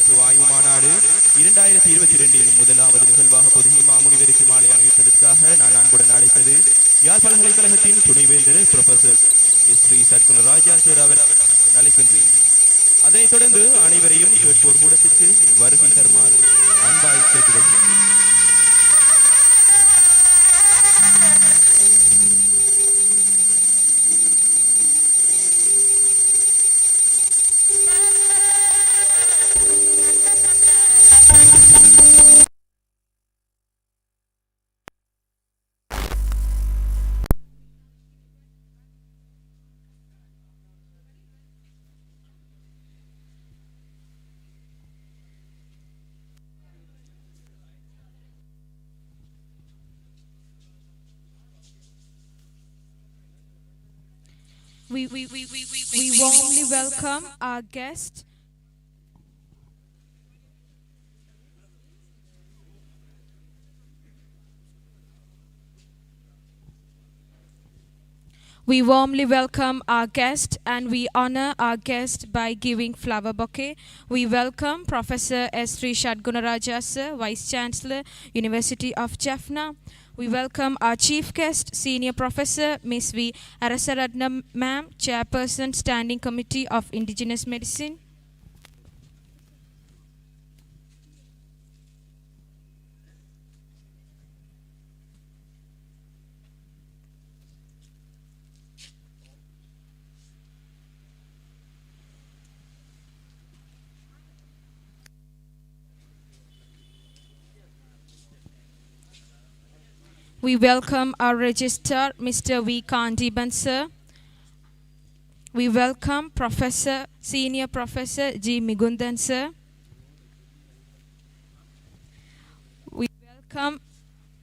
மருத்துவ ஆய்வு மாநாடு 2022 முதலாவது நிகழ்வாக பொதுகை மாமுனிவருக்கு மாலை அணிவிப்பதற்காக நான் அன்புடன் அழைப்பது யாழ் பல்கலைக்கழகத்தின் துணைவேந்தர் புரொஃபசர் ஸ்ரீ சத்குணராஜா சார் அவர் அழைக்கின்றேன். அதைத் தொடர்ந்து அனைவரையும் கேட்போர் கூடத்திற்கு வருகை தருமாறு அன்பாய் கேட்டுக்கொள்கிறேன். We warmly welcome our guest, and we honor our guest by giving flower bouquet. We welcome Professor S. Sri Shadgunaraja sir, Vice Chancellor, University of Jaffna. We welcome our chief guest, Senior Professor Ms. V. Arasaratnam Ma'am, Chairperson, Standing Committee of Indigenous Medicine. We welcome our registrar, Mr. V. Kandiban sir. We welcome Senior Professor G. Migundan sir. We welcome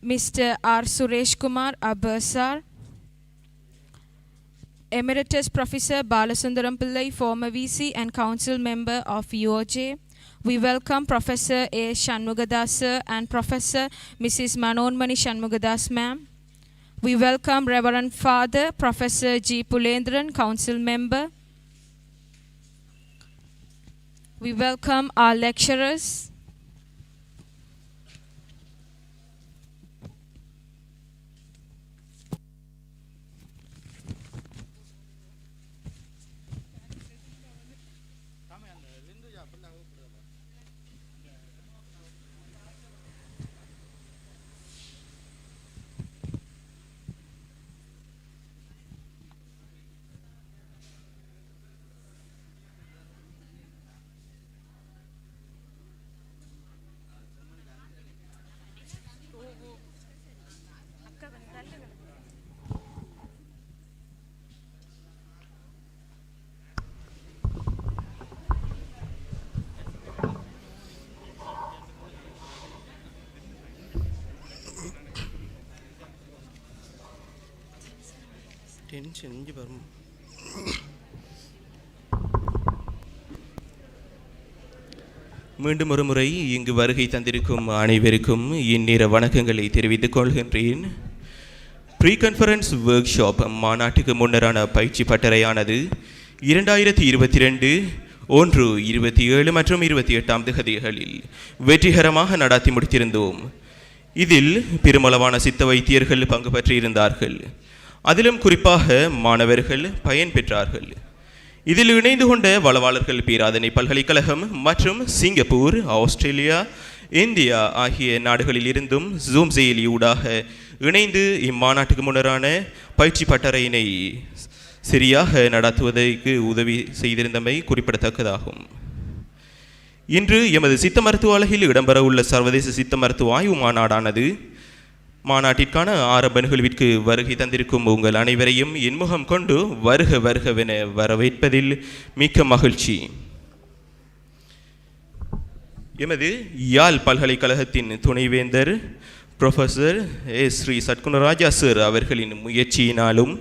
Mr. R. Suresh Kumar Abasar. Emeritus Professor Balasundaram Pillai, former VC and Council Member of UOJ. We welcome Professor A. Shanmugadas sir and Professor Mrs. Manonmani Shanmugadas ma'am. We welcome Reverend Father Professor G. Pulendran, Council Member. We welcome our lecturers. மீண்டும் ஒரு முறை இங்கு வருகை தந்திருக்கும் அனைவருக்கும் இந்நேர வணக்கங்களை தெரிவித்துக் கொள்கின்றேன். ப்ரீ கான்ஃபரன்ஸ் ஒர்க் ஷாப் மாநாட்டுக்கு முன்னரான பயிற்சி பட்டறையானது 2022 1, 27 மற்றும் 28ஆம் தேதிகளில் வெற்றிகரமாக நடத்தி முடித்திருந்தோம். இதில் பெருமளவான சித்த வைத்தியர்கள் பங்கு பற்றியிருந்தார்கள். அதிலும் குறிப்பாக மாணவர்கள் பயன் பெற்றார்கள். இதில் இணைந்து கொண்ட வளவாளர்கள் பேராதனை பல்கலைக்கழகம் மற்றும் சிங்கப்பூர், ஆஸ்திரேலியா, இந்தியா ஆகிய நாடுகளில் இருந்தும் ஜூம் செயலியூடாக இணைந்து இம்மாநாட்டுக்கு முன்னரான பயிற்சி பட்டறையினை சரியாக நடத்துவதற்கு உதவி செய்திருந்தமை குறிப்பிடத்தக்கதாகும். இன்று எமது சித்த மருத்துவ அலகில் இடம்பெறவுள்ள சர்வதேச சித்த மருத்துவ ஆய்வு மாநாடானது மாநாட்டிற்கான ஆரம்ப நிகழ்விற்கு வருகை தந்திருக்கும் உங்கள் அனைவரையும் இன்முகம் கொண்டு வருக வருகவென வரவேற்பதில் மிக்க மகிழ்ச்சி. எமது யாழ் பல்கலைக்கழகத்தின் துணைவேந்தர் professor S. Sri Sathgunaraja sir அவர்களின் முயற்சியினாலும்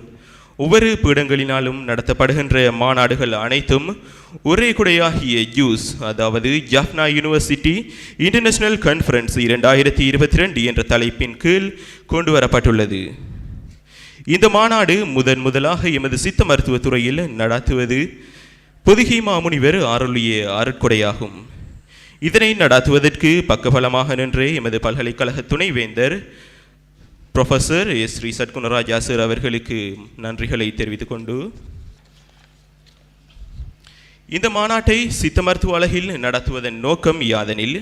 ஒவ்வொரு பீடங்களினாலும் நடத்தப்படுகின்ற மாநாடுகள் அனைத்தும் ஒரே குடையாகிய ஜூஸ், அதாவது ஜாஃப்னா யூனிவர்சிட்டி இன்டர்நேஷனல் கான்ஃபரன்ஸ் 2022 என்ற தலைப்பின் கீழ் கொண்டு வரப்பட்டுள்ளது. இந்த மாநாடு முதலாக எமது சித்த மருத்துவத் துறையில் நடத்துவது பொதுகை மாமுனிவர் அருளிய அருட்கொடையாகும். இதனை நடாத்துவதற்கு பக்கபலமாக நின்று எமது பல்கலைக்கழக துணைவேந்தர் professor S Sri Satkunaraja sir அவர்களுக்கு நன்றிகளை தெரிவித்துக் கொண்டு இந்த மாநாட்டை சித்த மருத்துவ உலகில் நடத்துவதன் நோக்கம் யாதெனில்,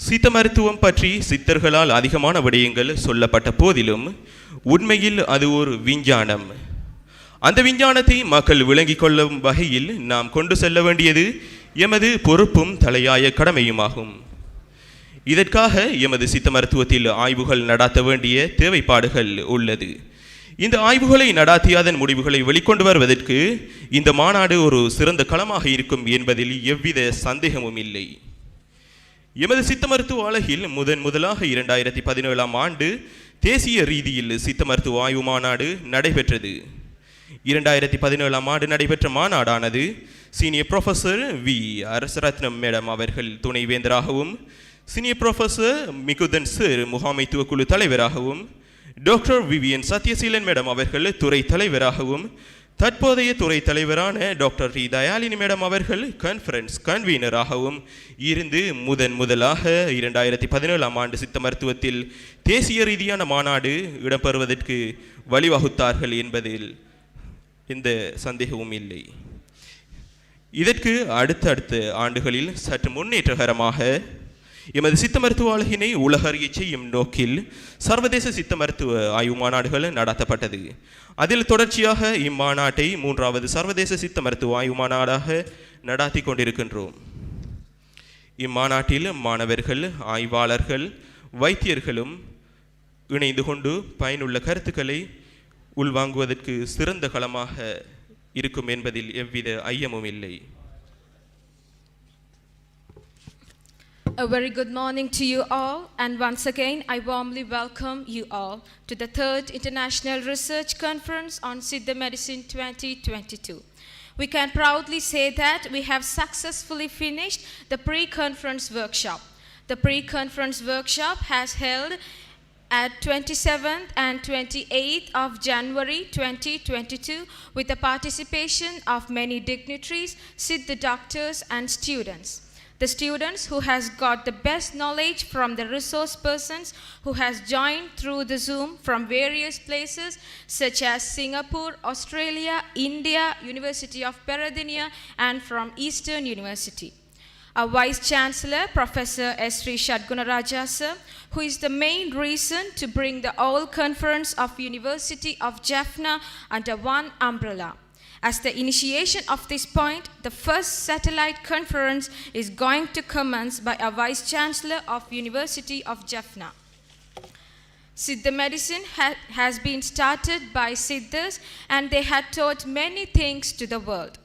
சித்த மருத்துவம் பற்றி சித்தர்களால் அதிகமான விடயங்கள் சொல்லப்பட்ட போதிலும் உண்மையில் அது ஒரு விஞ்ஞானம். அந்த விஞ்ஞானத்தை மக்கள் விளங்கிக் கொள்ளும் வகையில் நாம் கொண்டு செல்ல வேண்டியது எமது பொறுப்பும் தலையாய கடமையுமாகும். இதற்காக எமது சித்த மருத்துவத்தில் ஆய்வுகள் நடாத்த வேண்டிய தேவைப்பாடுகள் உள்ளது. இந்த ஆய்வுகளை நடாத்தி அதன் முடிவுகளை வெளிக்கொண்டு வருவதற்கு இந்த மாநாடு ஒரு சிறந்த களமாக இருக்கும் என்பதில் எவ்வித சந்தேகமும் இல்லை. எமது சித்த மருத்துவ உலகில் முதலாக 2017ஆம் ஆண்டு தேசிய ரீதியில் சித்த மருத்துவ ஆய்வு மாநாடு நடைபெற்றது. 2017ஆம் ஆண்டு நடைபெற்ற மாநாடானது senior professor V Arasaratnam madam அவர்கள் துணைவேந்தராகவும், சீனியர் ப்ரொஃபஸர் மிகுதன் சார் முகாமைத்துவ குழு தலைவராகவும், டாக்டர் விவியன் சத்யசீலன் மேடம் அவர்கள் துறை தலைவராகவும், தற்போதைய துறை தலைவரான டாக்டர் டி தயாலினி மேடம் அவர்கள் கான்ஃபரன்ஸ் கன்வீனராகவும் இருந்து முதலாக 2017ஆம் ஆண்டு சித்த மருத்துவத்தில் தேசிய ரீதியான மாநாடு இடம்பெறுவதற்கு வழிவகுத்தார்கள் என்பதில் எந்த சந்தேகமும் இல்லை. இதற்கு அடுத்த ஆண்டுகளில் சற்று முன்னேற்றகரமாக எமது சித்த மருத்துவ உலகினை உலகறிய செய்யும் நோக்கில் சர்வதேச சித்த மருத்துவ ஆய்வு மாநாடுகள் நடத்தப்பட்டது. அதில் தொடர்ச்சியாக இம்மாநாட்டை 3வது சர்வதேச சித்த மருத்துவ ஆய்வு மாநாடாக நடாத்தி கொண்டிருக்கின்றோம். இம்மாநாட்டில் மாணவர்கள், ஆய்வாளர்கள், வைத்தியர்களும் இணைந்து கொண்டு பயனுள்ள கருத்துக்களை உள்வாங்குவதற்கு சிறந்த களமாக இருக்கும் என்பதில் எவ்வித ஐயமும் இல்லை. A very good morning to you all, and once again I warmly welcome you all to the 3rd International Research Conference on Siddha Medicine 2022. We can proudly say that we have successfully finished the pre-conference workshop. The pre-conference workshop has held at 27th and 28th of January 2022 with the participation of many dignitaries, Siddha doctors and students. The students who has got the best knowledge from the resource persons who has joined through the Zoom from various places such as Singapore, Australia, India, University of Peradeniya and from Eastern University. Our Vice Chancellor, Professor S. Sri Shadgunaraja sir, who is the main reason to bring the whole conference of University of Jaffna under one umbrella. As the initiation of this point, the first satellite conference is going to commence by our Vice Chancellor of University of Jaffna. Siddha medicine has been started by Siddhas and they had taught many things to the world.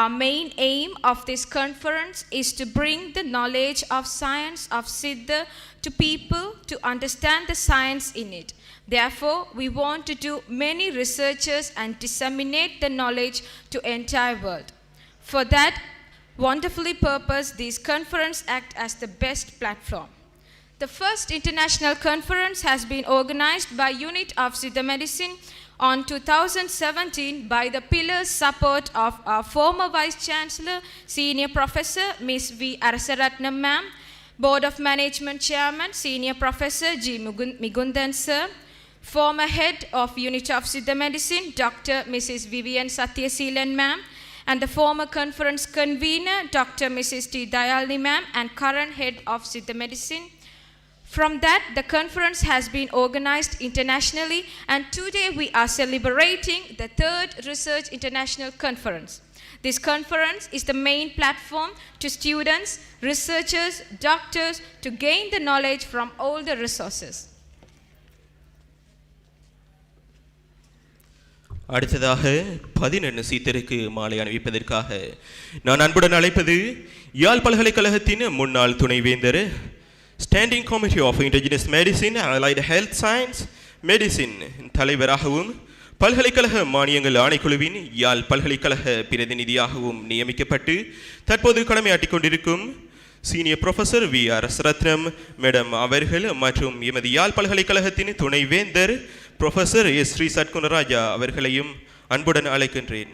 Our main aim of this conference is to bring the knowledge of science of Siddha to people to understand the science in it. Therefore, we want to do many researches and disseminate the knowledge to entire world. For that wonderfully purpose, these conferences act as the best platform. The first international conference has been organized by Unit of Siddha Medicine on 2017 by the pillars support of our former Vice Chancellor, Senior Professor Ms. V. Arasaratnam Ma'am, Board of Management Chairman, Senior Professor G. Migundan Sir, former Head of Unit of Siddha Medicine, Dr. Mrs. Vivian Sathyaseelan Ma'am, and the former conference convener, Dr. Mrs. T. Dayalini Ma'am, and current Head of Siddha Medicine. From that, the conference has been organized internationally, and today we are celebrating the 3rd Research International Conference. This conference is the main platform to students, researchers, doctors to gain the knowledge from all the resources. அடுத்ததாக 11 சீத்தருக்கு மாலை அணிவிப்பதற்காக நான் அன்புடன் அழைப்பது யாழ் பல்கலைக்கழகத்தின் முன்னாள் துணைவேந்தர், standing committee of indigenous medicine, allied health science medicine தலைவராகவும், பல்கலைக்கழக மானியங்கள் ஆணைக்குழுவின் யாழ் பல்கலைக்கழக பிரதிநிதியாகவும் நியமிக்கப்பட்டு தற்போது கடமையாற்றிக் கொண்டிருக்கும் senior professor V Arasaratnam madam அவர்கள் மற்றும் எமது யாழ் பல்கலைக்கழகத்தின் துணைவேந்தர் ப்ரொஃபஸர் எஸ் ஸ்ரீ சட்குணராஜா அவர்களையும் அன்புடன் அழைக்கின்றேன்.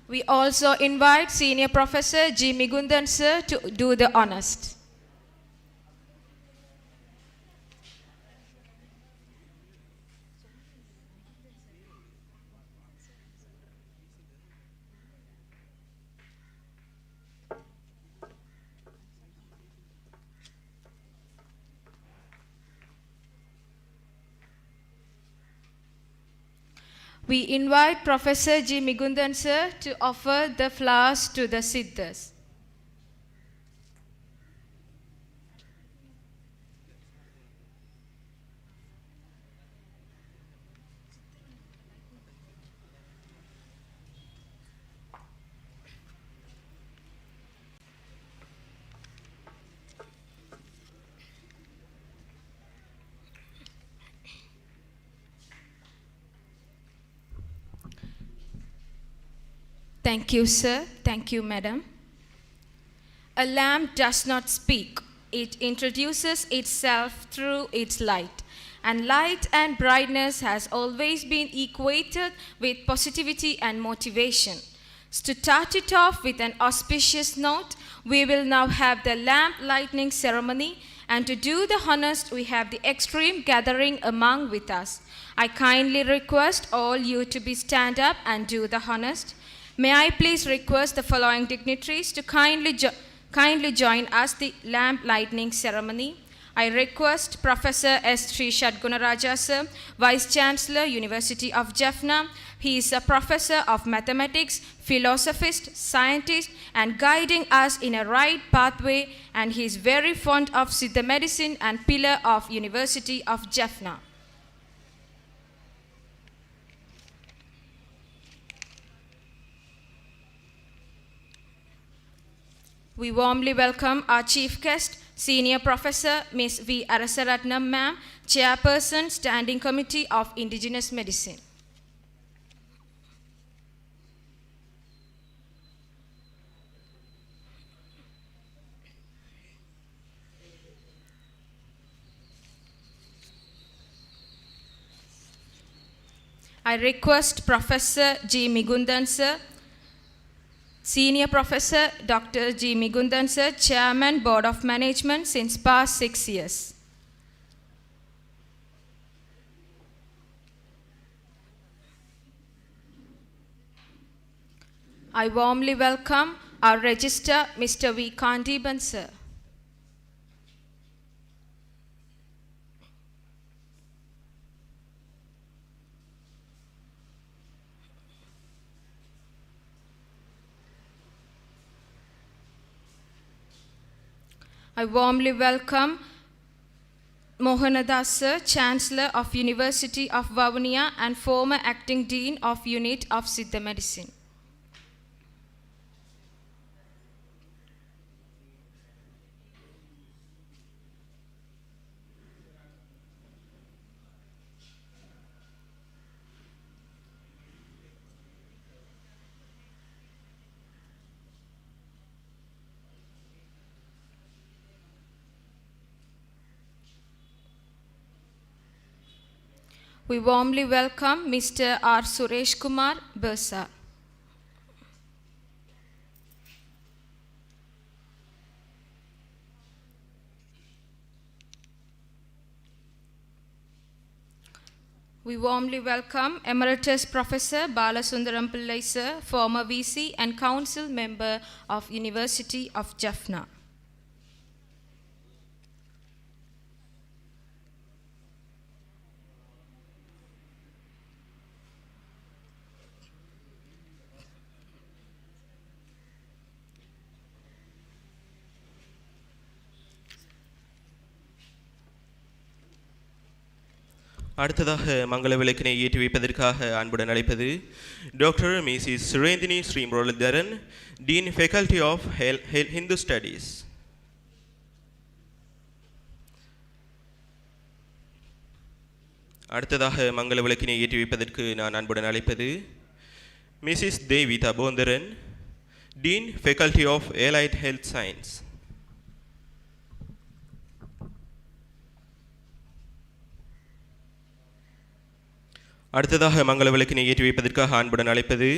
We also invite Senior Professor G. Migundan sir to do the honors. We invite Professor G. Migundan sir to offer the flowers to the Siddhas. Thank you, sir. Thank you, madam. A lamp does not speak. It introduces itself through its light. And light and brightness has always been equated with positivity and motivation. To start it off with an auspicious note, we will now have the lamp lighting ceremony, and to do the honors, we have the extreme gathering among with us. I kindly request all you to be stand up and do the honors. May I please request the following dignitaries to kindly join us the lamp lighting ceremony. I request Professor S. Sri Shadgunaraja sir, Vice Chancellor, University of Jaffna. He is a professor of mathematics, philosophist, scientist, and guiding us in a right pathway, and he is very fond of Siddha medicine and pillar of University of Jaffna. We warmly welcome our chief guest, Senior Professor Ms. V. Arasaratnam Ma'am, Chairperson, Standing Committee of Indigenous Medicine. I request Professor G. Migundan sir, Senior Professor Dr. G. Migundan sir, Chairman, Board of Management since past 6 years. I warmly welcome our Registrar, Mr. V. Kandiban sir. I warmly welcome Mohanadas sir, Chancellor of University of Vavuniya and former Acting Dean of Unit of Siddha Medicine. We warmly welcome Mr. R. Suresh Kumar Bursa. We warmly welcome Emeritus Professor Balasundaram Pillai sir, former VC and Council Member of University of Jaffna. அடுத்ததாக மங்கள விளக்கினை ஏற்றி வைப்பதற்காக அன்புடன் அழைப்பது doctor Mrs Surenthini Sri Muralitharan, dean faculty of Hindu studies. அடுத்ததாக மங்கள விளக்கினை ஏற்றி வைப்பதற்கு நான் அன்புடன் அழைப்பது Mrs Devitha Pontharan, dean faculty of allied health science. அடுத்ததாக மங்கள விளக்கினை ஏற்றி வைப்பதற்காக அன்புடன் அழைப்பது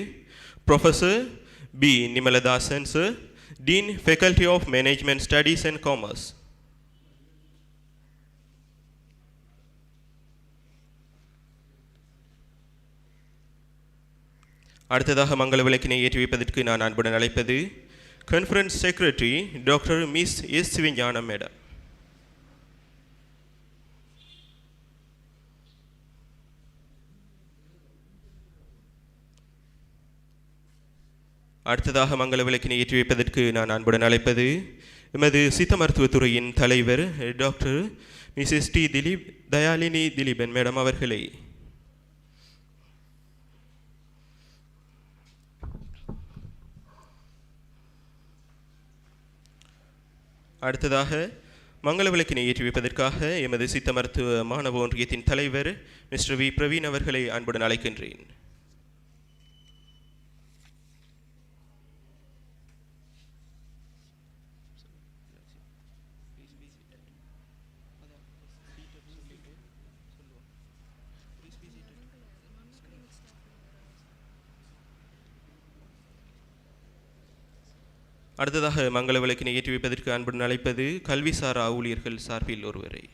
professor B. Nimaladasan sir, Dean, Faculty of Management Studies and Commerce. அடுத்ததாக மங்கள விளக்கினை ஏற்றி வைப்பதற்கு நான் அன்புடன் அழைப்பது conference secretary doctor miss S Sivagnanam madam. அடுத்ததாக மங்கள விளக்கினை ஏற்றி வைப்பதற்கு நான் அன்புடன் அழைப்பது எமது சித்த மருத்துவத்துறையின் தலைவர் doctor மிஸ்எஸ் D Dilip Dayalini Thileepan madam அவர்களை. அடுத்ததாக மங்கள விளக்கினை ஏற்றி வைப்பதற்காக எமது சித்த மருத்துவ மாணவ ஒன்றியத்தின் தலைவர் மிஸ்டர் வி பிரவீன் அவர்களை அன்புடன் அழைக்கின்றேன். அடுத்ததாக மங்கள விளக்கினை ஏற்றி வைப்பதற்கு அன்புடன் அழைப்பது கல்விசாரா ஊழியர்கள் சார்பில் ஒருவரை.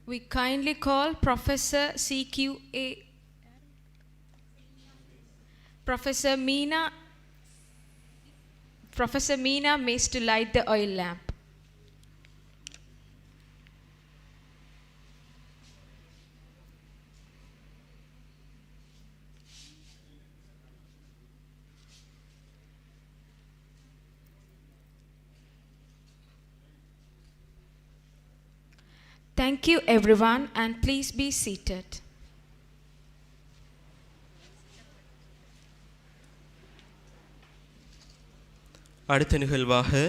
We kindly call Professor CQA, Professor Meena Mace to light the oil lamp. Thank you everyone and please be seated. அடுத்த நிகழ்வாக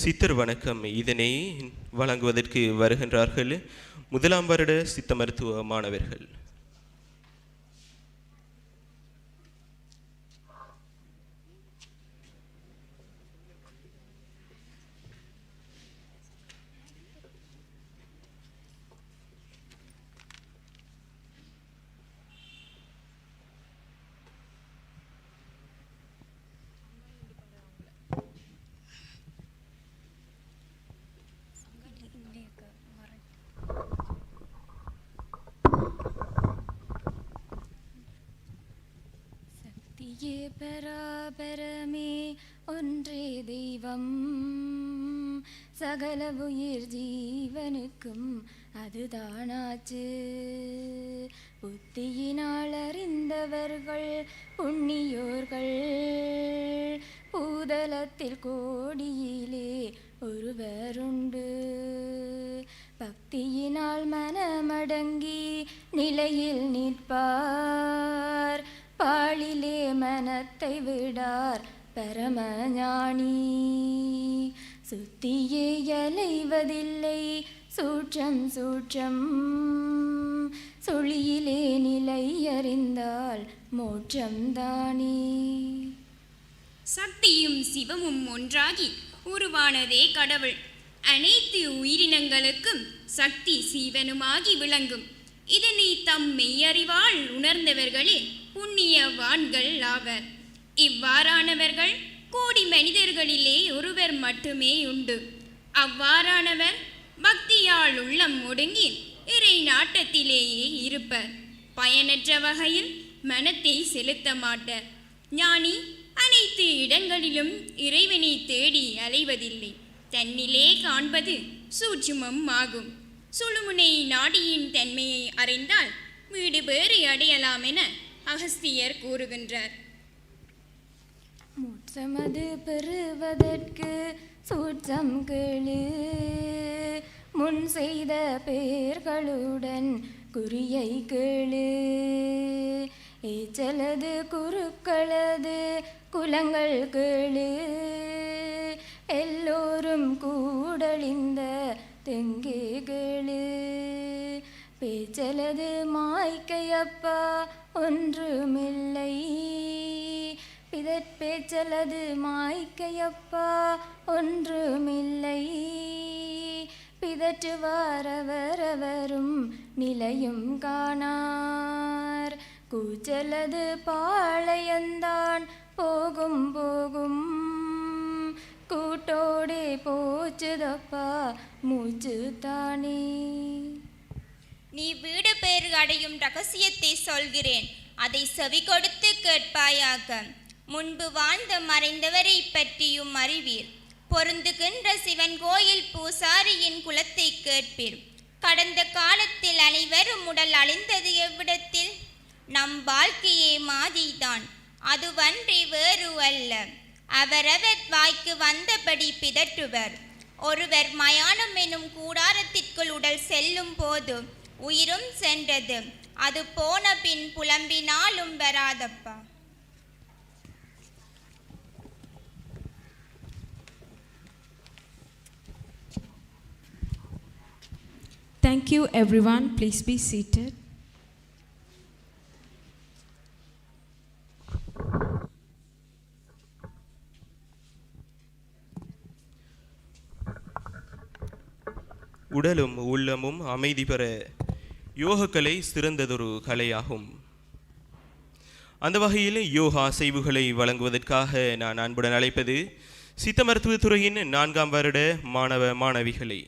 சித்தர் வணக்கம் இதனை வழங்குவதற்கு வருகின்றார்கள் முதலாம் வருட சித்த மருத்துவ மாணவர்கள். சக்தியே பராபரமே ஒன்றே தெய்வம், சகல உயிர் ஜீவனுக்கும் அதுதானாச்சு. புத்தியினால் அறிந்தவர்கள் புண்ணியோர்கள், பூதலத்தில் கோடியிலே ஒருவருண்டு. பக்தியினால் மனமடங்கி நிலையில் நிற்பார், பாழிலே மனத்தை விடார் பரமஞானி. சுத்தியே அலைவதில்லை சூற்றம் சூற்றம், சுழியிலே நிலை அறிந்தால் மோட்சம் தானே. சக்தியும் சிவமும் ஒன்றாகி உருவானதே கடவுள். அனைத்து உயிரினங்களுக்கும் சக்தி சீவனுமாகி விளங்கும். இதனை தம் மெய்யறிவால் உணர்ந்தவர்களே புண்ணியவான்கள் ஆவர். இவ்வாறானவர்கள் கோடி மனிதர்களிலே ஒருவர் மட்டுமே உண்டு. அவ்வாறானவர் பக்தியால் உள்ளம் ஒடுங்கி இறை நாட்டத்திலேயே இருப்பர். பயனற்ற வகையில் மனத்தை செலுத்த மாட்டார். ஞானி அனைத்து இடங்களிலும் இறைவனை தேடி அலைவதில்லை. தன்னிலே காண்பது சூட்சுமம் ஆகும். சுழுமுனை நாடியின் தன்மையை அறிந்தால் வீடு பேறு அடையலாம் என அகஸ்தியர் கூறுகின்றார். மோட்சமது பெறுவதற்கு சூட்சம் கேளு, முன் செய்த பேர்களுடன் குறியை கேளு. ஏச்சலது குருக்களது குலங்கள் கேளு, எல்லோரும் கூடழிந்த தெங்கே பேச்சலது மாய்க்கையப்பா ஒன்றுமில்லை. பேச்சலது மாய்க்கையப்பா ஒன்றுமில்லை. பிதற்றுவாரவரவரும் நிலையும் காணார். கூச்சலது பாளையந்தான் போகும் போகும். கூட்டோடே போச்சுதப்பா மூச்சு தானே. நீ வீடு பேறு அடையும் ரகசியத்தை சொல்கிறேன், அதை செவி கொடுத்து கேட்பாயாக. முன்பு வாழ்ந்த மறைந்தவரை பற்றியும் அறிவீர். பொருந்துகின்ற சிவன் கோயில் பூசாரியின் குலத்தை கேட்பீர். கடந்த காலத்தில் அனைவரும் உடல் அழிந்தது எவ்விடத்தில்? நம் வாழ்க்கையே மாதிதான், அதுவன்றி வேறு அல்ல. அவரவர் வாய்க்கு வந்தபடி பிதற்றுவர். ஒருவர் மயானம் எனும் கூடாரத்திற்குள் உடல் செல்லும் போது உயிரும் சென்றது, அது போன பின் புலம்பினாலும் வராதப்பா. Thank you, everyone. Please be seated. உடலும் உள்ளமும் அமைதி பெற யோகக்கலை சிறந்ததொரு கலையாகும். அந்த வகையில் யோகா அசைவுகளை வழங்குவதற்காக நான் அன்புடன் அழைப்பது சித்த மருத்துவத்துறையின் 4ஆம் வருட மாணவ மாணவிகளை.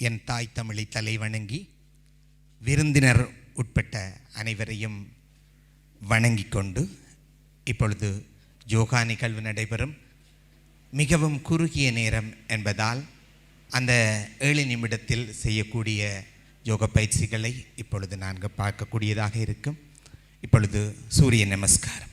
என் தாய் தமிழை தலை வணங்கி விருந்தினர் உட்பட்ட அனைவரையும் வணங்கி கொண்டு இப்பொழுது யோகா நிகழ்வு நடைபெறும். மிகவும் குறுகிய நேரம் என்பதால் அந்த 7 நிமிடத்தில் செய்யக்கூடிய யோக பயிற்சிகளை இப்பொழுது நாங்கள் பார்க்கக்கூடியதாக இருக்கும். இப்பொழுது சூரிய நமஸ்காரம்.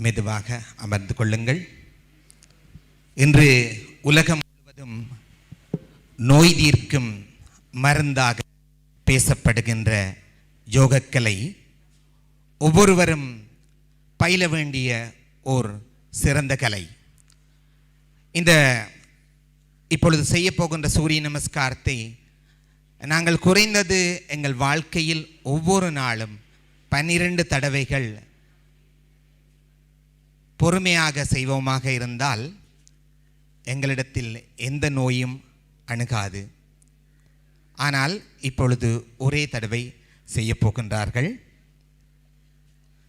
மெதுவாக அமர்ந்து கொள்ளுங்கள். இன்று உலகம் முழுவதும் நோய் தீர்க்கும் மருந்தாக பேசப்படுகின்ற யோகக்கலை ஒவ்வொருவரும் பயில வேண்டிய ஓர் சிறந்த கலை. இந்த இப்பொழுது செய்ய போகின்ற சூரிய நமஸ்காரத்தை நாங்கள் குறைந்தது எங்கள் வாழ்க்கையில் ஒவ்வொரு நாளும் 12 தடவைகள் பொறுமையாக செய்வோமாக இருந்தால் எங்களிடத்தில் எந்த நோயும் அணுகாது. ஆனால் இப்பொழுது ஒரே தடவை செய்ய போகின்றார்கள்.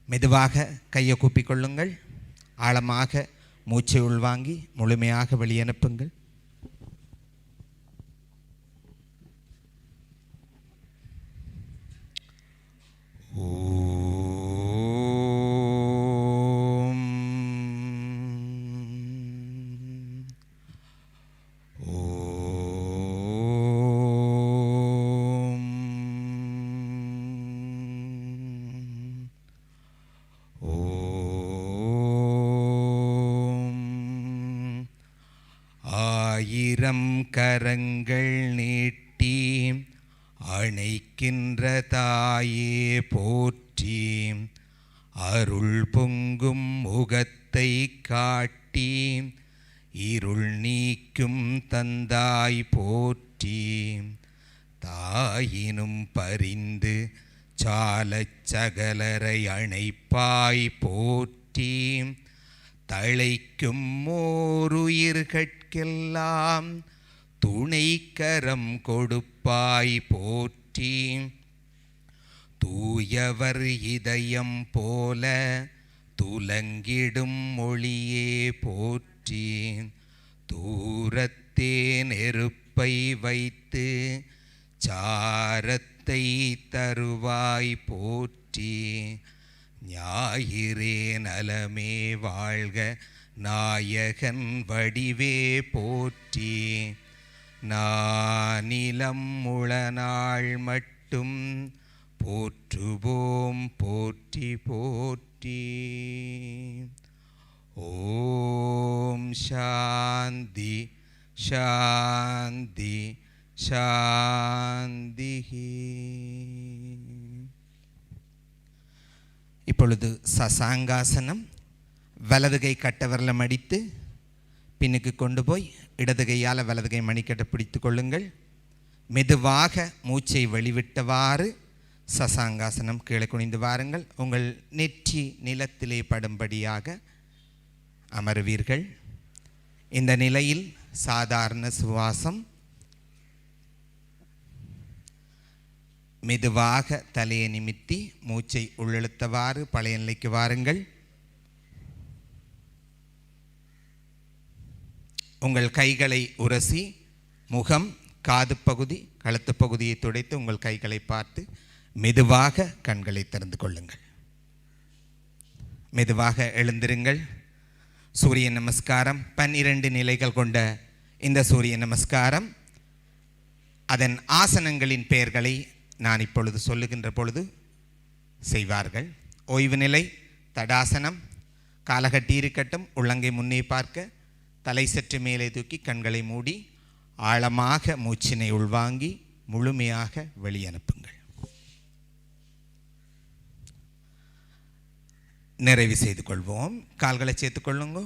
மெதுவாக கையை கூப்பிக்கொள்ளுங்கள். ஆழமாக மூச்சை உள்வாங்கி முழுமையாக வெளியனுப்புங்கள். ஆயிரம் கரங்கள் நீட்டி அணைக்கின்ற தாயே போற்றி, அருள் பொங்கும் முகத்தை காட்டி இருள் நீக்கும் தந்தாய் போற்றி, தாயினும் பரிந்து சாலச் சகலரை அணைப்பாய் போற்றி, தழைக்கும் ஓருயிர்கட்கெல்லாம் துணைக்கரம் கொடுப்பாய் போற்றி, தூயவர் இதயம் போல துலங்கிடும் மொழியே போற்றி, தூரத்தே நெருப்பை வைத்து சாரத்தை தருவாய் போற்றி, ஞாயிறே நலமே வாழ்க நாயகன் வடிவே போற்றி, நானிலம் முழநாள் மட்டும் போற்றுவோம் போற்றி போற்றி. ஓம் சாந்தி சாந்தி சாந்தி. இப்பொழுது சசாங்காசனம். வலது கை கட்டவரில் மடித்து பின்னுக்கு கொண்டு போய் இடது கையால் வலது கை மணிக்கட்டை பிடித்து கொள்ளுங்கள். மெதுவாக மூச்சை வெளிவிட்டவாறு சசாங்காசனம் கீழே குனிந்து வாருங்கள். உங்கள் நெற்றி நிலத்திலே படும்படியாக அமர்வீர்கள். இந்த நிலையில் சாதாரண சுவாசம். மெதுவாக தலையை நிமித்தி மூச்சை உள்ளிழுத்தவாறு பழைய நிலைக்கு வாருங்கள். உங்கள் கைகளை உரசி முகம், காது பகுதி, கழுத்து பகுதியை துடைத்து உங்கள் கைகளை பார்த்து மெதுவாக கண்களை திறந்து கொள்ளுங்கள். மெதுவாக எழுந்திருங்கள். சூரிய நமஸ்காரம் 12 நிலைகள் கொண்ட இந்த சூரிய நமஸ்காரம், அதன் ஆசனங்களின் பெயர்களை நான் இப்பொழுது சொல்லுகின்ற பொழுது செய்வார்கள். ஓய்வு நிலை தடாசனம். காலகட்டி இருக்கட்டும், உள்ளங்கை முன்னே பார்க்க, தலை சற்று மேலே தூக்கி கண்களை மூடி ஆழமாக மூச்சினை உள்வாங்கி முழுமையாக வெளியனுப்புங்கள். நிறைவு செய்து கொள்வோம். கால்களை சேர்த்துக் கொள்ளுங்க.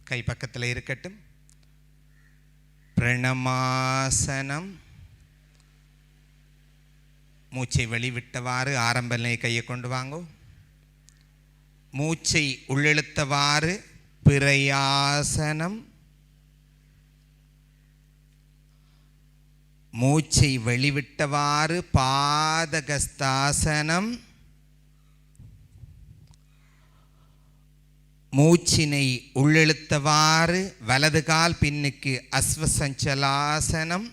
கை பக்கத்தில் இருக்கட்டும். பிரணமாசனம். மூச்சை வெளிவிட்டவாறு ஆரம்ப நிலை கையை கொண்டு வாங்கோ. மூச்சை உள்ளிழுத்தவாறு பிரயாசனம். மூச்சை வெளிவிட்டவாறு பாதகஸ்தாசனம். மூச்சினை உள்ளிழுத்தவாறு வலது கால் பின்னுக்கு அஸ்வசஞ்சலாசனம்.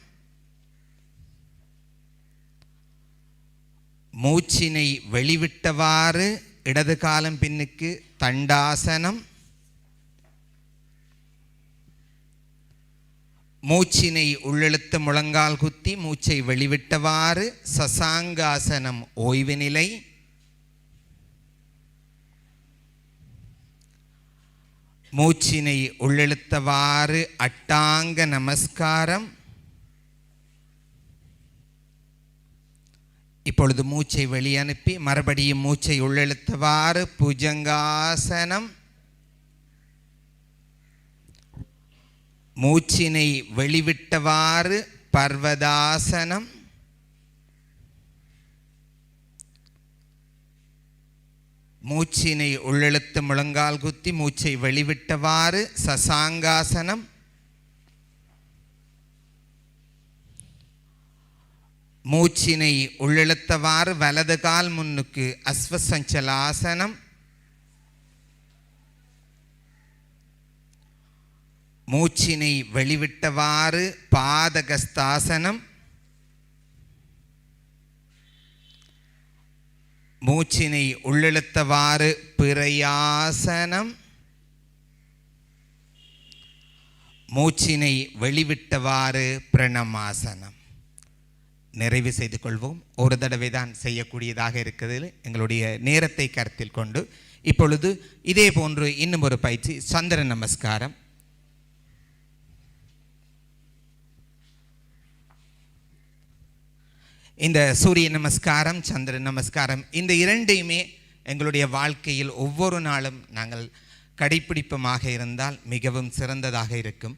மூச்சினை வெளிவிட்டவாறு இடது காலம் பின்னுக்கு தண்டாசனம். மூச்சினை உள்ளிழுத்து முழங்கால் குத்தி மூச்சை வெளிவிட்டவாறு சசாங்காசனம் ஓய்வு நிலை. மூச்சினை உள்ளிழுத்தவாறு அட்டாங்க நமஸ்காரம். இப்பொழுது மூச்சை வெளியனுப்பி மறுபடியும் மூச்சை உள்ளிழுத்தவாறு புஜங்காசனம். மூச்சினை வெளிவிட்டவாறு பர்வதாசனம். மூச்சினை உள்ளிழுத்து முழங்கால் குத்தி மூச்சை வெளிவிட்டவாறு சசாங்காசனம். மூச்சினை உள்ளிழுத்தவாறு வலது கால் முன்னுக்கு அஸ்வசஞ்சலாசனம். மூச்சினை வெளிவிட்டவாறு பாதகஸ்தாசனம். மூச்சினை உள்ளிழுத்தவாறு பிரயாசனம். மூச்சினை வெளிவிட்டவாறு பிரணமாசனம். நிறைவு செய்து கொள்வோம். ஒரு தடவை தான் செய்யக்கூடியதாக இருக்கிறது. எங்களுடைய நேரத்தை கருத்தில் கொண்டு இப்பொழுது இதே போன்று இன்னும் ஒரு பயிற்சி சந்திர நமஸ்காரம். இந்த சூரிய நமஸ்காரம், சந்திர நமஸ்காரம், இந்த இரண்டையுமே எங்களுடைய வாழ்க்கையில் ஒவ்வொரு நாளும் நாங்கள் கடைப்பிடிப்பமாக இருந்தால் மிகவும் சிறந்ததாக இருக்கும்.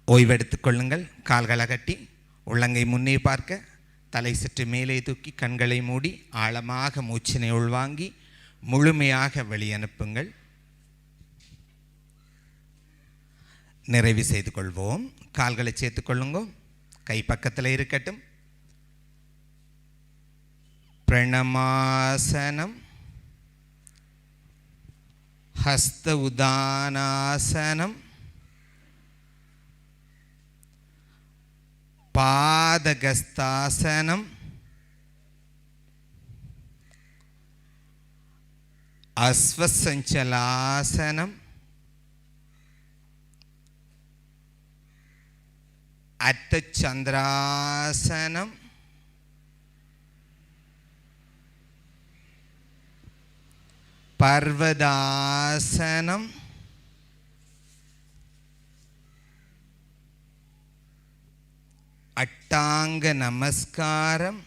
ஓய்வெடுத்துக் கொள்ளுங்கள். கால்களை கட்டி உள்ளங்கை முன்னே பார்க்க, தலை சற்று மேலே தூக்கி கண்களை மூடி ஆழமாக மூச்சினை உள்வாங்கி முழுமையாக வெளியனுப்புங்கள். நிறைவு செய்து கொள்வோம். கால்களை சேர்த்துக் கொள்ளுங்க. கை பக்கத்தில் இருக்கட்டும். பிரணமாசனம், ஹஸ்த உதானாசனம், பாதகஸ்தாசனம், அஸ்வசஞ்சலாசனம், அர்த்தச்சந்திராசனம், பர்வதாசனம், அட்டாங்க நமஸ்காரம்,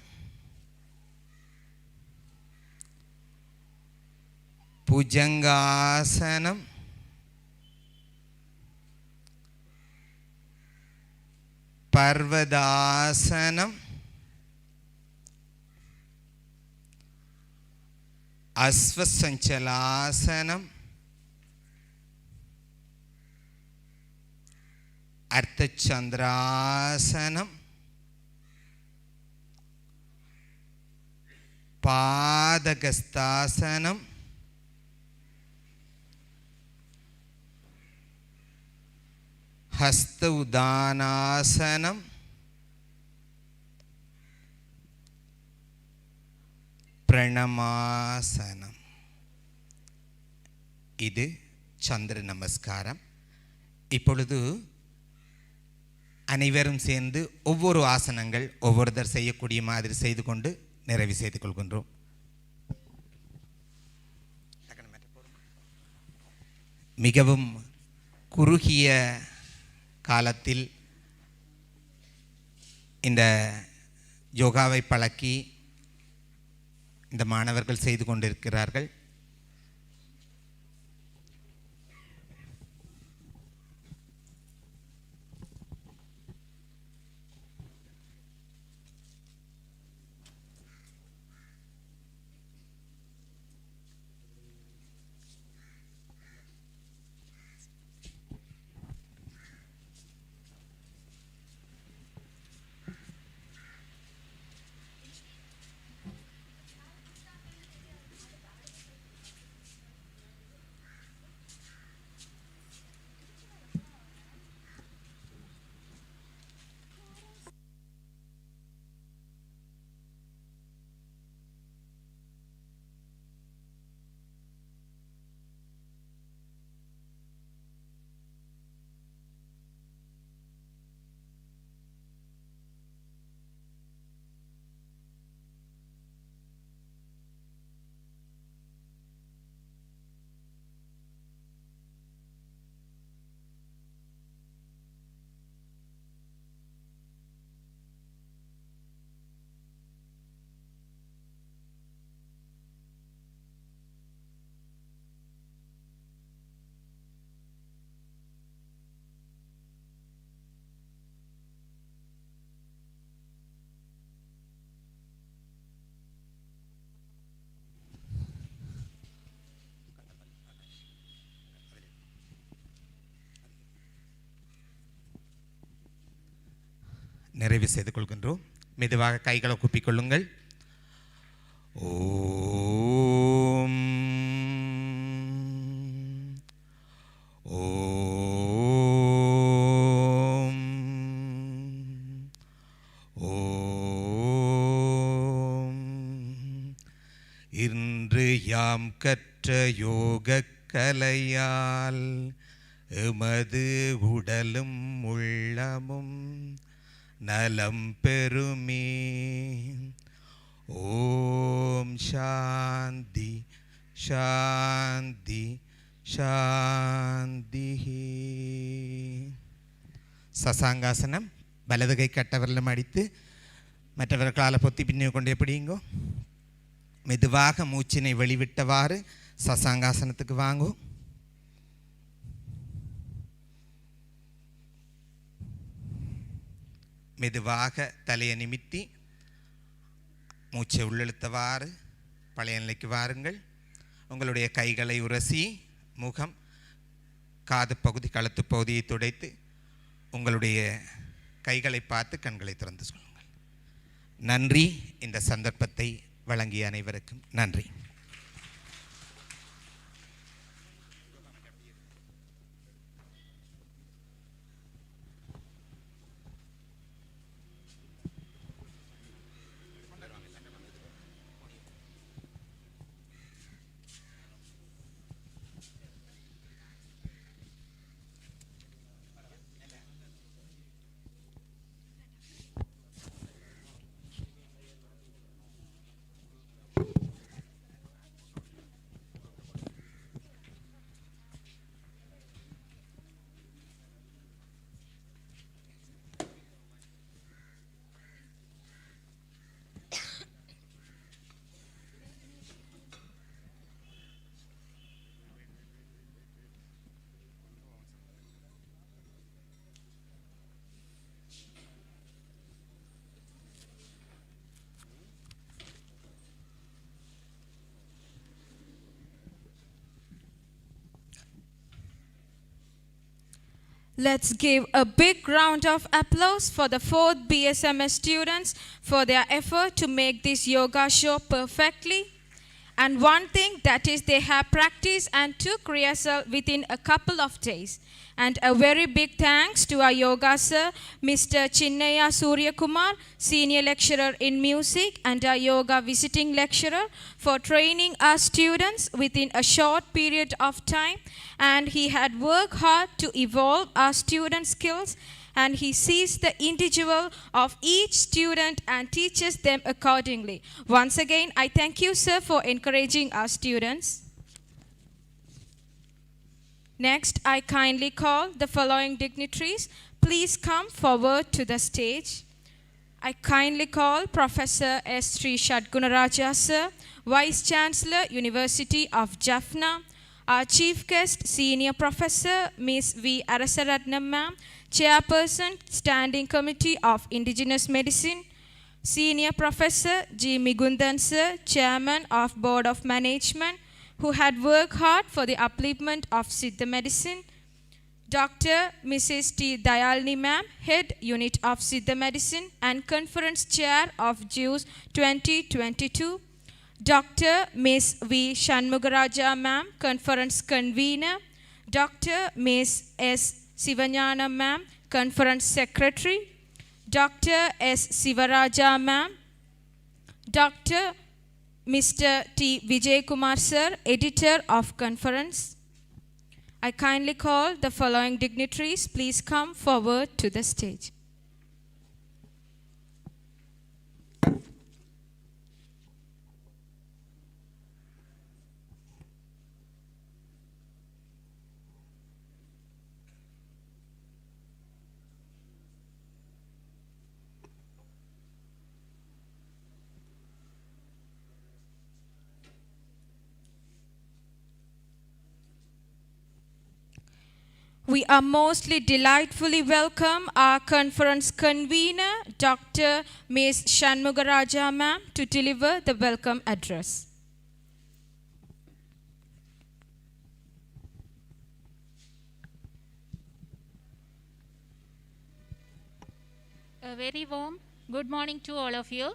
புஜங்காசனம், பர்வதாசனம், அஸ்வசஞ்சலாசனம், அர்த்தச்சந்திராசனம், பாதகஸ்தாசனம், ஹஸ்த உதானாசனம், பிரணமாசனம். இது சந்திர நமஸ்காரம். இப்பொழுது அனைவரும் சேர்ந்து ஒவ்வொரு ஆசனங்கள் ஒவ்வொருத்தர் செய்யக்கூடிய மாதிரி செய்து கொண்டு நிறைவு செய்து கொள்கின்றோம். மிகவும் குறுகிய காலத்தில் இந்த யோகாவை பழக்கி இந்த மாணவர்கள் செய்து கொண்டிருக்கிறார்கள். நிறைவு செய்து கொள்கின்றோம். மெதுவாக கைகளை கூப்பிக்கொள்ளுங்கள். ஓம் ஓம் ஓம். இன்று யாம் கற்ற யோக கலையால் எமது உடலும் உள்ளமும் நலம் பெறுமே. ஓம் சாந்தி. ശാന്തി ശാന്തി. சசாங்காசனம். வலது கை கட்டவரிலும் அடித்து மற்றவர்களால் பொத்தி பின்னி கொண்டே பிடிங்கோ. மெதுவாக மூச்சினை வெளிவிட்டவாறு சசாங்காசனத்துக்கு வாங்கோ. மெதுவாக தலையை நிமித்தி மூச்சை உள்ளெழுத்தவாறு பழைய நிலைக்கு வாருங்கள். உங்களுடைய கைகளை உரசி முகம், காது பகுதி, கழுத்து பகுதியை துடைத்து உங்களுடைய கைகளை பார்த்து கண்களை திறந்து சொல்லுங்கள். நன்றி. இந்த சந்தர்ப்பத்தை வழங்கிய அனைவருக்கும் நன்றி. Let's give a big round of applause for the 4th BSMS students for their effort to make this yoga show perfectly. And one thing that is they have practiced and took rehearsal within a couple of days. And a very big thanks to our yoga sir, Mr. Chinnaya Suryakumar, senior lecturer in music and our yoga visiting lecturer, for training our students within a short period of time. And he had worked hard to evolve our student skills, and he sees the individual of each student and teaches them accordingly. Once again, I thank you, sir, for encouraging our students. Next, I kindly call the following dignitaries. Please come forward to the stage. I kindly call Professor S. Shadgunaraja, sir, Vice Chancellor, University of Jaffna. Our Chief Guest, Senior Professor, Ms. V. Arasaratnam, ma'am, Chairperson, Standing Committee of Indigenous Medicine. Senior Professor G. Migundan, sir, Chairman of Board of Management, who had worked hard for the upliftment of Siddha Medicine. Dr. Mrs. T. Dayalini, ma'am, Head Unit of Siddha Medicine and Conference Chair of JUICE 2022. Dr. Ms. V. Shanmugaraja, ma'am, Conference Convener. Dr. Ms. S. Sivanyana, ma'am, Conference Secretary. Dr. S. Sivaraja, ma'am. Dr. Mr. T. Vijay Kumar, sir, Editor of Conference. I kindly call the following dignitaries. Please come forward to the stage. We are mostly delightfully welcome our conference convener, Dr. Ms. Shanmugaraja, ma'am, to deliver the welcome address. A very warm good morning to all of you.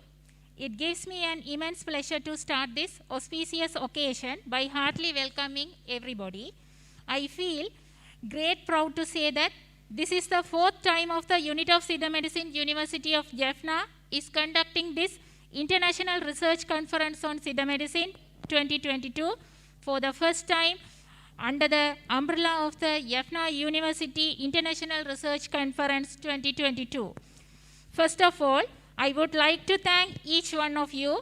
It gives me an immense pleasure to start this auspicious occasion by heartily welcoming everybody. I feel great proud to say that this is the 4th time of the Unit of Siddha Medicine University of Jaffna is conducting this International Research Conference on Siddha Medicine 2022 for the first time under the umbrella of the Jaffna University International Research Conference 2022. First of all, I would like to thank each one of you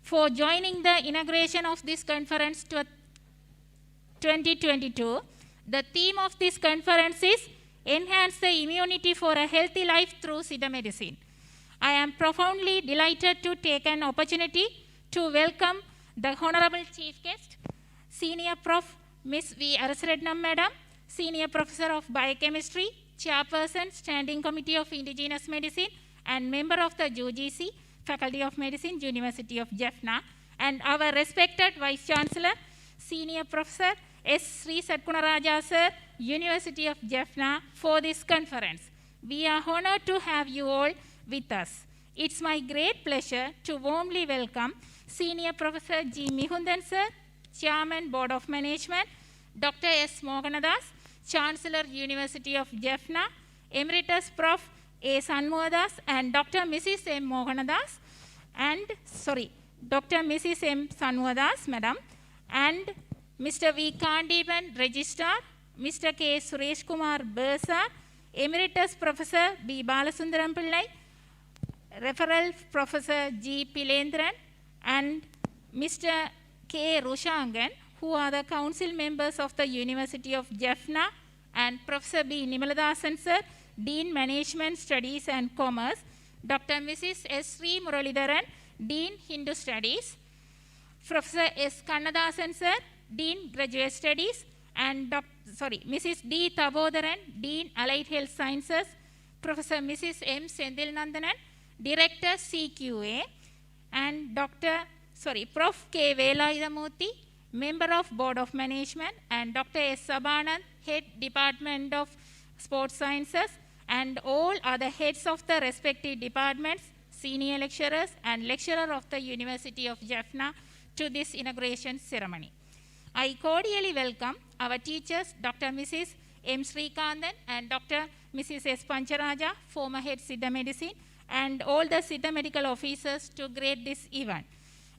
for joining the inauguration of this conference 2022. The theme of this conference is Enhance the Immunity for a Healthy Life Through Siddha Medicine. I am profoundly delighted to take an opportunity to welcome the Honorable Chief Guest, Senior Prof. Ms. V. Arasaratnam Madam, Senior Professor of Biochemistry, Chairperson, Standing Committee of Indigenous Medicine, and member of the UGC, Faculty of Medicine, University of Jaffna, and our respected Vice Chancellor, Senior Professor S. Sri Sadgunaraja Sir, University of Jaffna, for this conference. We are honored to have you all with us. It's my great pleasure to warmly welcome Senior Professor G. Mihundan Sir, Chairman, Board of Management, Dr. S. Mohanadas, Chancellor, University of Jaffna, Emeritus Prof. A. Sanmohadas, and Dr. Mrs. M. Mohanadas, and Dr. Mrs. M. Sanmohadas, Madam, and Mr. V. Kandiban, Registrar, Mr. K. Suresh Kumar Bursa, Emeritus Professor B. Balasundaram Pillai, Referral Professor G. Pilendran, and Mr. K. Rushangan, who are the council members of the University of Jaffna, and Professor B. Nimaladasan Sir, Dean Management Studies and Commerce, Dr. Mrs. S. Sri Muralidharan, Dean Hindu Studies, Professor S. Kannadasan Sir, Dean Graduate Studies, and Mrs. D. Tabodharan, Dean Allied Health Sciences, Professor Mrs. M. Sendil Nandanan, Director CQA, and Prof. K. Velayudamurthy, Member of Board of Management, and Dr. S. Sabanand, Head Department of Sports Sciences, and all other heads of the respective departments, senior lecturers, and lecturer of the University of Jaffna to this inauguration ceremony. I cordially welcome our teachers, Dr. Mrs. M. Srikandan and Dr. Mrs. S. Pancharaja, former head Siddha Medicine, and all the Siddha medical officers to grade this event.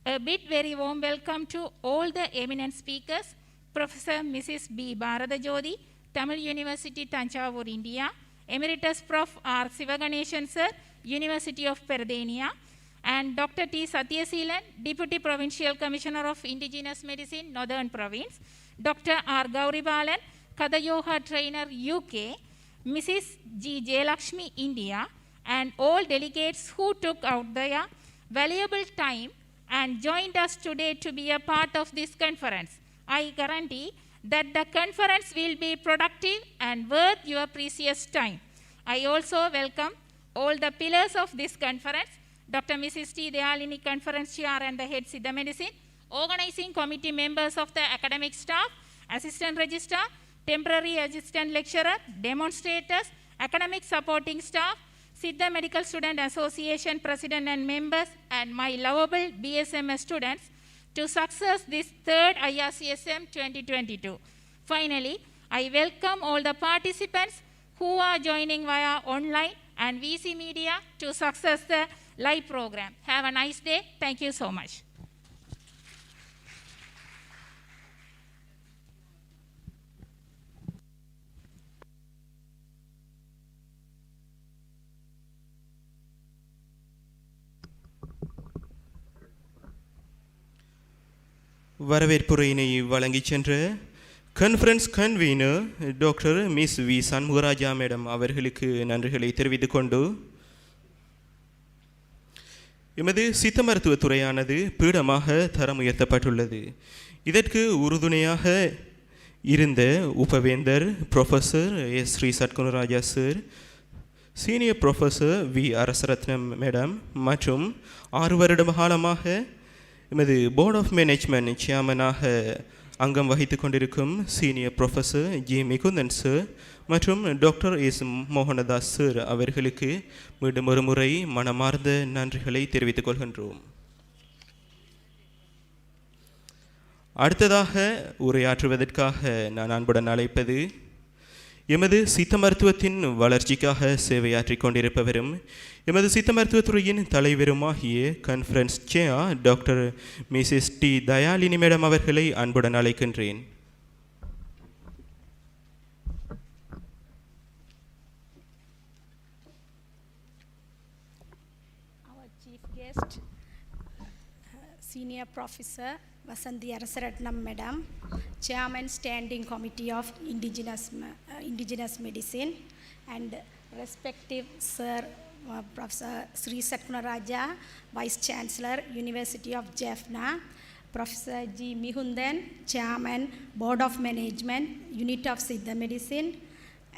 A very warm welcome to all the eminent speakers, Professor Mrs. B. Bharadajodi, Tamil University, Tanjavur, India, Emeritus Prof. R. Sivaganeshan Sir, University of Peradeniya, and Dr. T. Satyaseelan, Deputy Provincial Commissioner of Indigenous Medicine, Northern Province, Dr. R. Gauribalan, Kadayoga Trainer, UK, Mrs. G. Jayalakshmi, India, and all delegates who took out their valuable time and joined us today to be a part of this conference. I guarantee that the conference will be productive and worth your precious time. I also welcome all the pillars of this conference, Dr. Mrs. T. Dayalini, Conference Chair and the Head Siddha Medicine, Organizing Committee members of the academic staff, Assistant Registrar, Temporary Assistant Lecturer, Demonstrators, Academic Supporting Staff, Siddha Medical Student Association President and members, and my lovable BSMS students to success this third IRCSM 2022. Finally, I welcome all the participants who are joining via online and VC media to success the live program. Have a nice day. Thank you so much. வரவேற்புரையினை வழங்கிச் சென்ற conference convener doctor miss V Shanmugaraja madam அவர்களுக்கு நன்றிகளை தெரிவித்துக் கொண்டு எமது சித்த மருத்துவத்துறையானது பீடமாக தரம் உயர்த்தப்பட்டுள்ளது. இதற்கு உறுதுணையாக இருந்த உபவேந்தர் professor S. Sri Satkunaraja sir, senior professor V. Arasaratnam madam மற்றும் 6 வருட காலமாக எமது போர்ட் ஆஃப் மேனேஜ்மெண்ட் சேர்மனாக அங்கம் வகித்து கொண்டிருக்கும் சீனியர் ப்ரொஃபஸர் ஜி. மிகுந்தன் சார் மற்றும் டாக்டர் எஸ். மோகனதாஸ் சார் அவர்களுக்கு மீண்டும் ஒரு முறை மனமார்ந்த நன்றிகளை தெரிவித்துக் கொள்கின்றோம். அடுத்ததாக உரையாற்றுவதற்காக நான் அன்புடன் அழைப்பது எமது சித்த மருத்துவத்தின் வளர்ச்சிக்காக சேவையாற்றிக் கொண்டிருப்பவரும் எமது சித்த மருத்துவத்துறையின் தலைவருமாகிய conference chair doctor Mrs D. Thayalini madam அவர்களை அன்புடன் அழைக்கின்றேன். Our chief guest, Honorable Professor Vasanthi Arasaratnam Madam, Chairman Standing Committee of Indigenous Medicine, and respective Sir Professor Sri Satgunaraja, Vice Chancellor, University of Jaffna, Professor G. Mihundan, Chairman, Board of Management, Unit of Siddha Medicine,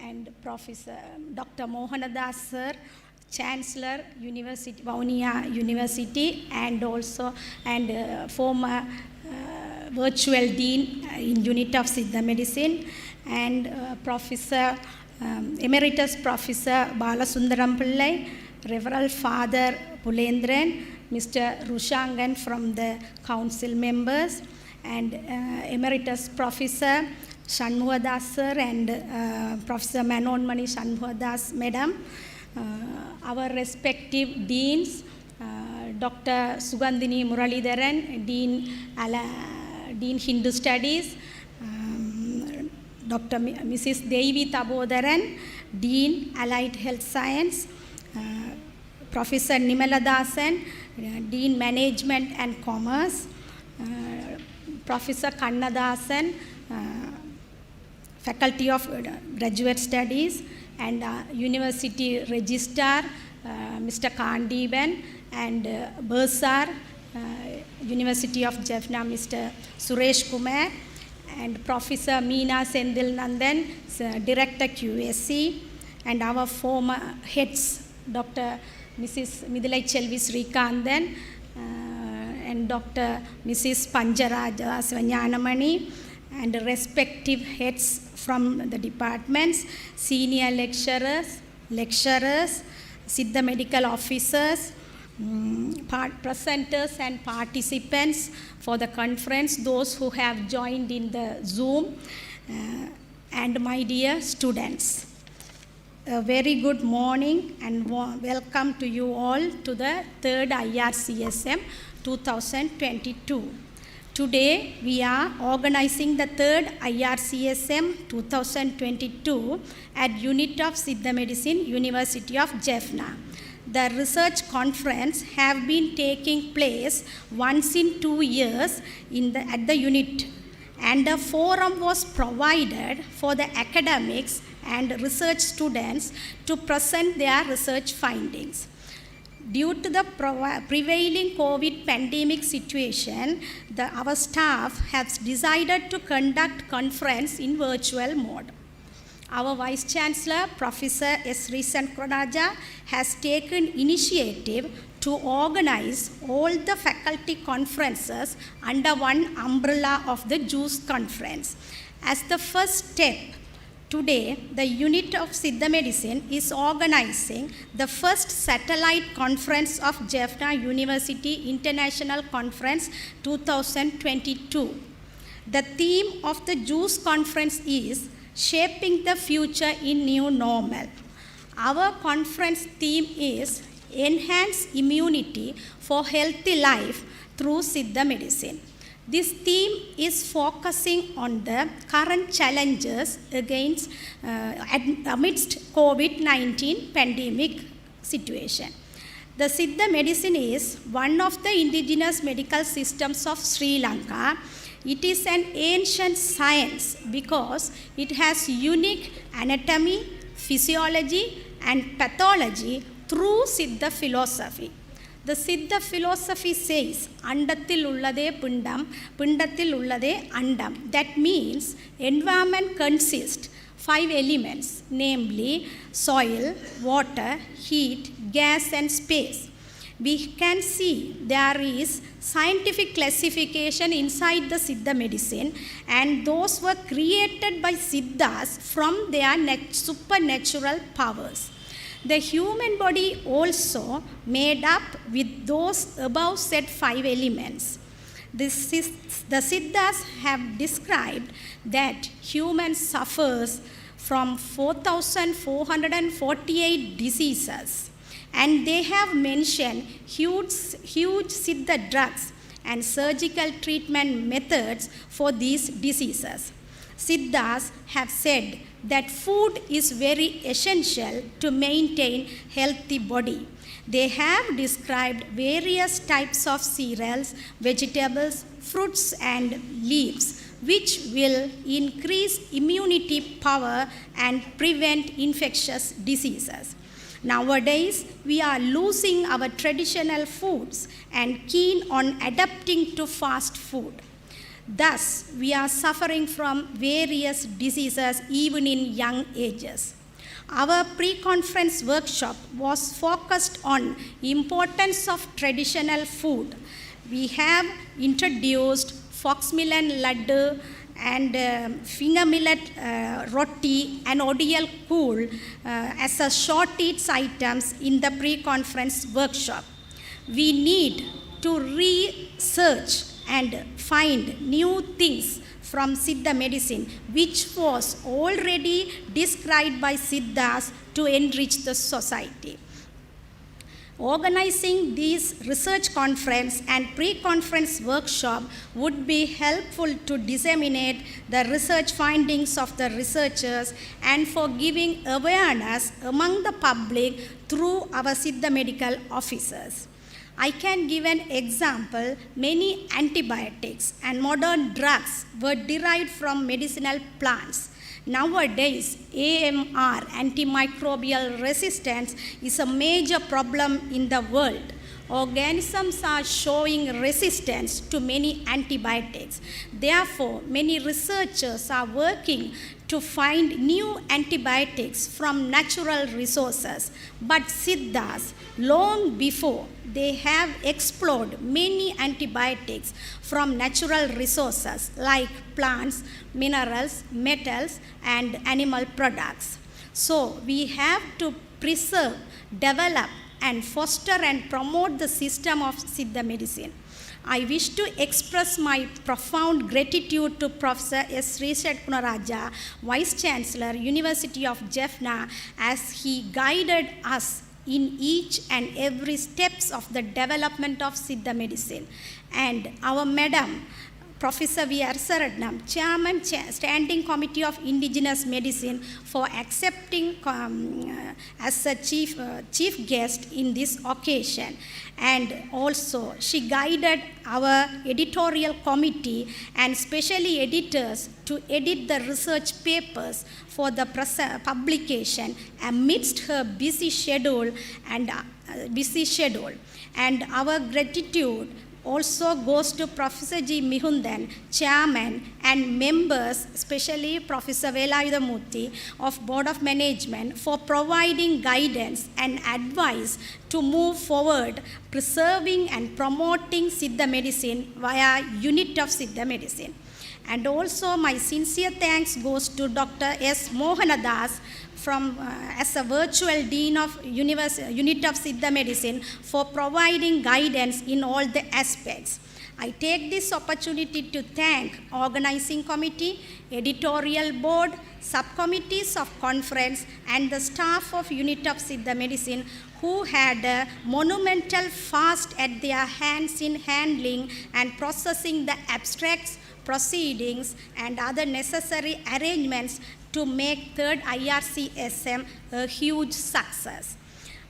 and Professor Dr. Mohanadas Sir, Chancellor, University, Vaunia University, and also former virtual Dean in Unit of Siddha Medicine, and Professor Emeritus Professor Balasundaram Pillai, Reverend Father Pulendran, Mr. Rushangan from the council members, and Emeritus Professor Shanmuhadas Sir and Professor Manonmani Shanmuhadas Madam, our respective deans, Dr. Sugandhini Muralidharan, Dean Hindu Studies, Dr. Mrs. Devi Tabodaran, Dean Allied Health Science, Professor Nimala Dasan, Dean Management and Commerce, Professor Kannadasan, Faculty of Graduate Studies, and University Registrar, Mr. Kandiban, and Bursar, University of Jaffna, Mr. Suresh Kumar, and Professor Meena Sendil Nandan, Director QSC, and our former heads, Dr. Mrs. Midilai Chelvi Srikandan, and Dr. Mrs. Panjaraja Svanyanamani, and respective heads from the departments, senior lecturers, Siddha medical officers, presenters and participants for the conference, those who have joined in the Zoom, and my dear students. A very good morning and welcome to you all to the third IRCSM 2022. Today we are organizing the third IRCSM 2022 at Unit of Siddha Medicine, University of Jaffna. The research conference have been taking place once in 2 years at the unit, and a forum was provided for the academics and research students to present their research findings. Due to the prevailing COVID pandemic situation, our staff has decided to conduct conference in virtual mode. Our Vice Chancellor, Professor S. Satgunaraja, has taken initiative to organize all the faculty conferences under one umbrella of the JUICE conference. As the first step, today, the Unit of Siddha Medicine is organizing the first satellite conference of Jaffna University International Conference 2022. The theme of the JUICE conference is Shaping the Future in New Normal. Our conference theme is Enhance Immunity for Healthy Life through Siddha Medicine. This theme is focusing on the current challenges amidst COVID-19 pandemic situation. The Siddha medicine is one of the indigenous medical systems of Sri Lanka. It is an ancient science because it has unique anatomy, physiology, and pathology through Siddha philosophy. The Siddha philosophy says, Andathil ullade pindam, pindathil ullade andam. That means environment consists 5 elements, namely soil, water, heat, gas, and space. We can see there is scientific classification inside the Siddha medicine, and those were created by Siddhas from their supernatural powers. The human body also made up with those above said 5 elements. The Siddhas have described that human suffers from 4,448 diseases, and they have mentioned huge Siddha drugs and surgical treatment methods for these diseases. Siddhas have said that food is very essential to maintain healthy body. They have described various types of cereals, vegetables, fruits, and leaves, which will increase immunity power and prevent infectious diseases. Nowadays, we are losing our traditional foods and keen on adapting to fast food. Thus, we are suffering from various diseases even in young ages. Our pre-conference workshop was focused on importance of traditional food. We have introduced foxmelon laddu and finger millet roti and odial kool as a short eats items in the pre-conference workshop. We need to research and find new things from Siddha medicine, which was already described by Siddhas to enrich the society. Organizing this research conference and pre-conference workshop would be helpful to disseminate the research findings of the researchers and for giving awareness among the public through our Siddha medical officers. I can give an example. Many antibiotics and modern drugs were derived from medicinal plants. Nowadays, AMR, antimicrobial resistance, is a major problem in the world. Organisms are showing resistance to many antibiotics. Therefore, many researchers are working to find new antibiotics from natural resources. But Siddhas, long before, they have explored many antibiotics from natural resources like plants, minerals, metals, and animal products. So we have to preserve, develop, and foster and promote the system of Siddha medicine. I wish to express my profound gratitude to Professor S. Sri Shadgunaraja, Vice Chancellor, University of Jaffna, as he guided us in each and every steps of the development of Siddha medicine. And our Madam, Professor V. Arsaratnam, Chairman, Standing Committee of Indigenous Medicine, for accepting as a chief guest in this occasion. And also, she guided our editorial committee and specially editors to edit the research papers for the publication amidst her busy schedule. And our gratitude also goes to Professor G. Mihundan, Chairman, and members, especially Professor Velayudamurthy of Board of Management, for providing guidance and advice to move forward, preserving and promoting Siddha medicine via Unit of Siddha Medicine. And also my sincere thanks goes to Dr. S. Mohanadas as a virtual Dean of Unit of Siddha Medicine for providing guidance in all the aspects. I take this opportunity to thank Organizing Committee, Editorial Board, subcommittees of conference, and the staff of Unit of Siddha Medicine who had a monumental fast at their hands in handling and processing the abstracts, proceedings, and other necessary arrangements to make 3rd IRCSM a huge success.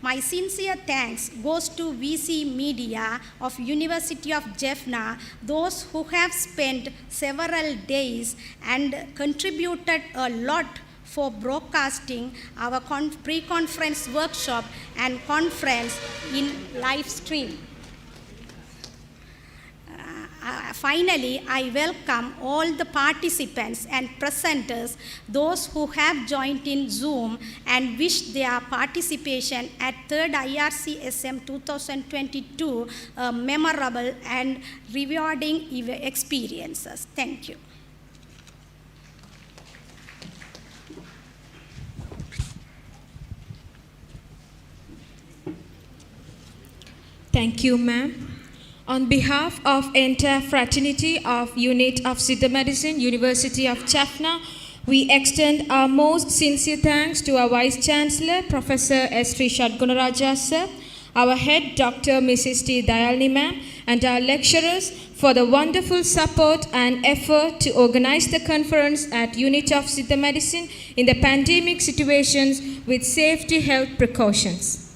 My sincere thanks goes to VC Media of University of Jaffna, those who have spent several days and contributed a lot for broadcasting our pre-conference workshop and conference in live stream. Finally, I welcome all the participants and presenters, those who have joined in Zoom, and wish their participation at 3rd IRCSM 2022 memorable and rewarding experiences. Thank you. Thank you, ma'am. On behalf of entire fraternity of Unit of Siddha Medicine, University of Jaffna, we extend our most sincere thanks to our Vice Chancellor, Professor S. Sri Shadgunaraja sir, our head, Dr. Mrs. T. Dayalini ma'am, and our lecturers for the wonderful support and effort to organize the conference at Unit of Siddha Medicine in the pandemic situations with safety health precautions.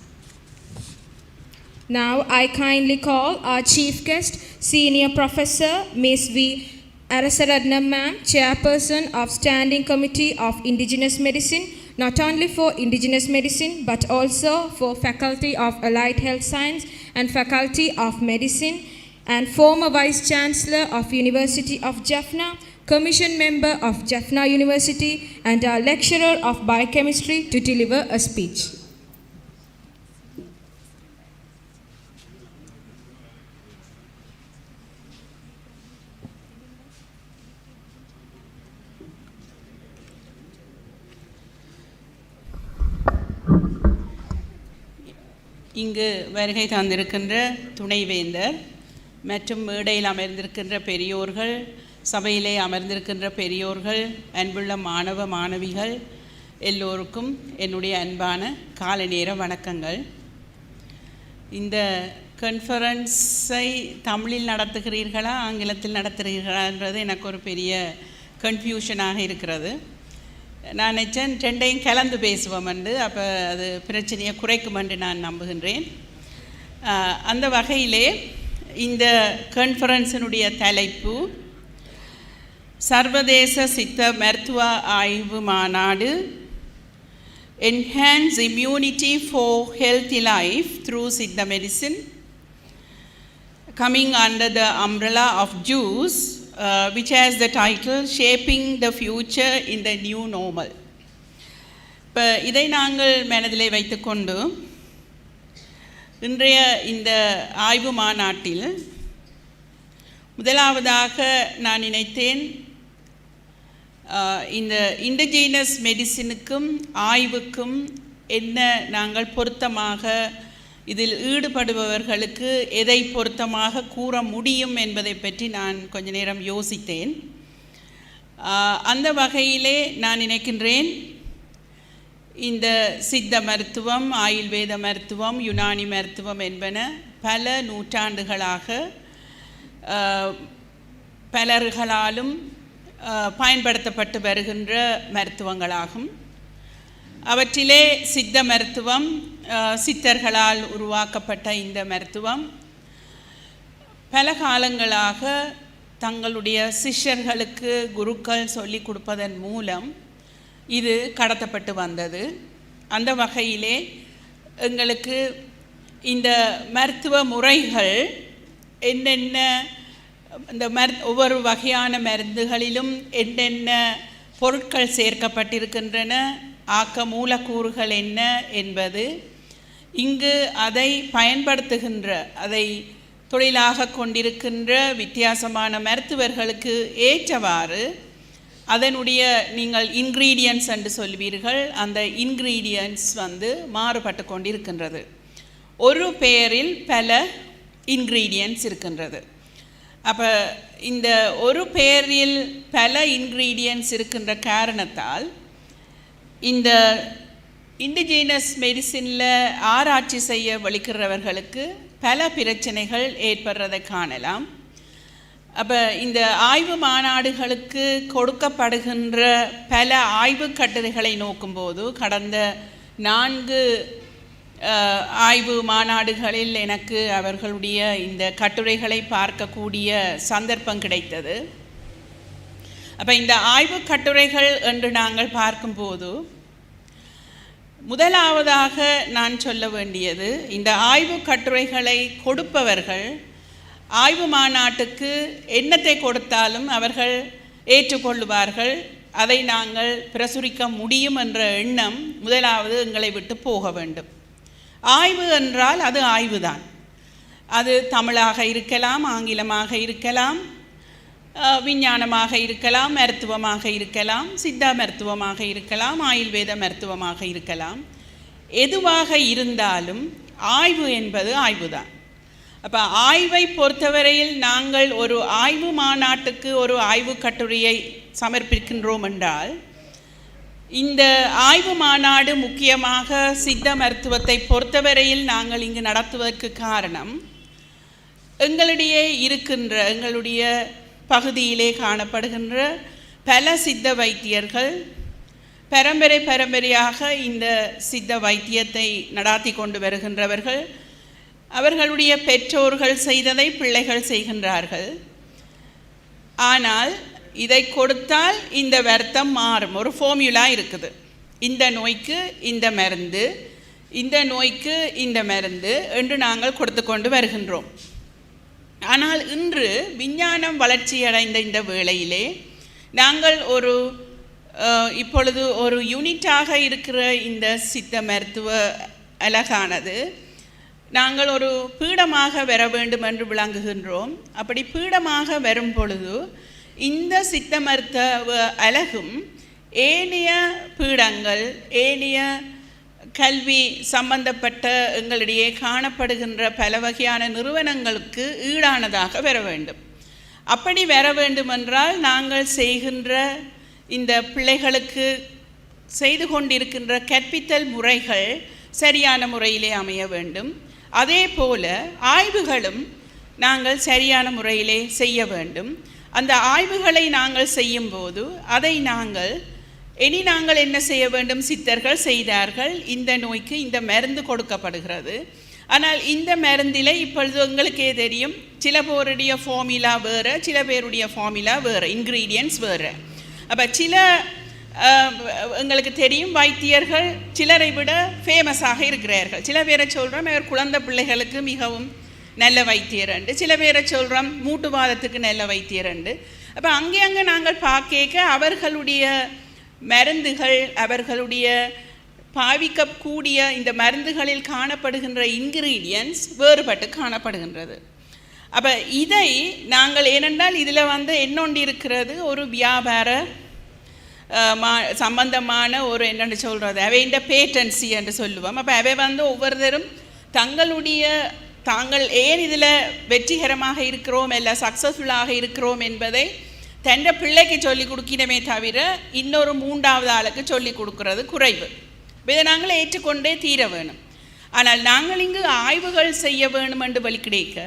Now I kindly call our chief guest, Senior Professor Ms. V. Arasaradnam Ma'am, Chairperson of Standing Committee of Indigenous Medicine, not only for Indigenous Medicine but also for Faculty of Allied Health Science and Faculty of Medicine, and former Vice Chancellor of University of Jaffna, Commission Member of Jaffna University, and our Lecturer of Biochemistry to deliver a speech. இங்கு வருகை தந்திருக்கின்ற துணைவேந்தர் மற்றும் மேடையில் அமர்ந்திருக்கின்ற பெரியோர்கள், சபையிலே அமர்ந்திருக்கின்ற பெரியோர்கள், அன்புள்ள மாணவ மாணவிகள் எல்லோருக்கும் என்னுடைய அன்பான காலை நேர வணக்கங்கள். இந்த கான்ஃபரன்ஸை தமிழில் நடத்துகிறீர்களா ஆங்கிலத்தில் நடத்துகிறீர்களான்றது எனக்கு ஒரு பெரிய கன்ஃபியூஷனாக இருக்கிறது. நான் நினச்சேன் ரெண்டையும் கலந்து பேசுவோம் என்று, அப்போ அது பிரச்சனையை குறைக்கும் என்று நான் நம்புகின்றேன். அந்த வகையிலே இந்த கான்ஃபரன்ஸினுடைய தலைப்பு சர்வதேச சித்த மருத்துவ ஆய்வு மாநாடு, enhance immunity for healthy life through சித்த medicine, coming under the umbrella of JUICE, which has the title Shaping the Future in the New Normal. இப்போ இதை நாங்கள் மனதிலே வைத்துக்கொண்டு இன்றைய இந்த ஆய்வு மாநாட்டில் முதலாவதாக நான் நினைத்தேன், இந்த இண்டிஜினஸ் மெடிசினுக்கும் ஆய்வுக்கும் என்ன நாங்கள் பொருத்தமாக இதில் ஈடுபடுபவர்களுக்கு எதை பொருத்தமாக கூற முடியும் என்பதை பற்றி நான் கொஞ்ச நேரம் யோசித்தேன். அந்த வகையிலே நான் நினைக்கின்றேன், இந்த சித்த மருத்துவம், ஆயுர்வேத மருத்துவம், யுனானி மருத்துவம் என்பன பல நூற்றாண்டுகளாக பலர்களாலும் பயன்படுத்தப்பட்டு வருகின்ற மருத்துவங்களாகும். அவற்றிலே சித்த மருத்துவம், சித்தர்களால் உருவாக்கப்பட்ட இந்த மருத்துவம் பல காலங்களாக தங்களுடைய சிஷ்யர்களுக்கு குருக்கள் சொல்லிக் கொடுப்பதன் மூலம் இது கடத்தப்பட்டு வந்தது. அந்த வகையிலே எங்களுக்கு இந்த மருத்துவ முறைகள் என்னென்ன, இந்த ஒவ்வொரு வகையான மருந்துகளிலும் என்னென்ன பொருட்கள் சேர்க்கப்பட்டிருக்கின்றன, ஆக்க மூலக்கூறுகள் என்ன என்பது, இங்கு அதை பயன்படுத்துகின்ற, அதை தொழிலாக கொண்டிருக்கின்ற வித்தியாசமான மருத்துவர்களுக்கு ஏற்றவாறு அதனுடைய நீங்கள் இன்க்ரீடியன்ட்ஸ் என்று சொல்வீர்கள், அந்த இன்க்ரீடியன்ட்ஸ் மாறுபட்டு கொண்டிருக்கின்றது. ஒரு பெயரில் பல இன்க்ரீடியன்ட்ஸ் இருக்கின்றது. அப்போ இந்த ஒரு பெயரில் பல இன்க்ரீடியன்ட்ஸ் இருக்கின்ற காரணத்தால் இந்த இண்டிஜினஸ் மெடிசினில் ஆராய்ச்சி செய்ய வலிக்கிறவர்களுக்கு பல பிரச்சனைகள் ஏற்படுறதை காணலாம். அப்போ இந்த ஆய்வு மாநாடுகளுக்கு கொடுக்கப்படுகின்ற பல ஆய்வு கட்டுரைகளை நோக்கும்போது, கடந்த 4 ஆய்வு மாநாடுகளில் எனக்கு அவர்களுடைய இந்த கட்டுரைகளை பார்க்கக்கூடிய சந்தர்ப்பம் கிடைத்தது. அப்போ இந்த ஆய்வு கட்டுரைகள் என்று நாங்கள் பார்க்கும்போது முதலாவதாக நான் சொல்ல வேண்டியது, இந்த ஆய்வு கட்டுரைகளை கொடுப்பவர்கள் ஆய்வு மாநாட்டுக்கு என்னத்தை கொடுத்தாலும் அவர்கள் ஏற்றுக்கொள்ளுவார்கள், அதை நாங்கள் பிரசுரிக்க முடியும் என்ற எண்ணம் முதலாவது எங்களை விட்டு போக வேண்டும். ஆய்வு என்றால் அது ஆய்வுதான். அது தமிழாக இருக்கலாம், ஆங்கிலமாக இருக்கலாம், விஞ்ஞானமாக இருக்கலாம், மருத்துவமாக இருக்கலாம், சித்தா மருத்துவமாக இருக்கலாம், ஆயுர்வேத மருத்துவமாக இருக்கலாம். எதுவாக இருந்தாலும் ஆய்வு என்பது ஆய்வுதான். அப்போ ஆய்வை பொறுத்தவரையில் நாங்கள் ஒரு ஆய்வு மாநாட்டுக்கு ஒரு ஆய்வு கட்டுரையை சமர்ப்பிக்கின்றோம் என்றால், இந்த ஆய்வு மாநாடு முக்கியமாக சித்த மருத்துவத்தை பொறுத்தவரையில் நாங்கள் இங்கு நடத்துவதற்கு காரணம், எங்களுடைய பகுதியிலே காணப்படுகின்ற பல சித்த வைத்தியர்கள் பரம்பரையாக இந்த சித்த வைத்தியத்தை நடாத்தி கொண்டு வருகின்றவர்கள், அவர்களுடைய பெற்றோர்கள் செய்ததை பிள்ளைகள் செய்கின்றார்கள். ஆனால் இதை கொடுத்தால் இந்த வருத்தம் மாறும். ஒரு ஃபார்முலா இருக்குது. இந்த நோய்க்கு இந்த மருந்து, இந்த நோய்க்கு இந்த மருந்து என்று நாங்கள் கொடுத்து கொண்டு வருகின்றோம். ஆனால் இன்று விஞ்ஞானம் வளர்ச்சியடைந்த இந்த வேளையிலே நாங்கள் இப்பொழுது ஒரு யூனிட்டாக இருக்கிற இந்த சித்த மருத்துவ அலகானது நாங்கள் ஒரு பீடமாக வர வேண்டும் என்று விளங்குகின்றோம். அப்படி பீடமாக வரும் பொழுது இந்த சித்த மருத்துவ அலகும் ஏனைய பீடங்கள், ஏனைய கல்வி சம்பந்தப்பட்ட எங்களிடையே காணப்படுகின்ற பல வகையான நிறுவனங்களுக்கு ஈடானதாக வர வேண்டும். அப்படி வர வேண்டுமென்றால் நாங்கள் செய்கின்ற இந்த பிள்ளைகளுக்கு செய்து கொண்டிருக்கின்ற கற்பித்தல் முறைகள் சரியான முறையிலே அமைய வேண்டும். அதே போல ஆய்வுகளும் நாங்கள் சரியான முறையிலே செய்ய வேண்டும். அந்த ஆய்வுகளை நாங்கள் செய்யும்போது அதை நாங்கள் என்ன செய்ய வேண்டும்? சித்தர்கள் செய்தார்கள், இந்த நோய்க்கு இந்த மருந்து கொடுக்கப்படுகிறது. ஆனால் இந்த மருந்தில் இப்பொழுது உங்களுக்கே தெரியும், சில பேருடைய ஃபார்முலா வேறு, சில பேருடைய ஃபார்முலா வேறு, இன்க்ரீடியன்ட்ஸ் வேறு. அப்போ எங்களுக்கு தெரியும் வைத்தியர்கள் சிலரை விட ஃபேமஸாக இருக்கிறார்கள். சில பேரை சொல்கிறோம் அவர் குழந்தை பிள்ளைகளுக்கு மிகவும் நல்ல வைத்தியர் உண்டு, சில பேரை சொல்கிறோம் மூட்டுவாதத்துக்கு நல்ல வைத்தியர் உண்டு. அப்போ அங்கே நாங்கள் பார்க்க அவர்களுடைய மருந்துகள், அவர்களுடைய பாவிக்கக்கூடிய இந்த மருந்துகளில் காணப்படுகின்ற இன்க்ரீடியன்ட்ஸ் வேறுபட்டு காணப்படுகின்றது. அப்போ இதை நாங்கள் ஏனென்றால் இதில் என்னொன்று இருக்கிறது, ஒரு வியாபார சம்பந்தமான ஒரு என்னென்னு சொல்கிறது, அவைண்ட பேட்டன்சி என்று சொல்லுவோம். அப்போ அவை ஒவ்வொருத்தரும் தாங்கள் ஏன் இதில் வெற்றிகரமாக இருக்கிறோம், இல்லை சக்ஸஸ்ஃபுல்லாக இருக்கிறோம் என்பதை தன்னை பிள்ளைக்கு சொல்லிக் கொடுக்கணுமே தவிர இன்னொரு மூன்றாவது ஆளுக்கு சொல்லிக் கொடுக்கறது குறைவு. இதை நாங்கள் ஏற்றுக்கொண்டே தீர வேணும். ஆனால் நாங்கள் இங்கு ஆய்வுகள் செய்ய வேணும் என்று வழி கிடைக்க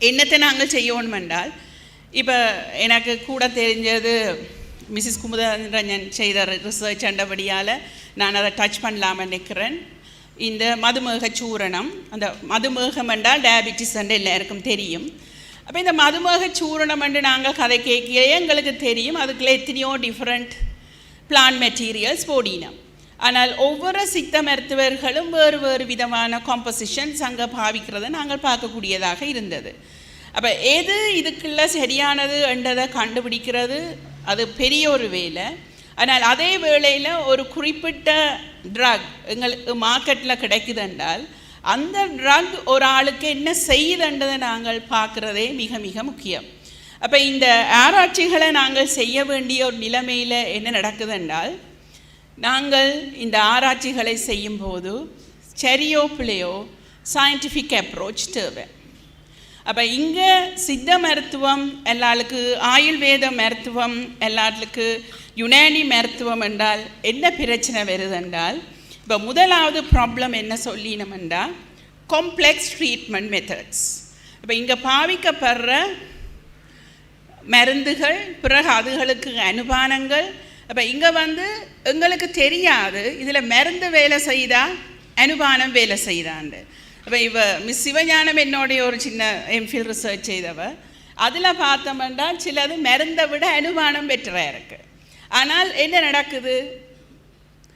என்னத்தை நாங்கள் செய்யணும் என்றால், இப்போ எனக்கு கூட தெரிஞ்சது மிஸ்ஸஸ் குமுதரஞ்சன் செய்த ரிசர்ச் அண்டபடியால் நான் அதை டச் பண்ணலாமல் நிற்கிறேன். இந்த மதுமேக சூரணம், அந்த மதுமேகம் என்றால் டயபிட்டிஸ் என்று எல்லாருக்கும் தெரியும். அப்போ இந்த மதுமேக சூரணம் என்று நாங்கள் கதை கேட்கலையே எங்களுக்கு தெரியும் அதுக்குள்ளே எத்தனையோ டிஃப்ரெண்ட் பிளான்ட் மெட்டீரியல்ஸ் போடினோம். ஆனால் ஒவ்வொரு சித்த மருத்துவர்களும் வேறு வேறு விதமான காம்போசிஷன்ஸ் அங்கே பாவிக்கிறத நாங்கள் பார்க்கக்கூடியதாக இருந்தது. அப்போ எது இதுக்குள்ள சரியானது என்றதை கண்டுபிடிக்கிறது அது பெரிய ஒரு வேலை. ஆனால் அதே வேளையில் ஒரு குறிப்பிட்ட ட்ரக் எங்களுக்கு மார்க்கெட்டில் கிடைக்குது என்றால் அந்த ட்ரக் ஒரு ஆளுக்கு என்ன செய்யுதுன்றதை நாங்கள் பார்க்குறதே மிக மிக முக்கியம். அப்போ இந்த ஆராய்ச்சிகளை நாங்கள் செய்ய வேண்டிய ஒரு நிலைமையில் என்ன நடக்குது என்றால், நாங்கள் இந்த ஆராய்ச்சிகளை செய்யும்போது சரியோ பிள்ளையோ சயின்டிஃபிக் அப்ரோச் தேவை. அப்போ இங்கே சித்த மருத்துவம் எல்லாருக்கு, ஆயுர்வேத மருத்துவம் எல்லாத்துக்கு, யுனானி மருத்துவம் என்றால் என்ன பிரச்சனை வருது என்றால், இப்போ முதலாவது ப்ராப்ளம் என்ன சொல்லினோம்னா காம்ப்ளெக்ஸ் ட்ரீட்மெண்ட் மெத்தட்ஸ். இப்போ இங்கே பாவிக்கப்படுற மருந்துகள், பிறகு அதுகளுக்கு அனுபானங்கள். அப்போ இங்கே எங்களுக்கு தெரியாது இதில் மருந்து வேலை செய்தா அனுபானம் வேலை செய்தாண்டு. அப்போ மிஸ் சிவஞானம் என்னுடைய ஒரு சின்ன எம்ஃபில் ரிசர்ச் செய்தவர், அதில் பார்த்தோம்னா சிலது மருந்தை விட அனுபானம் பெற்றதாக இருக்குது. ஆனால் என்ன நடக்குது,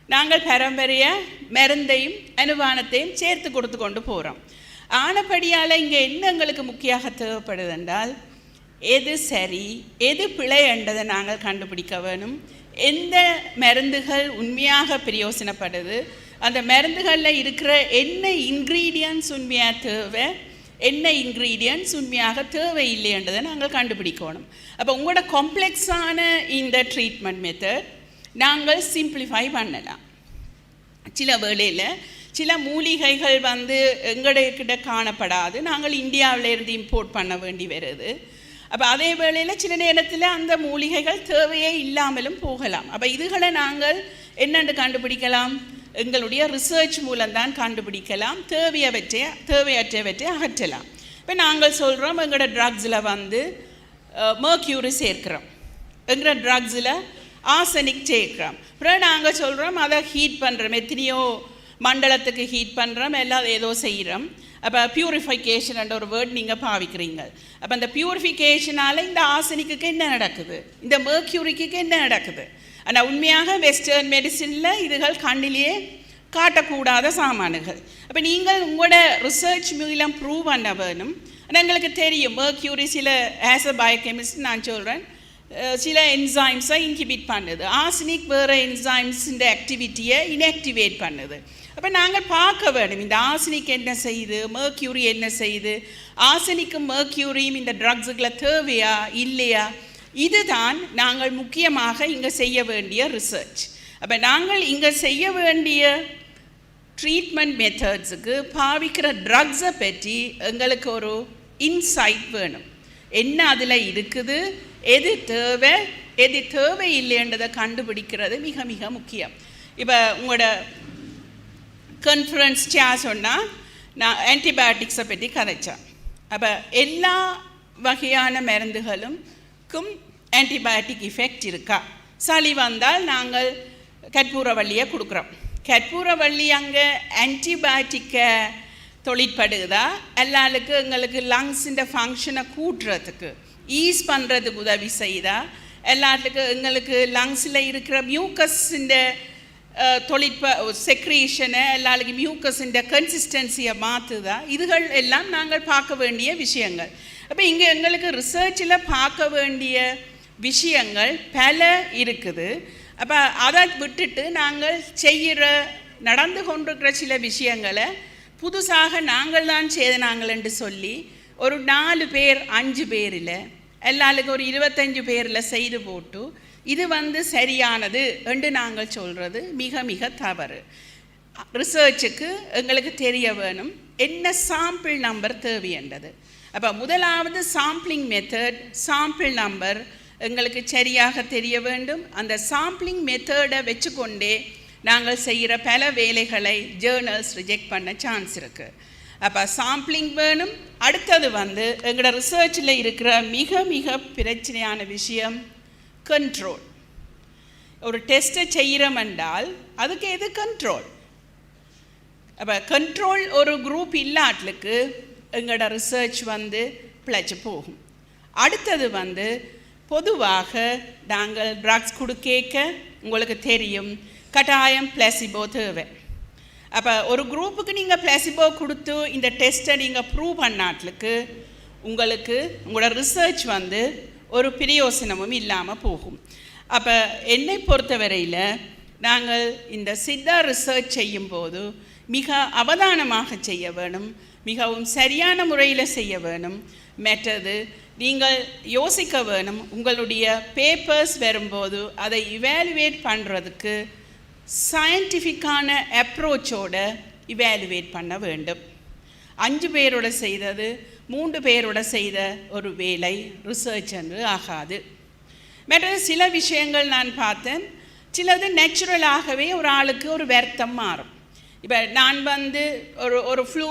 நாங்கள் பரம்பரையாக மருந்தையும் அனுபானத்தையும் சேர்த்து கொடுத்து கொண்டு போகிறோம். ஆனபடியால் இங்கே என்ன எங்களுக்கு முக்கியமாக தேவைப்படுது என்றால், எது சரி எது பிழை என்றதை நாங்கள் கண்டுபிடிக்க வேணும். எந்த மருந்துகள் உண்மையாக பிரயோசனப்படுது, அந்த மருந்துகளில் இருக்கிற என்ன இன்க்ரீடியன்ட்ஸ் உண்மையாக தேவை, என்ன இன்க்ரீடியன்ட்ஸ் உண்மையாக தேவையில்லை என்றதை நாங்கள் கண்டுபிடிக்கணும். அப்போ உங்களோட காம்ப்ளெக்ஸான இந்த ட்ரீட்மெண்ட் மெத்தட் நாங்கள் சிம்பிளிஃபை பண்ணலாம். சில வேளையில் சில மூலிகைகள் எங்கள்கிட்ட காணப்படாது, நாங்கள் இந்தியாவிலேருந்து இம்போர்ட் பண்ண வேண்டி வருது. அப்போ அதே வேளையில் சில நேரத்தில் அந்த மூலிகைகள் தேவையே இல்லாமலும் போகலாம். அப்போ இதுகளை நாங்கள் என்னென்று கண்டுபிடிக்கலாம், எங்களுடைய ரிசர்ச் மூலம்தான் கண்டுபிடிக்கலாம். தேவையற்றவற்றை அகற்றலாம். இப்போ நாங்கள் சொல்கிறோம் எங்களோட ட்ரக்ஸில் மர்க்யூரி சேர்க்கிறோம், எங்களோட ட்ரக்ஸில் ஆர்சனிக் சேர்க்கிறோம். அப்புறம் நாங்கள் சொல்கிறோம் அதை ஹீட் பண்ணுறோம், எத்தனையோ மண்டலத்துக்கு ஹீட் பண்ணுறோம், எல்லாம் ஏதோ செய்கிறோம். அப்போ பியூரிஃபிகேஷன் என்ற ஒரு வேர்ட் நீங்கள் பாவிக்கிறீங்க. அப்போ அந்த பியூரிஃபிகேஷனால் இந்த ஆர்சனிக்கு என்ன நடக்குது, இந்த மெர்க்யூரிக்கு என்ன நடக்குது? ஆனால் உண்மையாக வெஸ்டர்ன் மெடிசினில் இதுகள் கண்ணிலேயே காட்டக்கூடாத சாமான்கள். அப்போ நீங்கள் உங்களோட ரிசர்ச் மூலம் ப்ரூவ் பண்ண வேணும். ஆனால் எங்களுக்கு தெரியும் மெர்க்யூரி சில ஆஸ் அ பயோகெமிஸ்ட் நான் சொல்கிறேன் சில என்சைம்ஸை இன்ஹிபிட் பண்ணுது, ஆர்சனிக் வேறு என்சைம்ஸிൻ്റെ ஆக்டிவிட்டியை இன்ஆக்டிவேட் பண்ணுது. அப்போ நாங்கள் பார்க்க வேணும் இந்த ஆர்சனிக் என்ன செய்யுது, மெர்க்யூரி என்ன செய்யுது, ஆர்சனிக்கும் மெர்க்யூரியும் இந்த ட்ரக்ஸுகளை தேவையா இல்லையா, இதுதான் நாங்கள் முக்கியமாக இங்கே செய்ய வேண்டிய ரிசர்ச். அப்போ நாங்கள் இங்கே செய்ய வேண்டிய ட்ரீட்மெண்ட் மெத்தட்ஸுக்கு பாவிக்கிற ட்ரக்ஸை பற்றி எங்களுக்கு ஒரு இன்சைட் வேணும். என்ன அதில் இருக்குது, எது தேவை எது தேவை இல்லைன்றதை கண்டுபிடிக்கிறது மிக மிக முக்கியம். இப்போ உங்களோட கான்ஃபரன்ஸ் சொன்னால் நான் ஆன்டிபயோட்டிக்ஸை பற்றி கதைச்சேன். அப்போ எல்லா வகையான மருந்துகளுக்கும் ஆன்டிபயோட்டிக் எஃபெக்ட் இருக்கா? சளி வந்தால் நாங்கள் கற்பூரவள்ளியை கொடுக்குறோம். கற்பூரவள்ளி அங்கே ஆன்டிபயோட்டிக்கை தொழிற்படுதா, எல்லாருக்கு எங்களுக்கு லங்ஸிൻ്റെ ஃபங்க்ஷனை கூட்டுறதுக்கு ஈஸ் பண்ணுறதுக்கு உதவி செய்தா, எல்லாத்துக்கும் எங்களுக்கு லங்ஸில் இருக்கிற மியூக்கஸிൻ്റെ செக்ரீஷனை எல்லாருக்கும் மியூக்கஸிൻ്റെ கன்சிஸ்டன்சியை மாற்றுதா, இதுகள் எல்லாம் நாங்கள் பார்க்க வேண்டிய விஷயங்கள். அப்போ இங்கே எங்களுக்கு ரிசர்ச்சில் பார்க்க வேண்டிய விஷயங்கள் பல இருக்குது. அப்போ அதை விட்டுட்டு நாங்கள் செய்கிற நடந்து கொண்டிருக்கிற சில விஷயங்களை புதுசாக நாங்கள் தான் செய்தாங்கள் என்று சொல்லி ஒரு 4 பேர் 5 பேரில் எல்லாருக்கும் ஒரு 25 பேரில் செய்து போட்டு இது சரியானது என்று நாங்கள் சொல்கிறது மிக மிக தவறு. ரிசர்ச்சுக்கு எங்களுக்கு தெரிய வேணும் என்ன சாம்பிள் நம்பர் தேவையன்றது. அப்போ முதலாவது சாம்பிளிங் மெத்தட், சாம்பிள் நம்பர் எங்களுக்கு சரியாக தெரிய வேண்டும். அந்த சாம்பிளிங் மெத்தடை வச்சுக்கொண்டே நாங்கள் செய்கிற பல வேலைகளை ஜேர்னல்ஸ் ரிஜெக்ட் பண்ண சான்ஸ் இருக்குது. அப்போ சாம்பிளிங் வேணும். அடுத்தது எங்களோட ரிசர்ச்சில் இருக்கிற மிக மிக பிரச்சனையான விஷயம் கண்ட்ரோல். ஒரு டெஸ்ட்டை செய்கிறோம் என்றால் அதுக்கு எது கண்ட்ரோல்? அப்போ கண்ட்ரோல் ஒரு குரூப் இல்லாட்லுக்கு எங்களோட ரிசர்ச் பிழைச்சி போகும். அடுத்தது பொதுவாக நாங்கள் ட்ரக்ஸ் கொடுக்க உங்களுக்கு தெரியும் கட்டாயம் பிளாசிபோ தேவை. அப்போ ஒரு குரூப்புக்கு நீங்கள் பிளாசிபோ கொடுத்து இந்த டெஸ்ட்டை நீங்கள் ப்ரூவ் பண்ணாட்லுக்கு உங்களுக்கு உங்களோட ரிசர்ச் ஒரு பிரயோசனமும் இல்லாமல் போகும். அப்போ என்னை பொறுத்தவரையில் நாங்கள் இந்த சித்தா ரிசர்ச் செய்யும்போது மிக அவதானமாக செய்ய வேணும், மிகவும் சரியான முறையில் செய்ய வேணும். மற்றது நீங்கள் யோசிக்க வேணும், உங்களுடைய பேப்பர்ஸ் வரும்போது அதை இவாலுவேட் பண்ணுறதுக்கு சயின்டிஃபிக்கான அப்ரோச்சோட இவாலுவேட் பண்ண வேண்டும். 5 பேரோட செய்தது 3 பேரோட செய்த ஒரு வேலை ரிசர்ச் என்று ஆகாது. மற்றது சில விஷயங்கள் நான் பார்த்தேன், சிலது நேச்சுரலாகவே ஒரு ஆளுக்கு ஒரு வருத்தம் மாறும். இப்போ நான் ஒரு ஃப்ளூ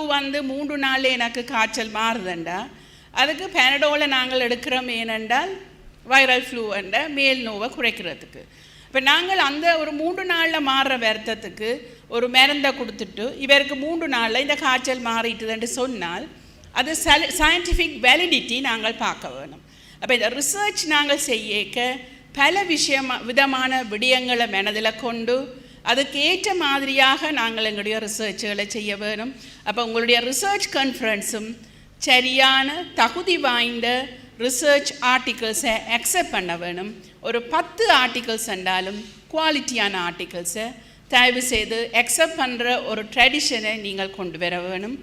3 நாள் எனக்கு காய்ச்சல் மாறுதுண்டா அதுக்கு பேனடோலை நாங்கள் எடுக்கிறோம். ஏனென்றால் வைரல் ஃப்ளூ என்ற மேல் நோவை குறைக்கிறதுக்கு. இப்போ நாங்கள் அந்த ஒரு 3 நாளில் மாறுற வருத்தத்துக்கு ஒரு மருந்தை கொடுத்துட்டு இவருக்கு 3 நாளில் இந்த காய்ச்சல் மாறிட்டுதுன்னு சொன்னால் அது சயின்டிஃபிக் வேலிடிட்டி நாங்கள் பார்க்க வேணும். அப்போ இந்த ரிசர்ச் நாங்கள் செய்யக்க பல விதமான விடயங்களை மனதில் கொண்டு அதுக்கு ஏற்ற மாதிரியாக நாங்கள் எங்களுடைய ரிசர்ச்சுகளை செய்ய வேணும். அப்போ உங்களுடைய ரிசர்ச் கான்ஃபரன்ஸும் சரியான தகுதி வாய்ந்த ரிசர்ச் ஆர்டிகல்ஸை அக்செப்ட் பண்ண வேணும். ஒரு 10 ஆர்டிகல்ஸ் என்றாலும் குவாலிட்டியான ஆர்டிகல்ஸை தயவு செய்து அக்செப்ட் பண்ணுற ஒரு ட்ரெடிஷனை நீங்கள் கொண்டு வர வேணும்.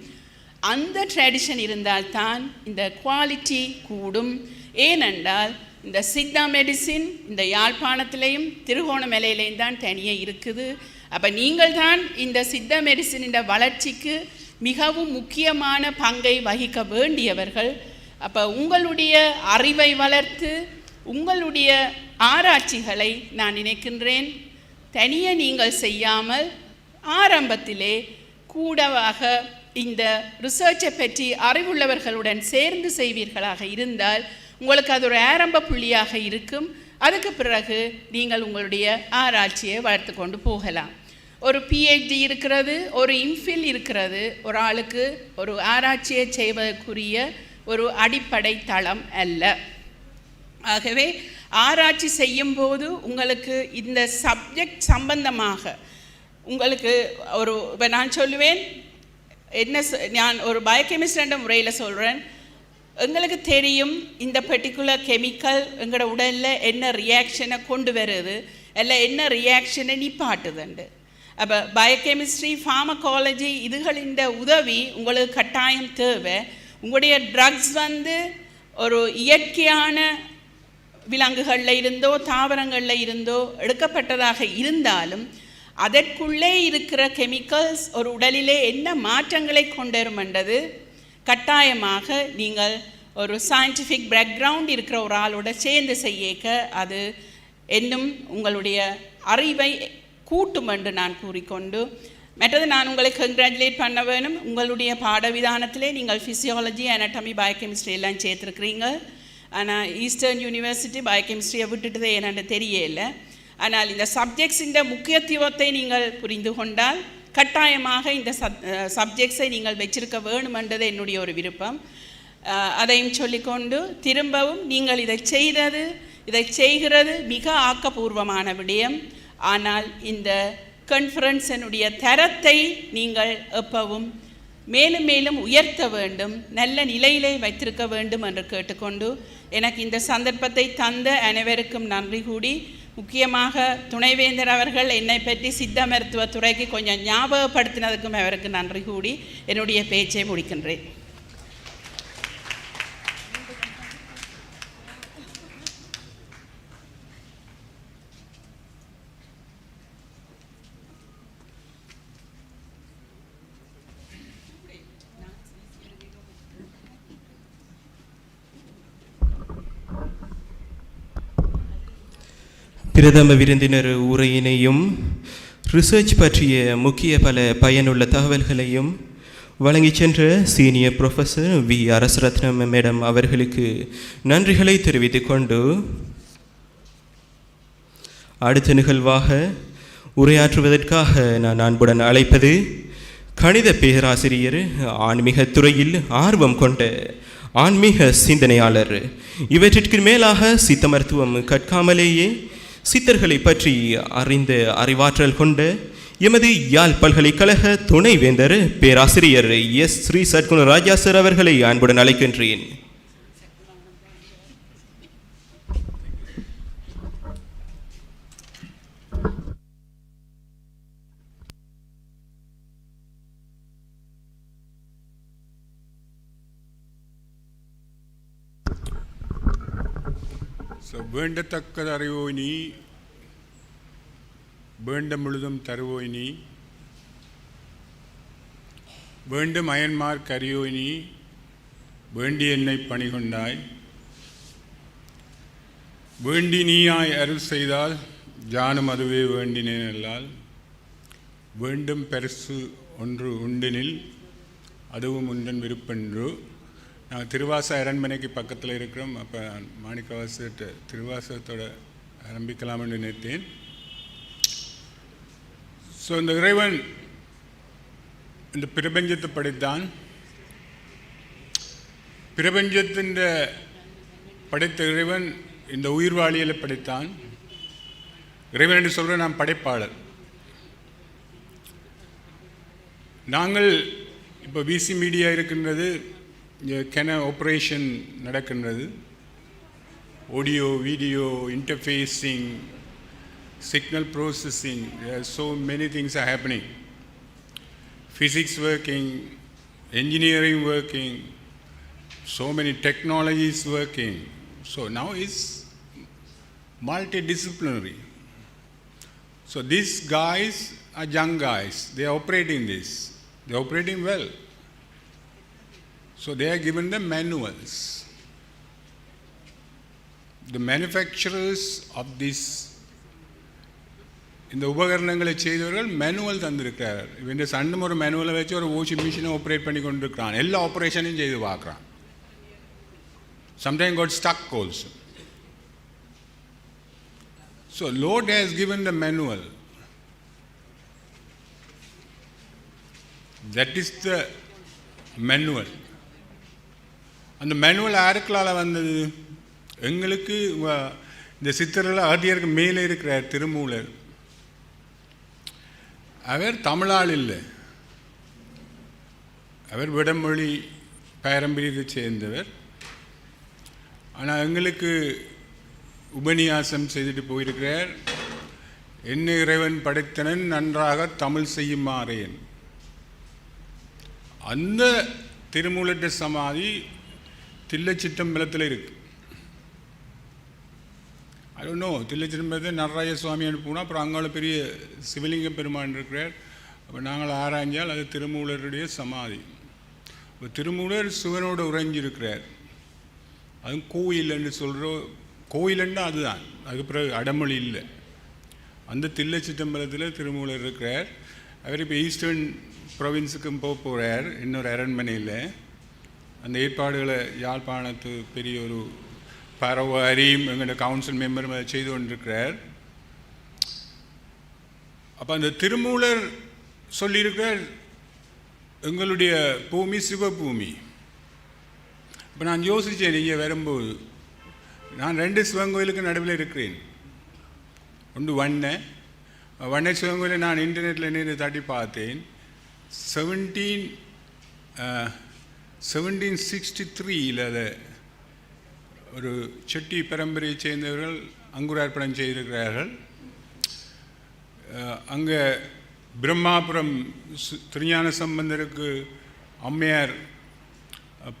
அந்த ட்ரெடிஷன் இருந்தால்தான் இந்த குவாலிட்டி கூடும். ஏனென்றால் இந்த சித்தா மெடிசின் இந்த யாழ்ப்பாணத்திலையும் திருகோணமலையிலையும் தான் தனியாக இருக்குது. அப்போ நீங்கள் தான் இந்த சித்தா மெடிசினின் வளர்ச்சிக்கு மிகவும் முக்கியமான பங்கை வகிக்க வேண்டியவர்கள். அப்போ உங்களுடைய அறிவை வளர்த்து உங்களுடைய ஆராய்ச்சிகளை நான் நினைக்கின்றேன் தனியே நீங்கள் செய்யாமல் ஆரம்பத்திலே கூடவாக இந்த ரிசர்ச்சை பற்றி அறிவுள்ளவர்களுடன் சேர்ந்து செய்வீர்களாக இருந்தால் உங்களுக்கு அது ஒரு ஆரம்ப புள்ளியாக இருக்கும். அதுக்கு பிறகு நீங்கள் உங்களுடைய ஆராய்ச்சியை வளர்த்து கொண்டு போகலாம். ஒரு பிஹெச்டி இருக்கிறது, ஒரு இம்ஃபில் இருக்கிறது ஒரு ஆளுக்கு ஒரு ஆராய்ச்சியை செய்வதற்குரிய ஒரு அடிப்படை தளம் அல்ல. ஆகவே ஆராய்ச்சி செய்யும்போது உங்களுக்கு இந்த சப்ஜெக்ட் சம்பந்தமாக உங்களுக்கு ஒரு இப்போ நான் சொல்லுவேன், நான் ஒரு பயோகெமிஸ்ட் என்ற முறையில் சொல்கிறேன், எங்களுக்கு தெரியும் இந்த பர்டிகுலர் கெமிக்கல் எங்களோட உடலில் என்ன ரியாக்ஷனை கொண்டு வருது, இல்லை என்ன ரியாக்ஷனை நிப்பாட்டுதுண்டு. அப்போ பயோகெமிஸ்ட்ரி, ஃபார்மகாலஜி இதுகளின் உதவி உங்களுக்கு கட்டாயம் தேவை. உங்களுடைய ட்ரக்ஸ் ஒரு இயற்கையான விலங்குகளில் இருந்தோ தாவரங்களில் இருந்தோ எடுக்கப்பட்டதாக இருந்தாலும் அதற்குள்ளே இருக்கிற கெமிக்கல்ஸ் ஒரு உடலிலே என்ன மாற்றங்களை கொண்டு வரும் என்றது கட்டாயமாக நீங்கள் ஒரு சயின்டிஃபிக் பேக்ரவுண்ட் இருக்கிற ஒரு ஆளோட சேர்ந்து செய்யக்க அது இன்னும் உங்களுடைய அறிவை கூட்டும் என்று நான் கூறிக்கொண்டு, மற்றது நான் உங்களை கங்க்ராச்சுலேட் பண்ண வேணும். உங்களுடைய பாடவிதானத்திலே நீங்கள் ஃபிசியாலஜி, அனாட்டமி, பயோகெமிஸ்ட்ரி எல்லாம் சேர்த்துருக்குறீங்க. ஆனால் ஈஸ்டர்ன் யூனிவர்சிட்டி பயோகெமிஸ்ட்ரியை விட்டுட்டதே என்னென்னு தெரியல. ஆனால் இந்த சப்ஜெக்ட்ஸின் முக்கியத்துவத்தை நீங்கள் புரிந்து கொண்டால் கட்டாயமாக இந்த சப்ஜெக்ட்ஸை நீங்கள் வச்சிருக்க வேணுமென்றது என்னுடைய ஒரு விருப்பம். அதையும் சொல்லிக்கொண்டு திரும்பவும் நீங்கள் இதை செய்கிறது மிக ஆக்கப்பூர்வமான விடயம். ஆனால் இந்த கான்ஃபரன்ஸினுடைய தரத்தை நீங்கள் எப்பவும் மேலும் மேலும் உயர்த்த வேண்டும், நல்ல நிலையிலே வைத்திருக்க வேண்டும் என்று கேட்டுக்கொண்டு எனக்கு இந்த சந்தர்ப்பத்தை தந்த அனைவருக்கும் நன்றி கூடி, முக்கியமாக துணைவேந்தர் அவர்கள் என்னை பற்றி சித்த மருத்துவத்துறைக்கு கொஞ்சம் ஞாபகப்படுத்தினதுக்கும் அவருக்கு நன்றி கூடி என்னுடைய பேச்சை முடிக்கின்றேன். பிரதம விருந்தினர் உரையினையும் ரிசர்ச் பற்றிய முக்கிய பல பயனுள்ள தகவல்களையும் வழங்கிச் சென்ற senior professor V Arasaratnam madam அவர்களுக்கு நன்றிகளை தெரிவித்துக் கொண்டு அடுத்த நிகழ்வாக உரையாற்றுவதற்காக நான் அன்புடன் அழைப்பது கணித பேராசிரியர், ஆன்மீக துறையில் ஆர்வம் கொண்ட ஆன்மீக சிந்தனையாளர், இவற்றிற்கு மேலாக சித்த மருத்துவம் கற்காமலேயே சித்தர்களை பற்றி அறிந்த அறிவாற்றல் கொண்ட எமது யாழ் பல்கலைக்கழக துணைவேந்தர் பேராசிரியர் எஸ் ஸ்ரீ சத்குணராஜா சார் அவர்களை அன்புடன் அழைக்கின்றேன். வேண்டத்தக்கது அறிவோய் நீ, வேண்ட முழுதும் தருவோய் நீ, வேண்டும் அயன்மார்க் அறியோய் நீ, வேண்டி என்னை பணிகொண்டாய், வேண்டி நீயாய் அருள் செய்தால் ஜானும் அதுவே வேண்டினேன் அல்லால், வேண்டும் பெருசு ஒன்று உண்டெனில் அதுவும் உண்டன் விருப்பென்று. நாங்கள் திருவாச அரண்மனைக்கு பக்கத்தில் இருக்கிறோம். அப்போ மாணிக்கவாசத்தை திருவாசகத்தோட ஆரம்பிக்கலாம்னு நினைத்தேன். ஸோ இந்த இறைவன் இந்த பிரபஞ்சத்தை படைத்தான். பிரபஞ்சத்தின் படைத்த இறைவன் இந்த உயிர்வாழியலை படைத்தான். இறைவன் என்று சொல்கிற நாம் படைப்பாளர். நாங்கள் இப்போ விசி மீடியா இருக்கின்றது, கென ஆப்ரேஷன் நடக்கின்றது, audio video interfacing, signal processing, there are so many things are happening. Physics working, engineering working, so many technologies working. So now it's multidisciplinary. So these guys are young guys, they are operating this, they are operating well. So they are given the manuals. The manufacturers of this, இந்த உபகரணங்களை செய்தவர்கள் manual தந்திருக்கிறார். இந்த சண்டம் ஒரு மேனுவலை வச்சு ஒரு washing மிஷினை operate பண்ணி கொண்டு இருக்கிறான். எல்லா ஆப்ரேஷனையும் செய்து பார்க்குறான். Sometime God stuck also. So Lord has given the manual. That is the manual. அந்த மேனுவல் யாருக்களால் வந்தது? எங்களுக்கு இந்த சித்தர்கள் ஆதியருக்கு மேலே இருக்கிறார் திருமூலர். அவர் தமிழால் இல்லை, அவர் வடமொழி பாரம்பரியத்தை சேர்ந்தவர். ஆனால் எங்களுக்கு உபநியாசம் செய்துட்டு போயிருக்கிறார். என்ன இறைவன் படைத்தனன் நன்றாக தமிழ் செய்யுமாறேன். அந்த திருமூலட்ட சமாதி தில்லைச்சிற்றம்பலத்தில் இருக்கு. நோ தில்லைச்சிற்றம்பலத்தில் நடராஜ சுவாமி அனுப்புனா அப்புறம் அங்கால பெரிய சிவலிங்க பெருமான் இருக்கிறார். அப்போ நாங்கள் ஆராய்ஞ்சால் அது திருமூலருடைய சமாதி. இப்போ திருமூலர் சிவனோடு உறைஞ்சிருக்கிறார். அதுவும் கோயில் என்று சொல்கிறோம். கோயிலன்னா அதுதான், அதுக்கு பிறகு அடமொழி இல்லை. அந்த தில்லைச்சிற்றம்பலத்தில் திருமூலர் இருக்கிறார். அவர் இப்போ ஈஸ்டர்ன் ப்ரொவின்ஸுக்கும் போகிறார் இன்னொரு அரண்மனையில். அந்த ஏற்பாடுகளை யாழ்ப்பாணத்து பெரிய ஒரு பரவாரியும் எங்களோட கவுன்சில் மெம்பரும் அதை செய்து கொண்டிருக்கிறார். அப்போ அந்த திருமூலர் சொல்லியிருக்கிறார், எங்களுடைய பூமி சிவபூமி. இப்போ நான் யோசித்தேன், இங்கே வரும்போது நான் 2 சிவன் கோயிலுக்கு நடுவில் இருக்கிறேன். ஒன்று வண்ண சிவன் கோயிலை நான் இன்டர்நெட்டில் நேற்று தட்டி பார்த்தேன். 1763 அதை ஒரு செட்டி பரம்பரையை சேர்ந்தவர்கள் அங்குரார்ப்பணம் செய்திருக்கிறார்கள். அங்கே பிரம்மாபுரம் திருஞான சம்பந்தருக்கு அம்மையார்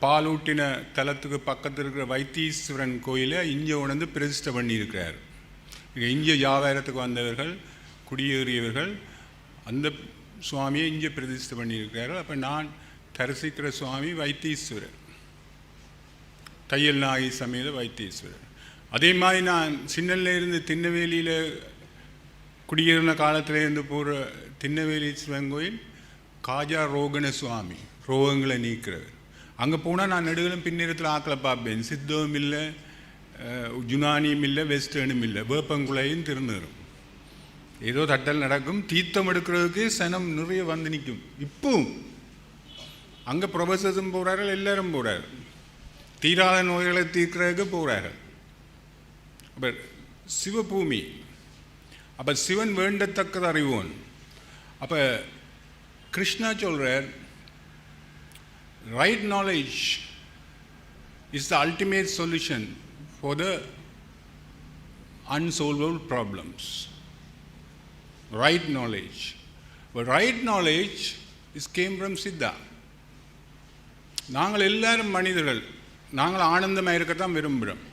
பாலூட்டின தலத்துக்கு பக்கத்தில் இருக்கிற வைத்தீஸ்வரன் கோயிலை இங்கே உணர்ந்து பிரதிஷ்டை பண்ணியிருக்கிறார். இங்கே வியாபாரத்துக்கு வந்தவர்கள், குடியேறியவர்கள் அந்த சுவாமியை இங்கே பிரதிஷ்டை பண்ணியிருக்கிறார்கள். அப்போ நான் தரிசிக்கிற சுவாமி வைத்தீஸ்வரர், தையல் நாயி சமேத வைத்தீஸ்வரர். அதே மாதிரி நான் சின்னல்ல இருந்து திண்ணவேலியில் குடியேறின காலத்தில் இருந்து போகிற திண்ணவேலி சிவன் கோயில் காஜா ரோகண சுவாமி, ரோகங்களை நீக்கிறவர். அங்கே போனால் நான் நெடுகளும் பின்னேரத்தில் ஆக்களை பார்ப்பேன். சித்தவும் இல்லை, ஜுனானியும் இல்லை, வெஸ்டர்னும் இல்லை, வேப்பங்குலையும் திருநீரும். ஏதோ தட்டல் நடக்கும். தீர்த்தம் எடுக்கிறதுக்கு சனம் நிறைய வந்து நிற்கும். இப்பவும் அங்கே ப்ரொஃபஸர்ஸும் போகிறார்கள், எல்லாரும் போகிறார்கள். தீராத நோய்களை தீர்க்கிறதுக்கு போகிறார்கள். அப்போ சிவபூமி. அப்போ சிவன் வேண்டத்தக்கது அறிவோன். அப்போ கிருஷ்ணா சொல்கிறார், right knowledge is the ultimate solution for the unsolvable problems. Right knowledge. But right knowledge came from Siddha. நாங்கள் எல்லாரும் மனிதர்கள், நாங்கள் ஆனந்தமாக இருக்கத்தான் விரும்புகிறோம்.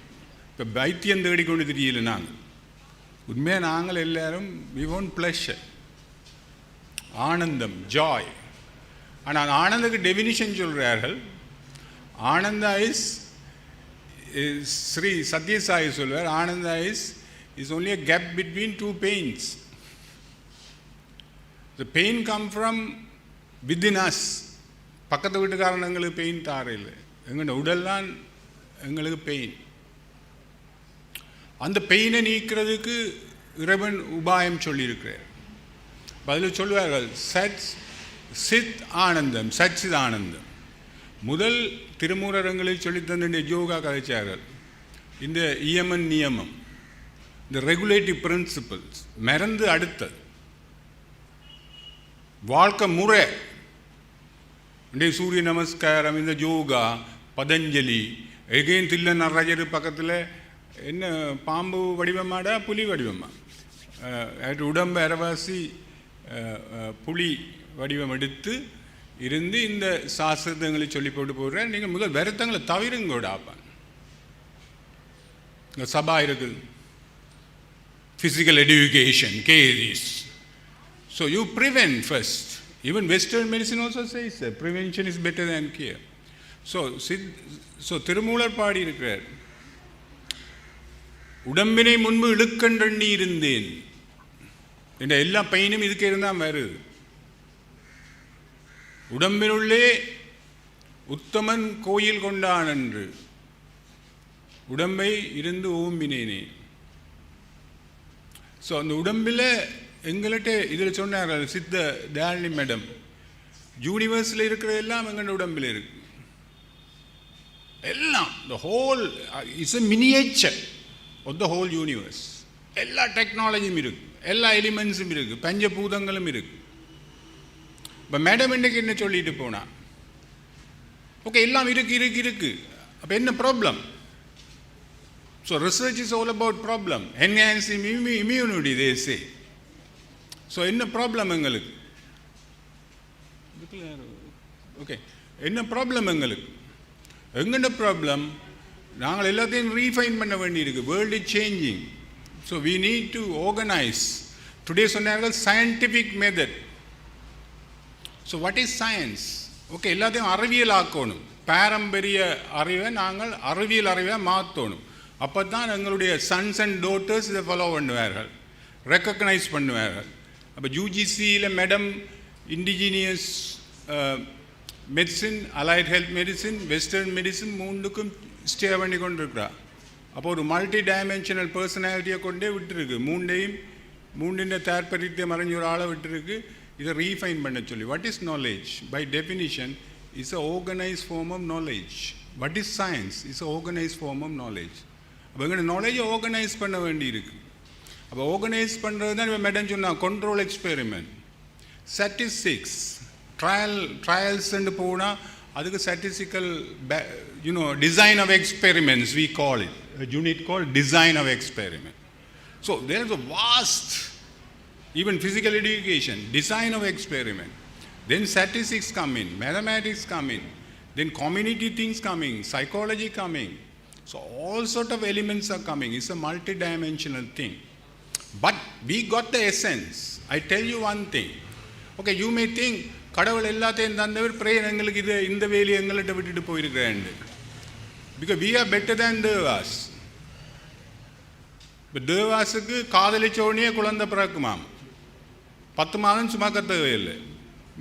இப்போ பைத்தியம் தேடிக்கொண்டு தெரியல. நாங்கள் உண்மையாக நாங்கள் எல்லாரும் we want pleasure, ஆனந்தம், ஜாய். ஆனால் ஆனந்தக்கு டெஃபினிஷன் சொல்கிறார்கள். ஆனந்தா இஸ் ஸ்ரீ சத்யசாயி சொல்வார், Ananda is only a gap between 2 pains. The pain come from within us. பக்கத்து வீட்டுக்காரன் எங்களுக்கு பெயின் தாரையில், எங்களோட உடல்லாம் எங்களுக்கு பெயின். அந்த பெயினை நீக்கிறதுக்கு இறைவன் உபாயம் சொல்லியிருக்கிறார். பதில் சொல்வார்கள், சித் ஆனந்தம், சச்சித் ஆனந்தம். முதல் திருமூரங்களில் சொல்லித்தந்த யோகா கதைச்சார்கள். இந்த இயமன் நியமம், இந்த ரெகுலேட்டிவ் பிரின்சிபல்ஸ் மறந்து அடுத்தது வாழ்க்கை முறை. இன்றைய சூரிய நமஸ்காரம், இந்த யோகா, பதஞ்சலி, எகைன் தில்ல நடராஜர் பக்கத்தில் என்ன பாம்பு வடிவமாடா புலி வடிவமா, உடம்பு அரவாசி புலி வடிவம் எடுத்து இருந்து இந்த சாஸ்திரங்களை சொல்லி போட்டு போடுற. நீங்கள் முதல் வருத்தங்களை தவிருங்கோட ஆப்பான். இங்கே சபா இருக்குது, physical education, caries. So you prevent first. Even Western medicine also says that prevention is better than care. So Thirumoolar பாடி இருக்கிறார், உடம்பினை முன்பு இழுக்கண்டண்ணி இருந்தேன். இந்த எல்லா பையனும் இதுக்கு இருந்தால் வருது. உடம்பினுள்ளே உத்தமன் கோயில் கொண்டான் என்று உடம்பை இருந்து ஓம்பினேனே. ஸோ அந்த உடம்பில் எங்கள்கிட்ட இதில் சொன்னார்கள் சித்த தயாளினி மேடம், யூனிவர்ஸில் இருக்கிற எல்லாம் எங்கள் உடம்பில் இருக்கு. எல்லாம் the whole is a miniature of the whole universe. எல்லா டெக்னாலஜியும் இருக்கு, எல்லா எலிமெண்ட்ஸும் இருக்கு, பஞ்சபூதங்களும் இருக்கு. இப்போ மேடம் இன்னைக்கு என்ன சொல்லிட்டு போனா, ஓகே எல்லாம் இருக்கு இருக்கு இருக்கு, அப்போ என்ன problem? So research is all about problem, enhancing immunity they say. So என்ன ப்ராப்ளம் எங்களுக்கு? ஓகே என்ன ப்ராப்ளம் எங்களுக்கு? எங்கட ப்ராப்ளம் நாங்கள் எல்லாத்தையும் ரீஃபைன் பண்ண வேண்டியிருக்கு. World is changing. So we need to organise. Today சொன்னார்கள் scientific method. So what is science? Okay எல்லாத்தையும் அறிவியல் ஆக்கணும். பாரம்பரிய அறிவை நாங்கள் அறிவியல் அறிவை மாற்றணும். அப்போ தான் எங்களுடைய சன்ஸ் அண்ட் டோட்டர்ஸ் இதை ஃபாலோ பண்ணுவார்கள், ரெக்கக்னைஸ் பண்ணுவார்கள். அப்போ யூஜிசியில் madam indigenous medicine, allied health medicine, western medicine மூணுக்கும் ஸ்டே பண்ணி கொண்டு இருக்கிறா. அப்போ ஒரு மல்டி டைமென்ஷனல் பர்சனாலிட்டியை கொண்டே விட்டுருக்கு. மூண்டின் தாற்பரியத்தை மறைஞ்ச ஒரு ஆளை விட்டுருக்கு. இதை ரீஃபைன் பண்ண சொல்லி. What is knowledge? By definition is a organise form of knowledge. What is science? Is a organise form of knowledge. அப்போ எங்களோட நாலேஜை ஆர்கனைஸ் பண்ண வேண்டி இருக்கு. அப்போ ஆர்கனைஸ் பண்ணுறது தான் இப்போ மேடம் சொன்னால் கண்ட்ரோல் எக்ஸ்பெரிமெண்ட், ஸ்டாட்டிஸ்டிக்ஸ், ட்ரையல்ஸ்ன்னு போனால் அதுக்கு statistical design of experiments we call it, unit call design of experiment. So there is a vast, even physical education, design of experiment. Then statistics come in, mathematics come in, then community things coming, psychology coming. So all sort of elements are coming. It's a multi-dimensional thing. But we got the essence. I tell you one thing. Okay, you may think கடவுள் எல்லாத்தையும் தந்தவர், prayer எங்களுக்கு இது இந்த வேலையை எங்கள்கிட்ட விட்டுட்டு போயிருக்கிறேன். Because we are better than Dewas. இப்போ தேவாஸுக்கு காதலிச்சோடனே குழந்தை பிறக்குமாம். 10 மாதம் சுமக்க தேவையில்லை,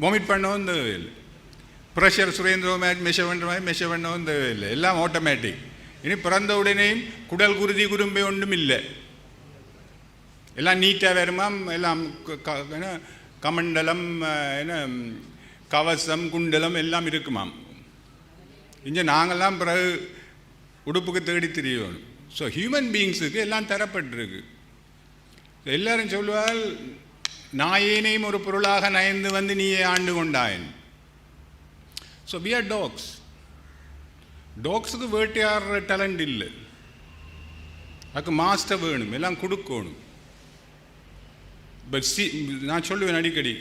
வாமிட் பண்ணவும் தேவையில்லை, ப்ரெஷர் சுரேந்திர மெஷர் பண்ணுற மாதிரி மெஷர் பண்ணவும் தேவையில்லை, எல்லாம் ஆட்டோமேட்டிக். இனி பிறந்த உடனேயும் குடல் குருதி குறும்பை ஒன்றும் இல்லை, எல்லாம் நீட்டாக வருமாம். எல்லாம் கமண்டலம், என்ன கவசம், குண்டலம் எல்லாம் இருக்குமாம். இங்கே நாங்கள்லாம் பிறகு உடுப்புக்கு தேடி தெரியணும். ஸோ ஹியூமன் பீயிங்ஸுக்கு எல்லாம் தரப்பட்டிருக்கு. எல்லாரும் சொல்லுவாள், நாயேனையும் ஒரு பொருளாக நயந்து வந்து நீயே ஆண்டு கொண்டாயன். So we are dogs. டாக்ஸுக்கு வேட்டையாடுற டேலண்ட் இல்லை, அதுக்கு மாஸ்டர் வேணும், எல்லாம் கொடுக்கணும். பட் நான் சொல்லுவேன் அடிக்கடி,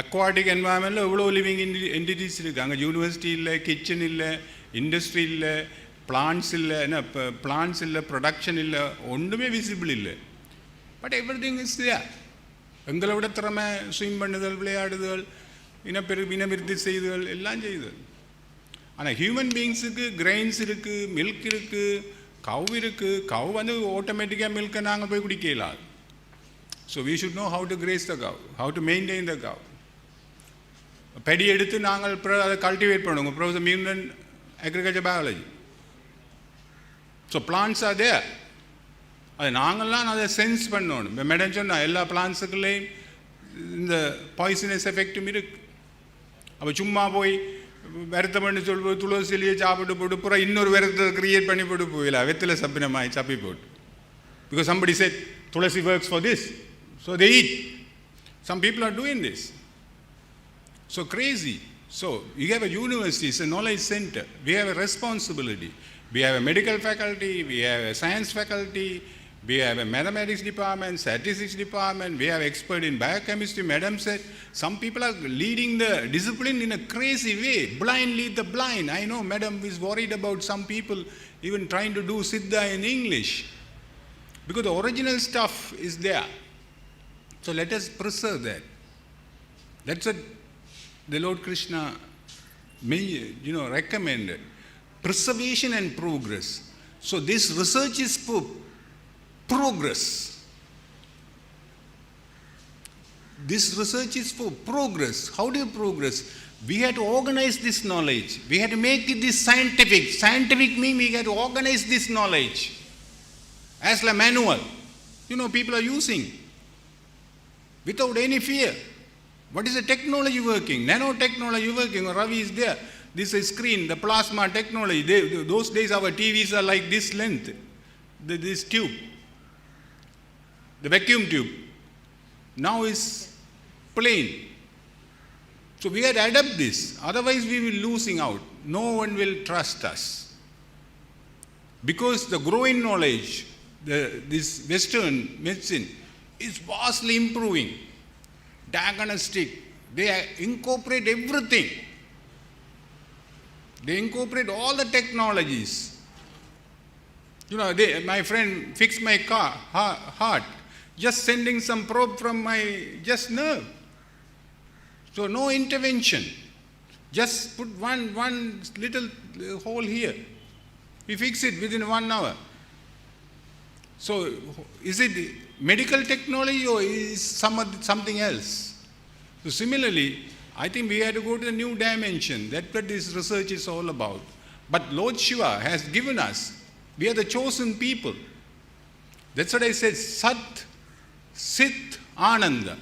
அக்வாட்டிக் என்வாயன்மெண்ட்டில் எவ்வளோ லிவிங் என்டிட்டிஸ் இருக்குது. அங்கே யூனிவர்சிட்டி இல்லை, கிச்சன் இல்லை, இண்டஸ்ட்ரி இல்லை, பிளான்ஸ் இல்லை, என்ன பிளான்ஸ் இல்லை, ப்ரொடக்ஷன் இல்லை, ஒன்றுமே விசிபிள் இல்லை. But everything is there. எங்களை விட திறமை ஸ்விம் பண்ணுதல், விளையாடுதல், இனவிருத்தி செய்தல், எல்லாம் செய்தல். ஆனால் ஹியூமன் பீயிங்ஸுக்கு கிரெயின்ஸ் இருக்குது, மில்க் இருக்குது, கவ் இருக்குது. கவ் வந்து ஆட்டோமேட்டிக்காக மில்கை நாங்கள் போய் குடிக்கலாம். So we should know how to graze the cow, how to maintain the cow. படி எடுத்து நாங்கள் அதை கல்டிவேட் பண்ணுவோம். ப்ரொஃபஸர் மியூனன் agriculture biology. So plants are there. அது நாங்கள்லாம் அதை சென்ஸ் பண்ணணும். இப்போ மேடம் சொன்னால் எல்லா பிளான்ஸுக்குள்ளேயும் இந்த பாய்சனஸ் எஃபெக்டும் இருக்குது. அப்போ சும்மா போய் வருத்தம் பண்ணி சொல்லுவோம், துளசிலேயே சாப்பிட்டு போட்டு பூரா இன்னொரு வருத்தத்தை க்ரியேட் பண்ணி போட்டு போயிடலாம், வெத்தில சப்பினமாய் சப்பி போட்டு. Because somebody said tulasi works for this, so they eat. Some people are doing this. So crazy. So you have a university, it's a knowledge center. We have a responsibility. We have a medical faculty, we have a science faculty, we have a mathematics department, statistics department, we have expert in biochemistry. Madam said some people are leading the discipline in a crazy way. Blind lead the blind. I know Madam is worried about some people even trying to do Siddha in English, because the original stuff is there. So let us preserve that. That's what the Lord Krishna recommended. Preservation and progress. So this research is for progress. This research is for progress. How do you progress? We had to organize this knowledge. We had to make it this scientific. Scientific means we had to organize this knowledge as a manual. People are using without any fear. What is the technology working? Nanotechnology working. Ravi is there. This is screen, the plasma technology. Those days our TVs are like this length. This tube. The vacuum tube. Now is plain. So we had to adapt this. Otherwise we will losing out. No one will trust us. Because the growing knowledge, this Western medicine is vastly improving. Diagnostic, they incorporate everything. They incorporate all the technologies. You know, my friend fixed my heart, just sending some probe from my nerve. So no intervention. Just put one little hole here. We fix it within 1 hour. So is it medical technology or is something else? So similarly, I think we have to go to a new dimension. That's what this research is all about. But Lord Shiva has given us, we are the chosen people. That's what I said, Sat, Sit, Ananda.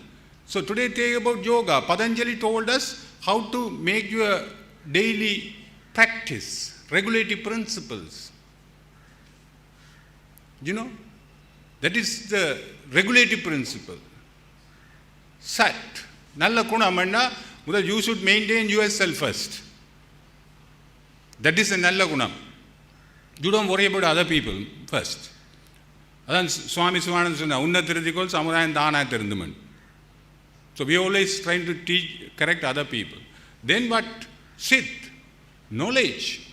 So today take about yoga. Patanjali told us how to make your daily practice, regulative principles. You know, that is the regulative principle. Sat. Nalla gunam enna, you should maintain yourself first. That is a nalla gunam. You don't worry about other people first. Adan Swami Sivananda sonna unnathirithikol samudayam thana thirunduman. So we are always trying to correct other people. Then what? Sit. Knowledge.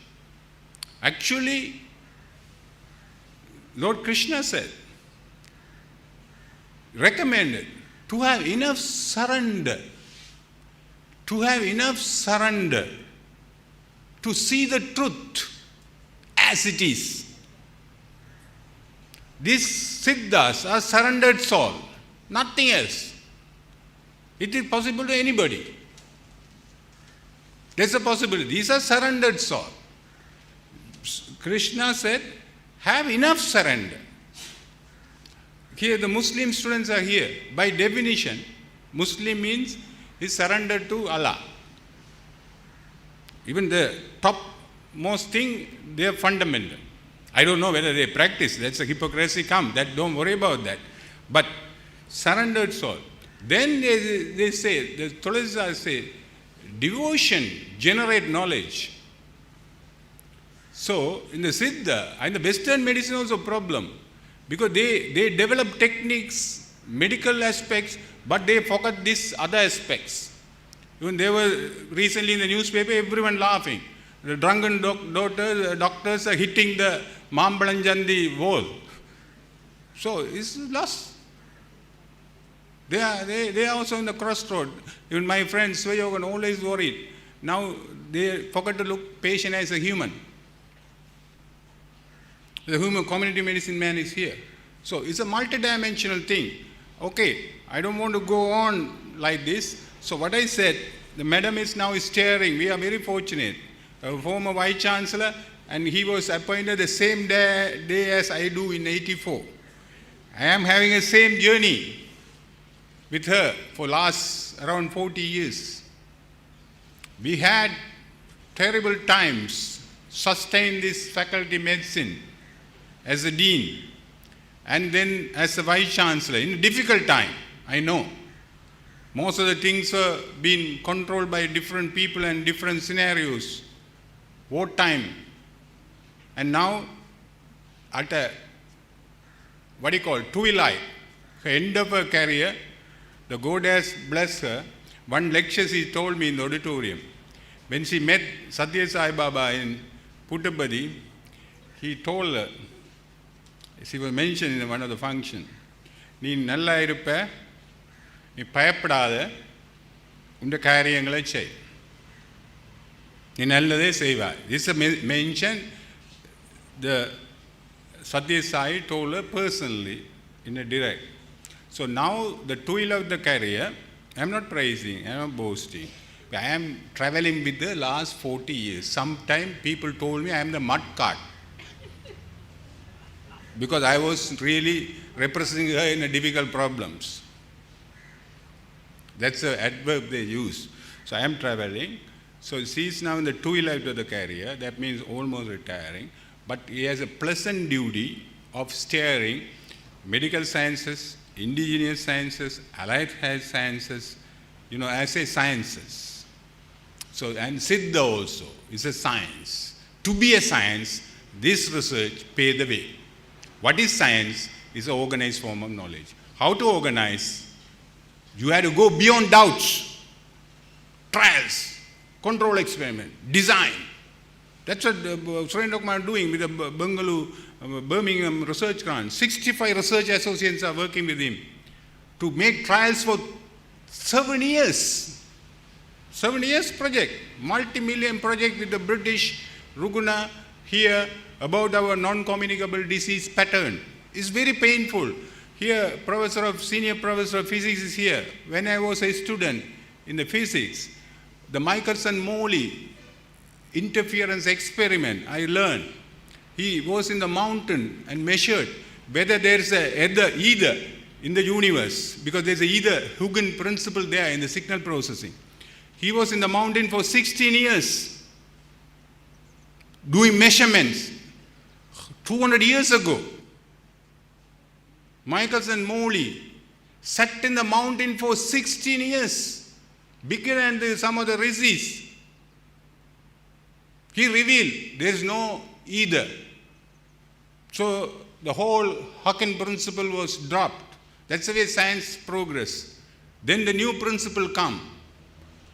Actually, Lord Krishna said, recommended to have enough surrender. To have enough surrender. To see the truth as it is. These siddhas are surrendered soul. Nothing else. It is possible to anybody. There's a possibility. These are surrendered soul. Krishna said, have enough surrender. Here the Muslim students are here. By definition, Muslim means is surrendered to Allah. Even the topmost thing, they are fundamental. I don't know whether they practice. That's a hypocrisy come. That don't worry about that. But surrendered soul. Then they say, the Tulasas say, devotion generate knowledge. So in the Siddha and the Western medicine also problem, because they develop techniques, medical aspects, but they forget these other aspects. Even they were recently in the newspaper, everyone laughing. The drunken doctors are hitting the Mambalanjandi wall. So it's lost. They are also in the crossroad. Even my friend Swayogan always worried. Now they forget to look patient as a human. The human community medicine man is here. So it's a multidimensional thing. Okay, I don't want to go on like this. So what I said, the madam is now steering. We are very fortunate. A former vice chancellor, and he was appointed the same day as I do in 84. I am having the same journey with her for last around 40 years. We had terrible times, sustained this faculty medicine as a dean and then as a vice chancellor in a difficult time, I know. Most of the things were being controlled by different people and different scenarios. War time. And now at a, twilight, end of her career, the God has blessed her. One lecture she told me in the auditorium. When she met Satya Sai Baba in Puttaparthi, he told her, she was mentioned in one of the functions, நீ நல்லா இருப்ப, நீ பயப்படாத, உண்ட காரியங்களை செய். நீ நல்லதே செய்வாய். This is mentioned, the Satya Sai told her personally in a direct. So now the toil of the career, I am not praising, I am not boasting. I am traveling with the last 40 years. Sometimes people told me I am the mud cart. Because I was really representing her in a difficult problems. That's the adverb they use. So I am traveling. So she is now in the twilight of the career. That means almost retiring. But he has a pleasant duty of steering medical sciences, indigenous sciences, allied health sciences, I say sciences. So, and Siddha also is a science. To be a science, this research pay the way. What is science? Is an organized form of knowledge. How to organize? You have to go beyond doubts, trials, control experiment, design. That's what Surendra is doing with the Birmingham Research Grant. 65 research associates are working with him to make trials for 7 years. 7 years project, multi-million project with the British Ruguna here about our non-communicable disease pattern. It's very painful. Here, senior professor of physics is here. When I was a student in the physics, the Michelson-Morley interference experiment I learned. He was in the mountain and measured whether there is either in the universe, because there's a either Huygens principle there in the signal processing. He was in the mountain for 16 years doing measurements 200 years ago. Michelson-Morley sat in the mountain for 16 years, bigger than some of the rishis. He revealed there is no either. So the whole Huygens principle was dropped. That's the way science progressed. Then the new principle came.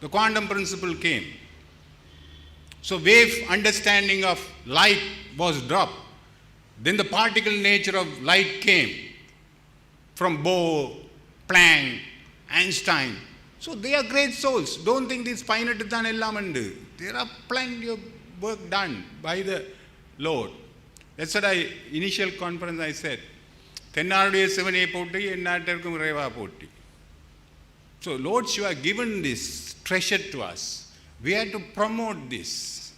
The quantum principle came. So wave understanding of light was dropped. Then the particle nature of light came from Bohr, Planck, Einstein. So they are great souls. Don't think this finite than ellam undu. There are plenty of work done by the Lord. That's what initial conference I said. Tennarude 7A potti, ennaattarkum reva potti. So Lord Shiva given this treasure to us. We have to promote this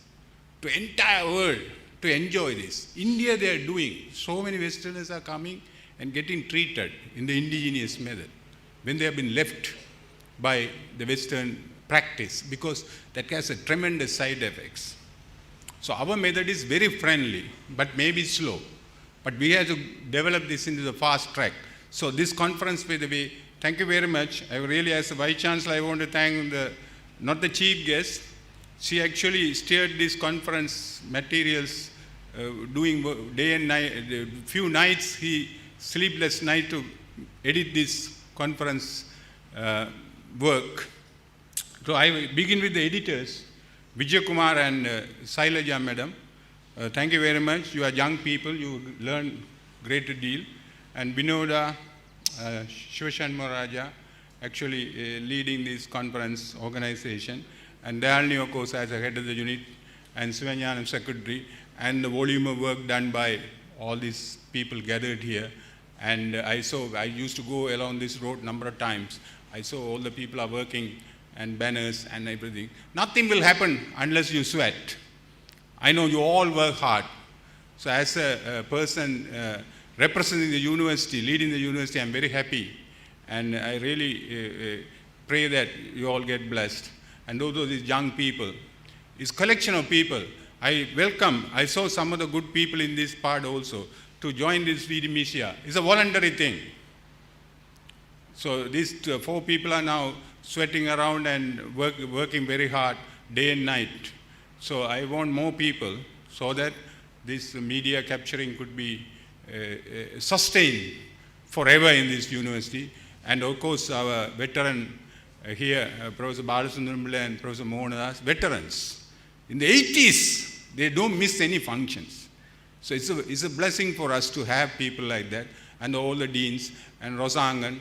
to entire world to enjoy this. India they are doing. So many Westerners are coming and getting treated in the indigenous method when they have been left by the Western practice, because that has a tremendous side effects. So our method is very friendly, but maybe slow. But we have to develop this into the fast track. So this conference, by the way, thank you very much. I really, as a Vice Chancellor, I want to thank not the chief guest. She actually steered this conference materials, doing day and night, few nights, sleepless night to edit this conference work. So I will begin with the editors, Vijay Kumar and Sailaja madam. Thank you very much. You are young people. You learn great deal. And Vinoda Shivashanma Raja actually leading this conference organization. And Dayalini, of course, as the head of the unit, and Sivanyanam secretary, and the volume of work done by all these people gathered here. And I used to go along this road number of times. I saw all the people are working and banners and everything. Nothing will happen unless you sweat. I know you all work hard. So as a person representing the university, leading the university, I'm very happy. And I really pray that you all get blessed. And those are these young people. It's a collection of people. I welcome, I saw some of the good people in this part also to join this Vidimisia. It's a voluntary thing. So these 4 people are now sweating around and working very hard day and night. So I want more people so that this media capturing could be sustained forever in this university. And of course our veteran here, Professor Balasundaram and Professor Mohanas, veterans. In the 80s, they don't miss any functions. So it's a blessing for us to have people like that. And all the deans and Rosangan,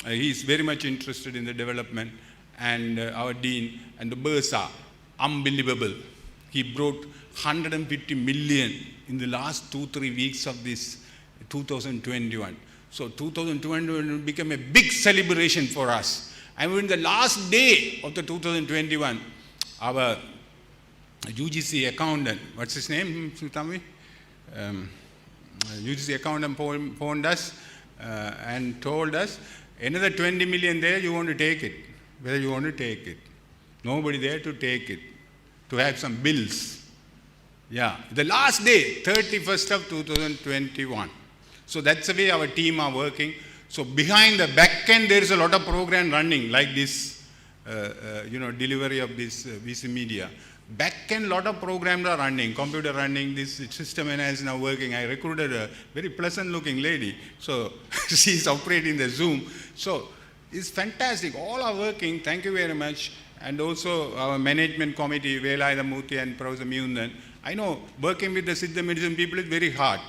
he is very much interested in the development. And our dean and the Bursa, unbelievable. He brought 150 million in the last 2-3 weeks of this 2021. So 2021 will become a big celebration for us. And when the last day of the 2021, our UGC accountant, what's his name, Sutami? UGC accountant phoned us and told us, another 20 million there, you want to take it. whether you want to take it. Nobody there to take it, to have some bills. Yeah, the last day, 31st of 2021. So that's the way our team are working. So behind the back end, there is a lot of program running, like this, delivery of this VC media. Back end, lot of programs are running, computer running, this system is now working. I recruited a very pleasant looking lady. So she's operating the Zoom. So it's fantastic. All are working. Thank you very much. And also our management committee, Velayatha Murthy and Professor Myundan. I know working with the Siddha medicine people is very hard.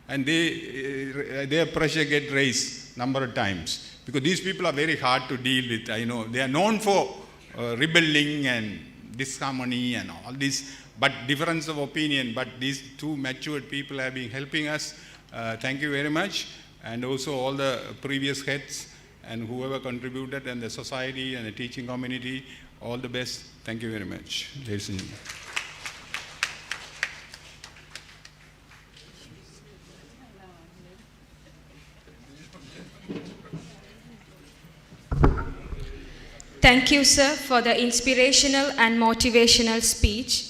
And their pressure get raised number of times. Because these people are very hard to deal with. I know they are known for rebelling and disharmony and all this, but difference of opinion. But these two matured people have been helping us. Thank you very much. And also all the previous heads and whoever contributed, and the society and the teaching community, all the best. Thank you very much, ladies and gentlemen. Thank you, sir, for the inspirational and motivational speech.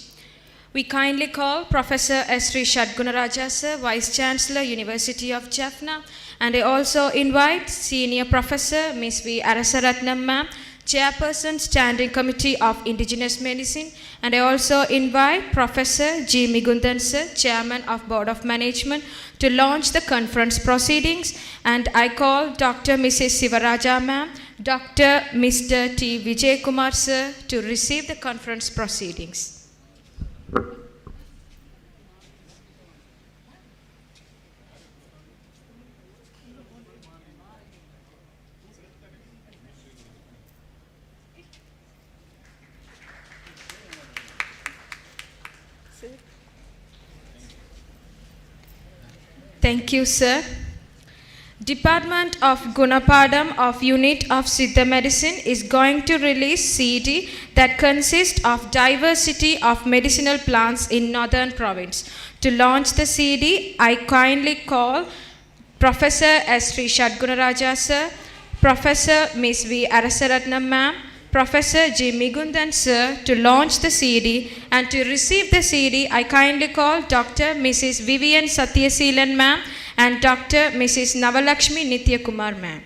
We kindly call Professor Sri Shadgunaraja, sir, Vice Chancellor, University of Jaffna, and I also invite Senior Professor Ms. V. Arasaratnam, ma'am, Chairperson, Standing Committee of Indigenous Medicine, and I also invite Professor G. Migundan, sir, Chairman of Board of Management, to launch the conference proceedings, and I call Dr. Mrs. Sivaraja, ma'am, Dr. Mr. T. Vijay Kumar, sir, to receive the conference proceedings. Thank you, sir. Department of Gunapadam of Unit of Siddha Medicine is going to release CD that consists of diversity of medicinal plants in Northern Province. To launch the CD, I kindly call Professor Sri Shadgunaraja, sir, Professor Ms. V. Arasaratnam, ma'am, Professor G. Migundan, sir, to launch the CD, and to receive the CD, I kindly call Dr. Mrs. Vivian Satyaseelan, ma'am, and Dr. Mrs. Navalakshmi Nityakumar, ma'am.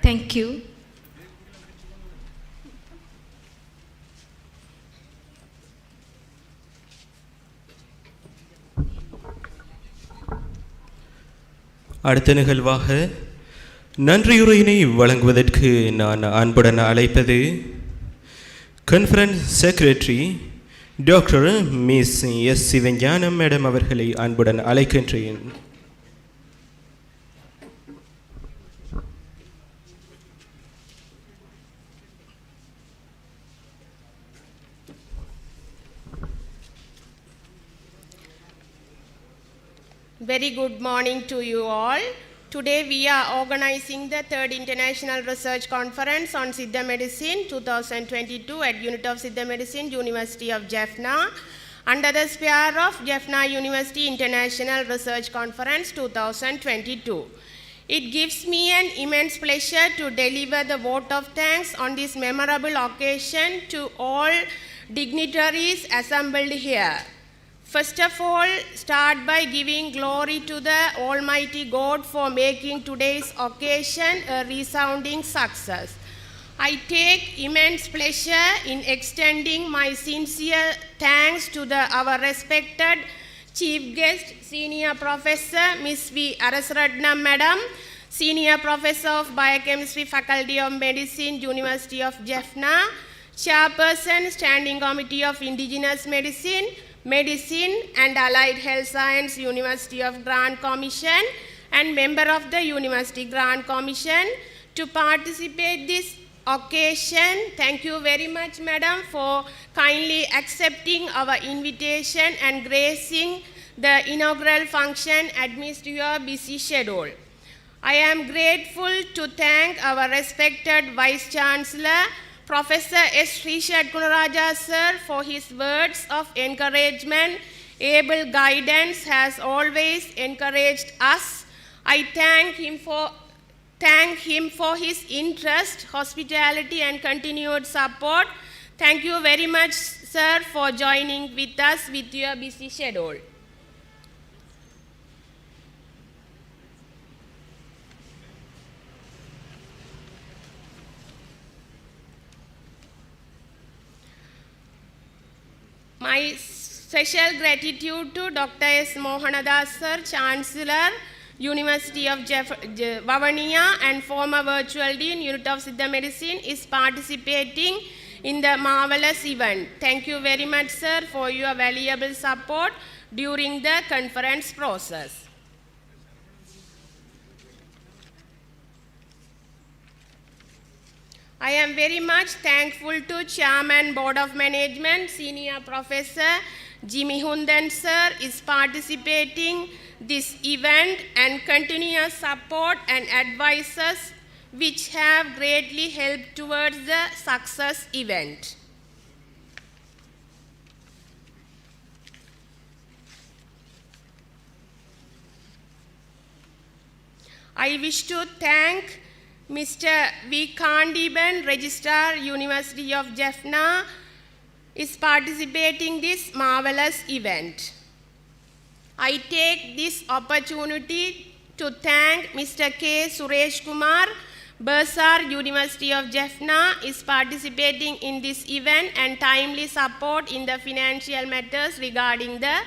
Thank you. அடுத்த நிகழ்வாக நன்றியுரையினை வழங்குவதற்கு நான் அன்புடன் அழைப்பது conference secretary doctor miss S Sivagnanam madam அவர்களை அன்புடன் அழைக்கின்றேன். Very good morning to you all. Today we are organizing the 3rd International Research Conference on Siddha Medicine 2022 at Unit of Siddha Medicine, University of Jaffna, under the sphere of Jaffna University International Research Conference 2022. It gives me an immense pleasure to deliver the vote of thanks on this memorable occasion to all dignitaries assembled here. First of all, start by giving glory to the Almighty God for making today's occasion a resounding success. I take immense pleasure in extending my sincere thanks to our respected Chief Guest, Senior Professor Ms. V. Arasaratnam, Madam, Senior Professor of Biochemistry, Faculty of Medicine, University of Jaffna, Chairperson, Standing Committee of Indigenous Medicine, Medicine and Allied Health Science, University of Grant Commission, and member of the University Grant Commission to participate this occasion. Thank you very much, Madam, for kindly accepting our invitation and gracing the inaugural function amidst your busy schedule. I am grateful to thank our respected Vice Chancellor, Professor S. Shadgunaraja sir, for his words of encouragement. Able guidance has always encouraged us. I thank him for his interest, hospitality, and continued support. Thank you very much, sir, for joining with us with your busy schedule. My special gratitude to Dr. S. Mohanadas sir, Chancellor, University of Vavaniya, and former virtual dean, Unit of Siddha Medicine, is participating in the marvelous event. Thank you very much, sir, for your valuable support during the conference process. I am very much thankful to Chairman Board of Management, Senior Professor Jimmy Hundan sir is participating this event and continuous support and advices which have greatly helped towards the success event. I wish to thank Mr. V. Kandiban, Registrar, University of Jaffna, is participating this marvelous event. I take this opportunity to thank Mr. K. Suresh Kumar, Bursar, University of Jaffna, is participating in this event and timely support in the financial matters regarding the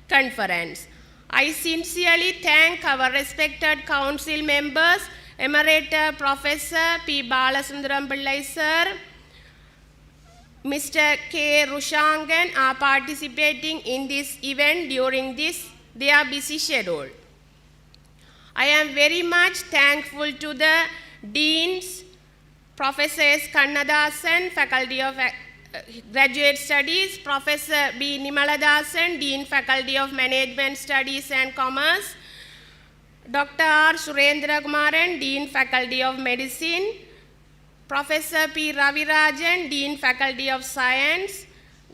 conference. I sincerely thank our respected council members, Emerita Professor P. Balasundaram Pillai sir, Mr. K. Rushangan are participating in this event during their busy schedule. I am very much thankful to the Deans, Professor S. Kannadasan, Faculty of Graduate Studies, Professor B. Nimaladasan, Dean, Faculty of Management Studies and Commerce, Dr. R. Surendra Kumaran, Dean, Faculty of Medicine, Professor P. Ravirajan, Dean, Faculty of Science,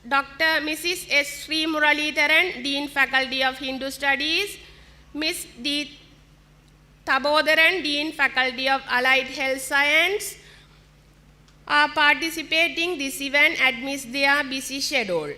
Dr. Mrs. S. Sri Muralidharan, Dean, Faculty of Hindu Studies, Ms. D. Tabodaran, Dean, Faculty of Allied Health Science, are participating this event amidst their busy schedule.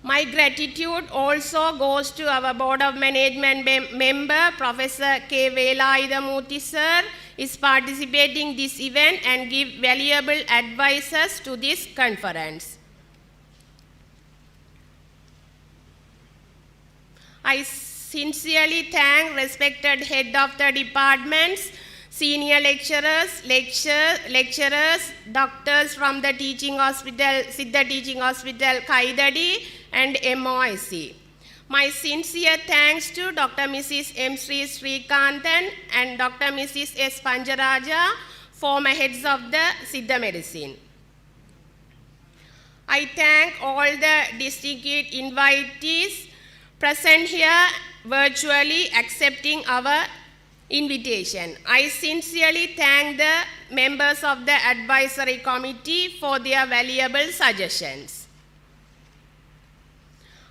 My gratitude also goes to our Board of Management member, Professor K. Velaidamurthy sir, is participating this event and give valuable advices to this conference. I sincerely thank respected head of the departments, senior lecturers, doctors from the teaching hospital, Siddha Teaching Hospital, Kaidadi, and MOIC. My sincere thanks to Dr. Mrs. M. Sri Srikanthan and Dr. Mrs. S. Panjaraja, former heads of the Siddha Medicine. I thank all the distinguished invitees present here virtually accepting our invitation. I sincerely thank the members of the advisory committee for their valuable suggestions.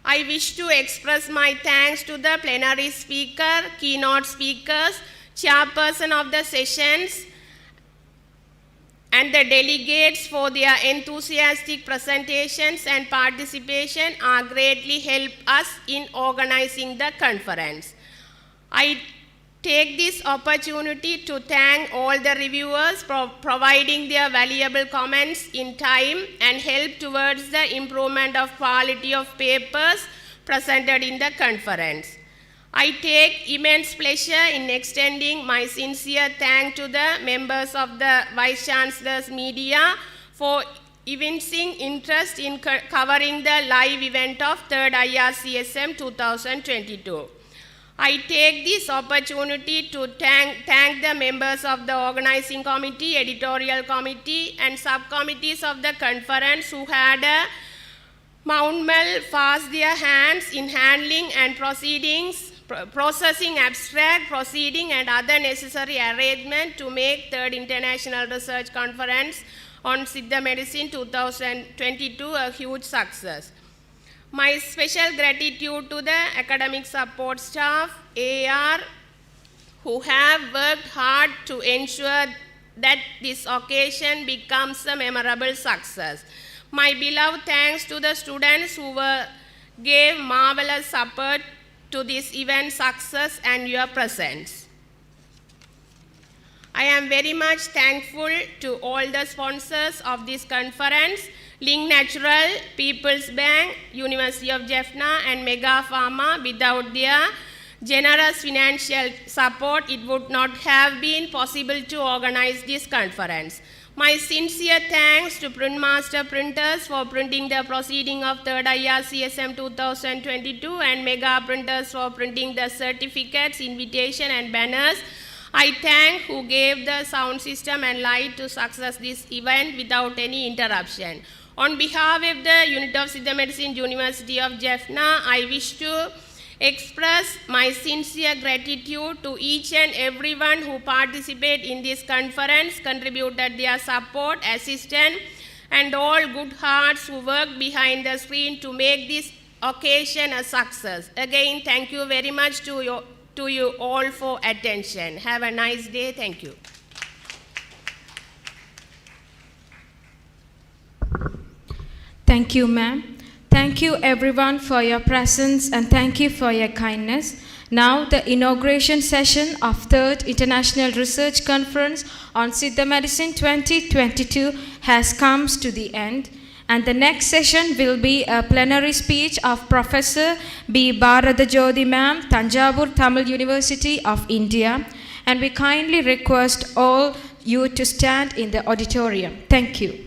I wish to express my thanks to the plenary speaker, keynote speakers, chairperson of the sessions, and the delegates for their enthusiastic presentations and participation are greatly helped us in organizing the conference. I take this opportunity to thank all the reviewers for providing their valuable comments in time and help towards the improvement of quality of papers presented in the conference. I take immense pleasure in extending my sincere thanks to the members of the Vice Chancellor's media for evincing interest in covering the live event of 3rd IRCSM 2022. I take this opportunity to thank the members of the organizing committee, editorial committee, and subcommittees of the conference who had fast their hands in handling and processing abstract, proceeding, and other necessary arrangements to make 3rd International Research Conference on Siddha Medicine 2022 a huge success. My special gratitude to the academic support staff, AR, who have worked hard to ensure that this occasion becomes a memorable success. My beloved thanks to the students who gave marvelous support to this event success and your presence. I am very much thankful to all the sponsors of this conference, Link Natural, People's Bank, University of Jaffna, and Mega Pharma. Without their generous financial support, it would not have been possible to organize this conference. My sincere thanks to Printmaster Printers for printing the proceeding of 3rd IRCSM 2022 and Mega Printers for printing the certificates, invitation, and banners. I thank who gave the sound system and light to success this event without any interruption. On behalf of the Unit of Siddha Medicine, University of Jaffna, I wish to express my sincere gratitude to each and everyone who participated in this conference, contributed their support, assistance, and all good hearts who worked behind the screen to make this occasion a success. Again, thank you very much to you all for attention. Have a nice day. Thank you. Thank you, ma'am. Thank you, everyone, for your presence and thank you for your kindness. Now, the inauguration session of 3rd International Research Conference on Siddha Medicine 2022 has come to the end. And the next session will be a plenary speech of Professor B. Bharadajodi ma'am, Tanjavur Tamil University of India. And we kindly request all you to stand in the auditorium. Thank you.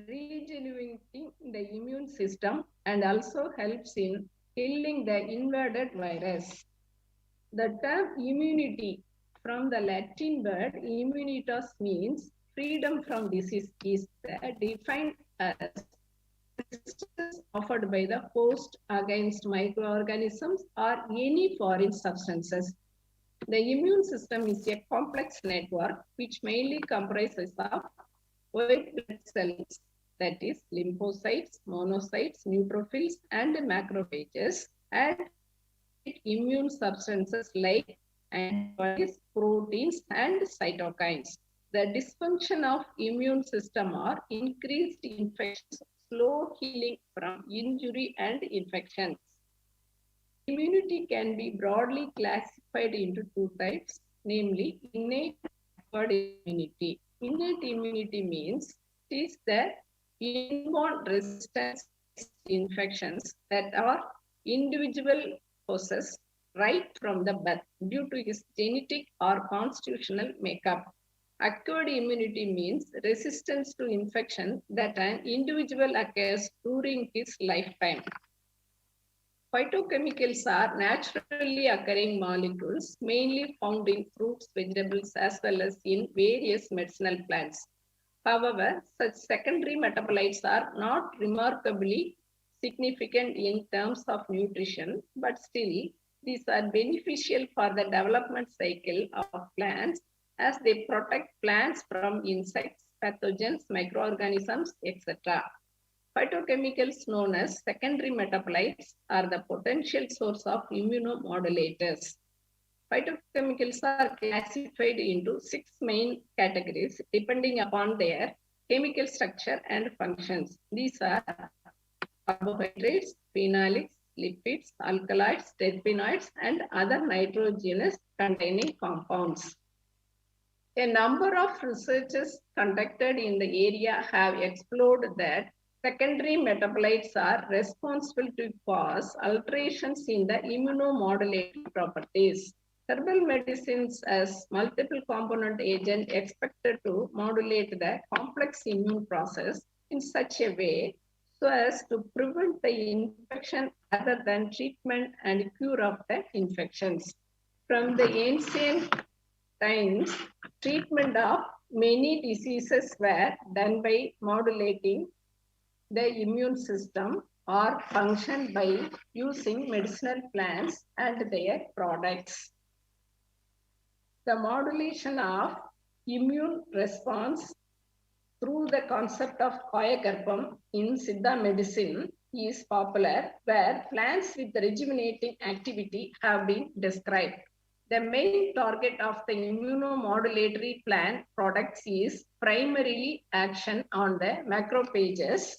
regenerating the immune system and also helps in killing the invaded virus. The term immunity from the Latin word immunitas means freedom from disease is defined as resistance offered by the host against microorganisms or any foreign substances. The immune system is a complex network which mainly comprises of white blood cells, that is lymphocytes, monocytes, neutrophils, and macrophages, and immune substances like antibodies, proteins, and cytokines. The dysfunction of immune system or increased infections, slow healing from injury and infections. Immunity can be broadly classified into two types, namely innate and acquired immunity. Innate immunity means it is the inborn resistance against infections that our individual possess right from the birth due to his genetic or constitutional makeup. Acquired immunity means resistance to infection that an individual acquires during his lifetime. Phytochemicals are naturally occurring molecules mainly found in fruits, vegetables, as well as in various medicinal plants. However, such secondary metabolites are not remarkably significant in terms of nutrition, but still, these are beneficial for the development cycle of plants as they protect plants from insects, pathogens, microorganisms, etc. Phytochemicals known as secondary metabolites are the potential source of immunomodulators. Phytochemicals are classified into 6 main categories depending upon their chemical structure and functions. These are carbohydrates, phenolics, lipids, alkaloids, terpenoids, and other nitrogenous containing compounds. A number of researches conducted in the area have explored that secondary metabolites are responsible to cause alterations in the immunomodulatory properties. Herbal medicines as multiple component agent expected to modulate the complex immune process in such a way so as to prevent the infection rather than treatment and cure of the infections. From the ancient times, treatment of many diseases were done by modulating the immune system or function by using medicinal plants and their products. The modulation of immune response through the concept of Kayagarbham in Siddha medicine is popular, where plants with rejuvenating activity have been described. The main target of the immunomodulatory plant products is primarily action on the macrophages,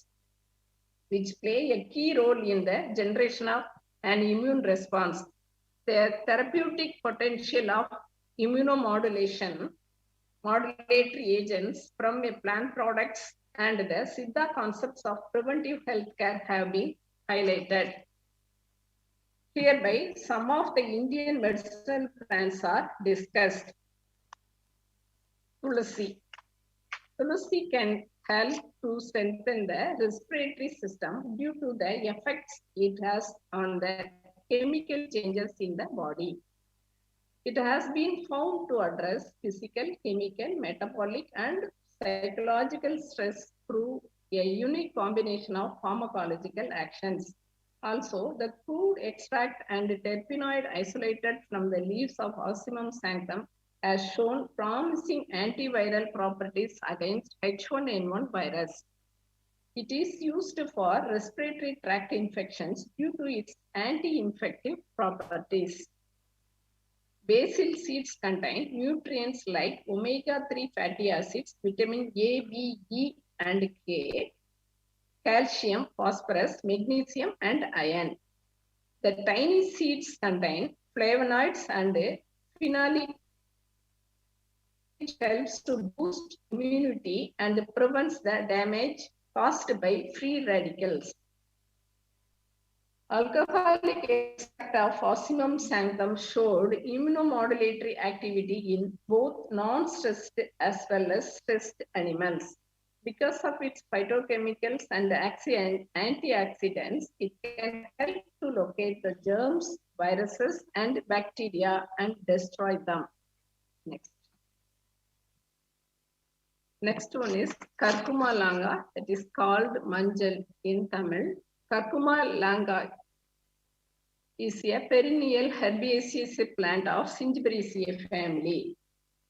which play a key role in the generation of an immune response. The therapeutic potential of immunomodulation modulatory agents from a plant products and the Siddha concepts of preventive healthcare have been highlighted. Hereby, some of the Indian medicinal plants are discussed. Tulsi. Tulsi can help to strengthen the respiratory system due to the effects it has on the chemical changes in the body. It has been found to address physical, chemical, metabolic, and psychological stress through a unique combination of pharmacological actions. Also, the crude extract and terpenoid isolated from the leaves of Ocimum sanctum has shown promising antiviral properties against H1N1 virus. It is used for respiratory tract infections due to its anti-infective properties. Basil seeds contain nutrients like omega-3 fatty acids, vitamin A, B, E, and K, calcium, phosphorus, magnesium, and iron. The tiny seeds contain flavonoids and phenolic, which helps to boost immunity and prevents the damage caused by free radicals. Alcoholic extract of Ocimum sanctum showed immunomodulatory activity in both non-stressed as well as stressed animals. Because of its phytochemicals and antioxidants, it can help to locate the germs, viruses, and bacteria and destroy them. Next. Next one is Curcuma langa, that is called manjal in Tamil. Curcuma langa is a perennial herbaceous plant of Zingiberaceae family.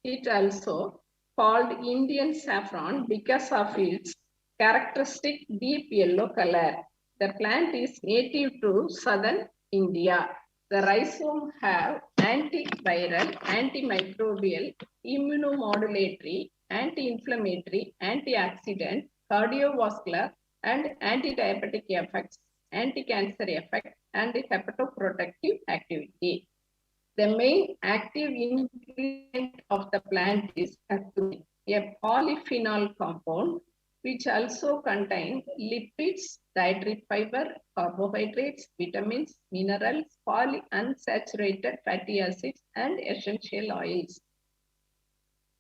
It also called Indian saffron because of its characteristic deep yellow color. The plant is native to southern India. The rhizome have antiviral, antimicrobial, immunomodulatory, anti-inflammatory, antioxidant, cardiovascular, and anti-diabetic effects, anti-cancer effect, and hepatoprotective activity. The main active ingredient of the plant is curcumin, a polyphenol compound which also contains lipids, dietary fiber, carbohydrates, vitamins, minerals, polyunsaturated fatty acids, and essential oils.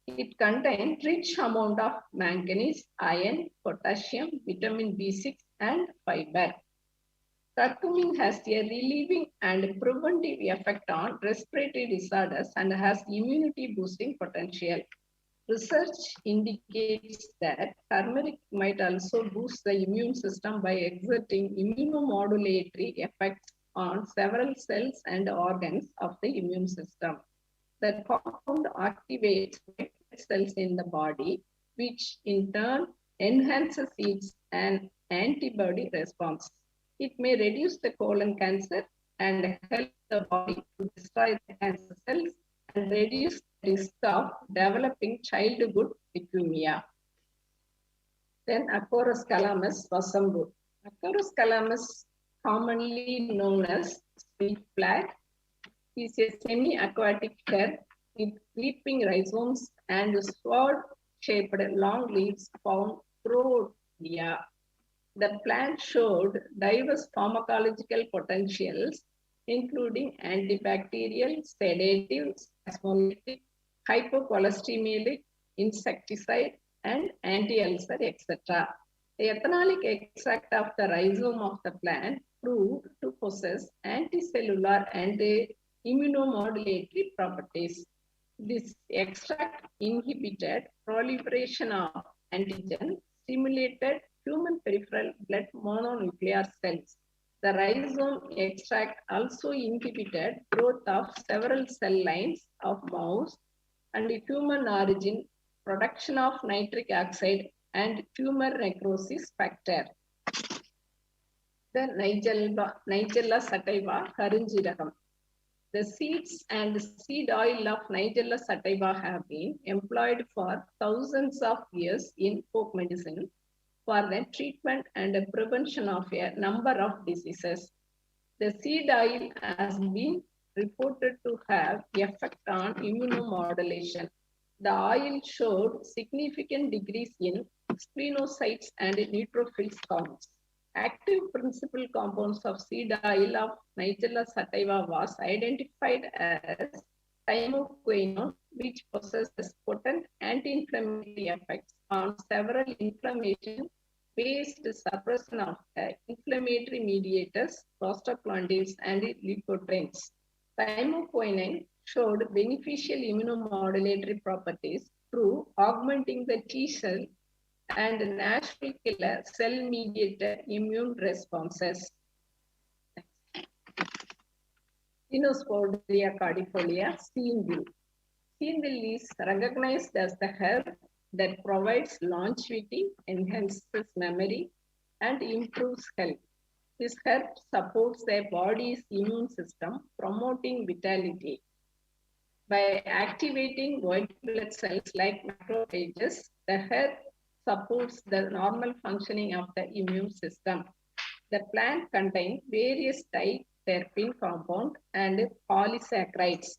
It contains rich amount of manganese, iron, potassium, vitamin B6, and fiber. Curcumin has a relieving and preventive effect on respiratory disorders and has immunity boosting potential. Research indicates that turmeric might also boost the immune system by exerting immunomodulatory effects on several cells and organs of the immune system. The compound activates white blood cells in the body, which in turn enhances its antibody response. It may reduce the colon cancer and help the body to destroy the cancer cells and reduce the risk of developing childhood leukemia. Then Acorus calamus vasambu. Acorus calamus, commonly known as sweet flag, is a semi-aquatic herb with creeping rhizomes and sword-shaped long leaves found throughout India. The plant showed diverse pharmacological potentials, including antibacterial, sedative, spasmolytic, hypocholestemia, insecticide, and anti-ulcer, etc. The ethanolic extract of the rhizome of the plant proved to possess anticellular and immunomodulatory properties. This extract inhibited proliferation of antigen, stimulated human peripheral blood mononuclear cells. The rhizome extract also inhibited growth of several cell lines of mouse and human origin, production of nitric oxide, and tumor necrosis factor. The Nigella sativa Karunjirakam. The seeds and seed oil of Nigella sativa have been employed for thousands of years in folk medicine for the treatment and the prevention of a number of diseases. The seed oil has been reported to have effect on immunomodulation. The oil showed significant decrease in splenocytes and neutrophils counts. Active principal compounds of seed oil of Nigella sativa was identified as thymoquinone, which possesses potent anti-inflammatory effects on several inflammation-based suppression of inflammatory mediators, prostaglandins, and leukotrienes. Thymoquinone showed beneficial immunomodulatory properties through augmenting the T cell and natural killer cell-mediated immune responses. Spinosporia cardifolia, Steenville. Steenville is recognized as the herb that provides longevity, enhances memory, and improves health. This herb supports the body's immune system, promoting vitality. By activating white blood cells like macrophages, the herb supports the normal functioning of the immune system. The plant contains various terpene compounds and polysaccharides.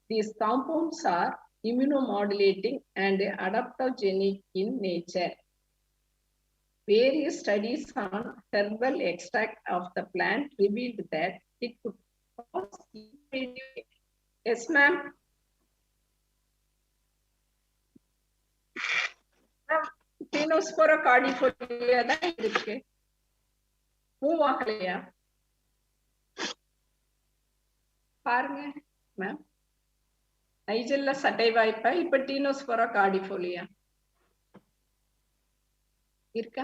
These compounds are immunomodulating and adaptogenic in nature. Various studies on herbal extract of the plant revealed that it could cause immediate. Yes, ma'am. டீனோஸ்போரா cordifolia தான் இருக்கு. Move ஆகலையா பாருங்க ma'am. நைஜெல்ல சட்டை வாய்ப்பா இப்ப டீனோஸ்போரா cordifolia இருக்கா?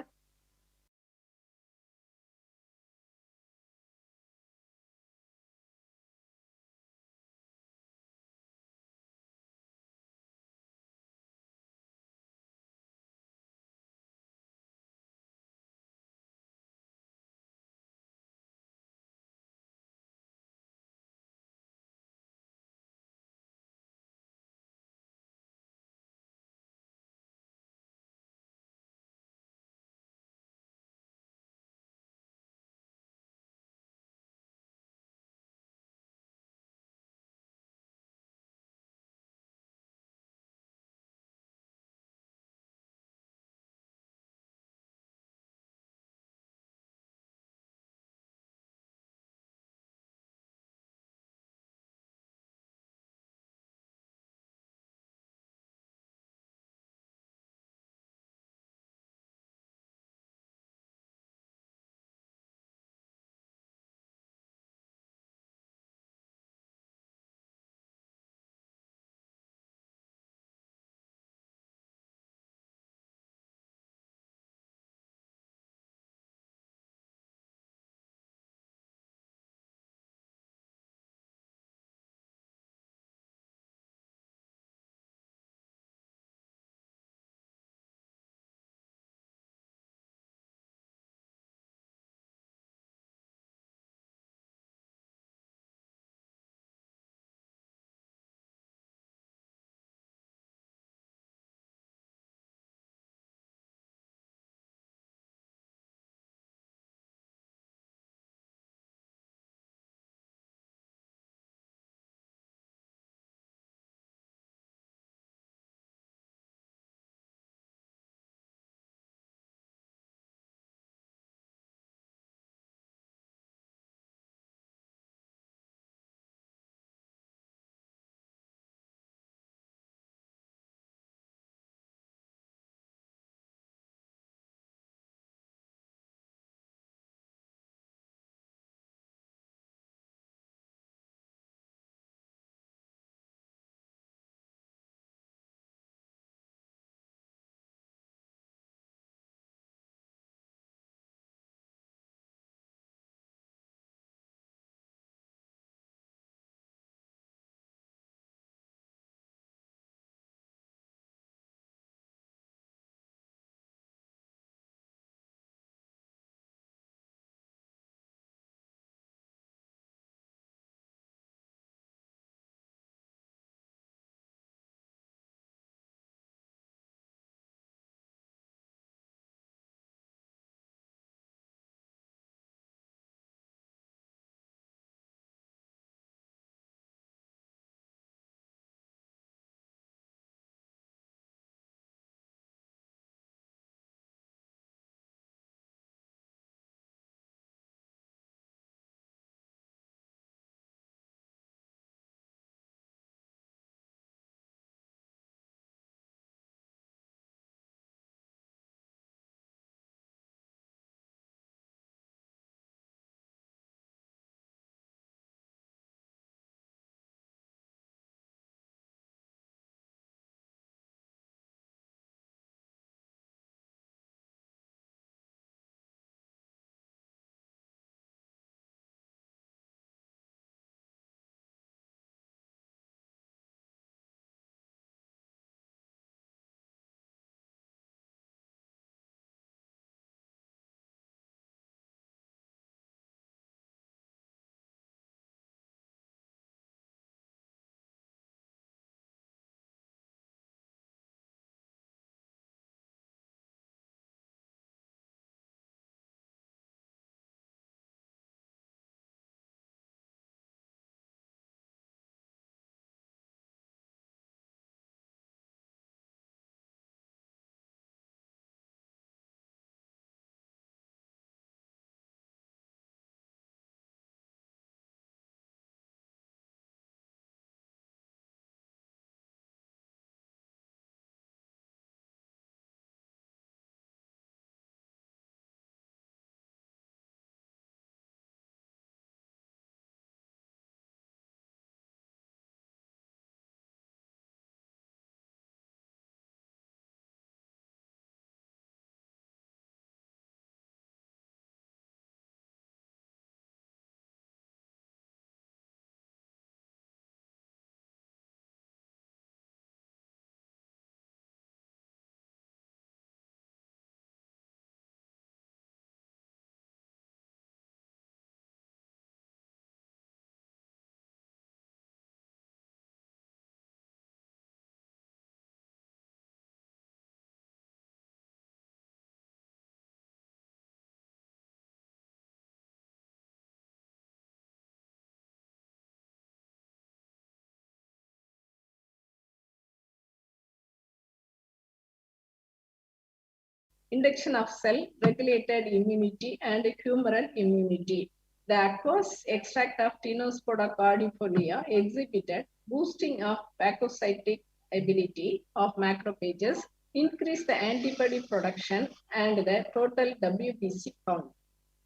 induction of cell-regulated immunity and humoral immunity. The aqueous extract of Tinospoda cordifolia exhibited boosting of phagocytic ability of macrophages, increased the antibody production and the total WBC count.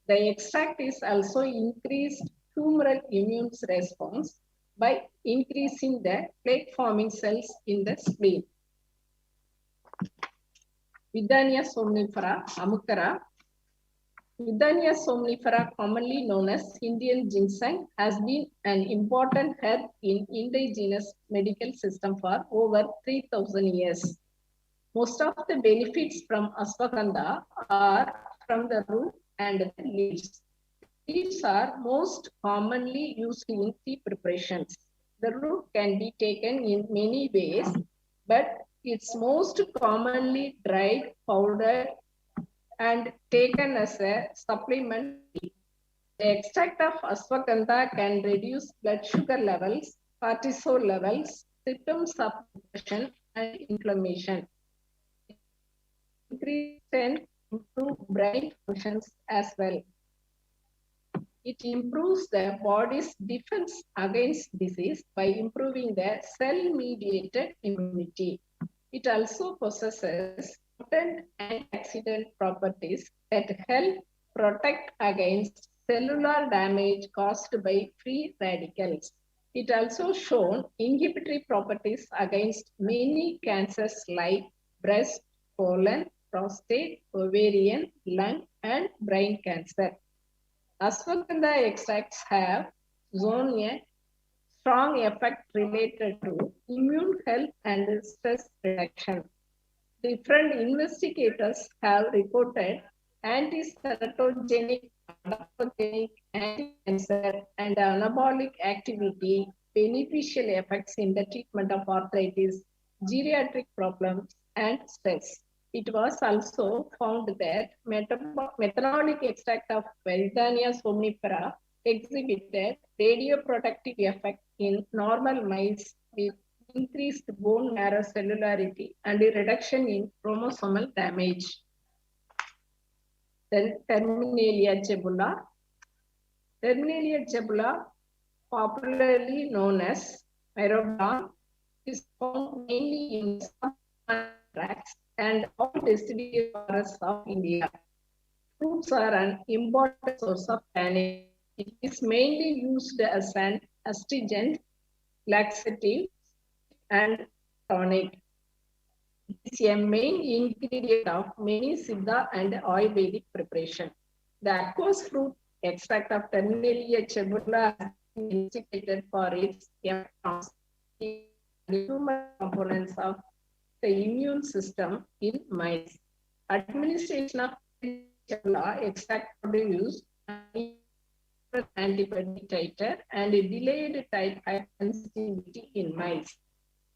The extract is also increased humoral immune response by increasing the plaque-forming cells in the spleen. Vidania somnifera, Amukara. Vidania somnifera, commonly known as Indian ginseng, has been an important herb in indigenous medical system for over 3,000 years. Most of the benefits from ashwagandha are from the root and the leaves. Leaves are most commonly used in tea preparations. The root can be taken in many ways, but it's most commonly dried, powdered, and taken as a supplement. The extract of ashwagandha can reduce blood sugar levels, cortisol levels, symptoms of depression and inflammation. Increase and improve brain functions as well. It improves the body's defense against disease by improving the cell-mediated immunity. It also possesses potent antioxidant properties that help protect against cellular damage caused by free radicals. It also shown inhibitory properties against many cancers like breast, colon, prostate, ovarian, lung, and brain cancer. Ashwagandha extracts have shown a strong effect related to immune health and stress reduction. Different investigators have reported anti-teratogenic, adaptogenic, anti-cancer, and anabolic activity beneficial effects in the treatment of arthritis, geriatric problems, and stress. It was also found that methanolic extract of Veridania somnifera exhibited radioprotective effect in normal mice with increased bone marrow cellularity and a reduction in chromosomal damage. Then Terminalia jebula. Terminalia jebula, popularly known as Myrobalan, is found mainly in some tracts and all deciduous forests of India. Fruits are an important source of tannin. It is mainly used as an astringent, laxative, and tonic. It is a main ingredient of many Siddha and Ayurvedic preparation. The aqueous fruit extract of Terminalia jebula has been investigated for its human components of the immune system in mice. Administration of jebula extract produced antibody titer and a delayed type hypersensitivity in mice.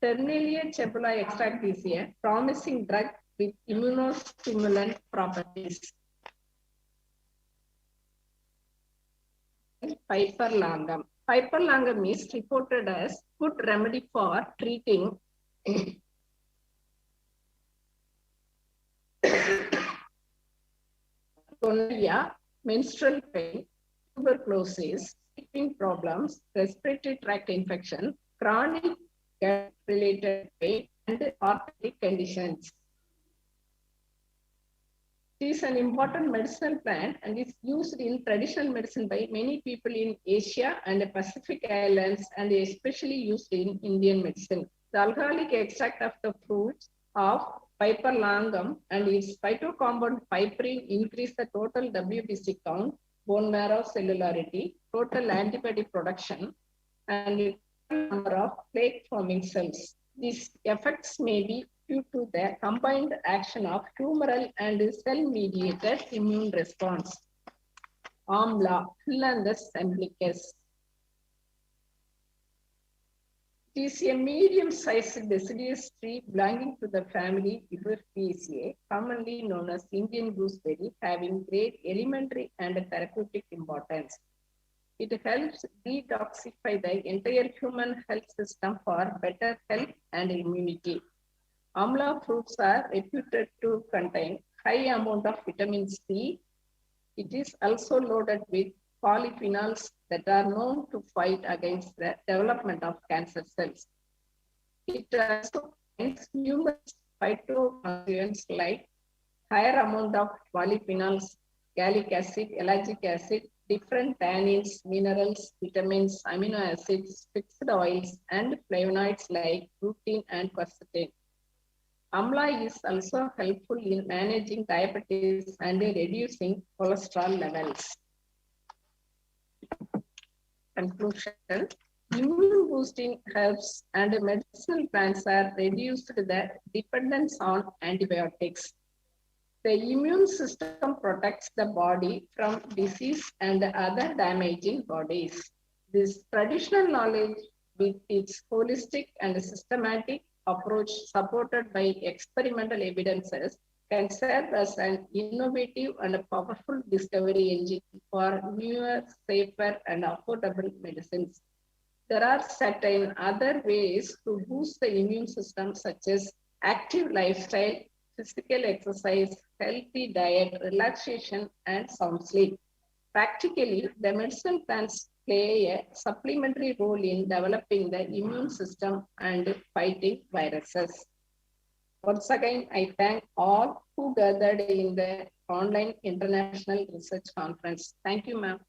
Terminalia jebula extract is a promising drug with immunostimulant properties. Piperlangam. Piperlangam is reported as good remedy for treating gonorrhea, menstrual pain, tuberculosis, sleeping problems, respiratory tract infection, chronic gut-related pain, and arthritic conditions. It is an important medicinal plant and is used in traditional medicine by many people in Asia and the Pacific Islands and especially used in Indian medicine. The alcoholic extract of the fruits of Piperlangam and its phytocompound piperine increase the total WBC count, bone marrow cellularity, total antibody production, and the number of plaque-forming cells. These effects may be due to the combined action of humoral and cell-mediated immune response. Amla, Phyllanthus simplicus. It is a medium-sized deciduous tree belonging to the family Iberfiaceae, commonly known as Indian gooseberry, having great elementary and therapeutic importance. It helps detoxify the entire human health system for better health and immunity. Amla fruits are reputed to contain high amount of vitamin C. It is also loaded with polyphenols that are known to fight against the development of cancer cells. It also contains numerous phytoconstituents like higher amount of polyphenols, gallic acid, ellagic acid, different tannins, minerals, vitamins, amino acids, fixed oils, and flavonoids like lutein and quercetin. Amla is also helpful in managing diabetes and reducing cholesterol levels. Conclusion: immune boosting herbs and medicinal plants are reduced the dependence on antibiotics. The immune system protects the body from disease and other damaging bodies. This traditional knowledge, with its holistic and systematic approach supported by experimental evidences, can serve as an innovative and powerful discovery engine for newer, safer, and affordable medicines. There are certain other ways to boost the immune system, such as active lifestyle, physical exercise, healthy diet, relaxation, and sound sleep. Practically, the medicinal plants play a supplementary role in developing the immune system and fighting viruses. Once again, I thank all who gathered in the online international research conference. Thank you, ma'am.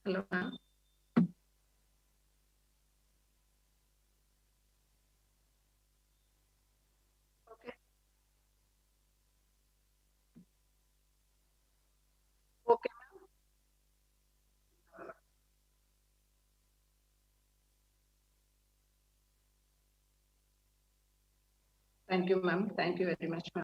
Hello, ma'am. Okay. Okay, ma'am. Thank you, ma'am. Thank you very much, ma'am.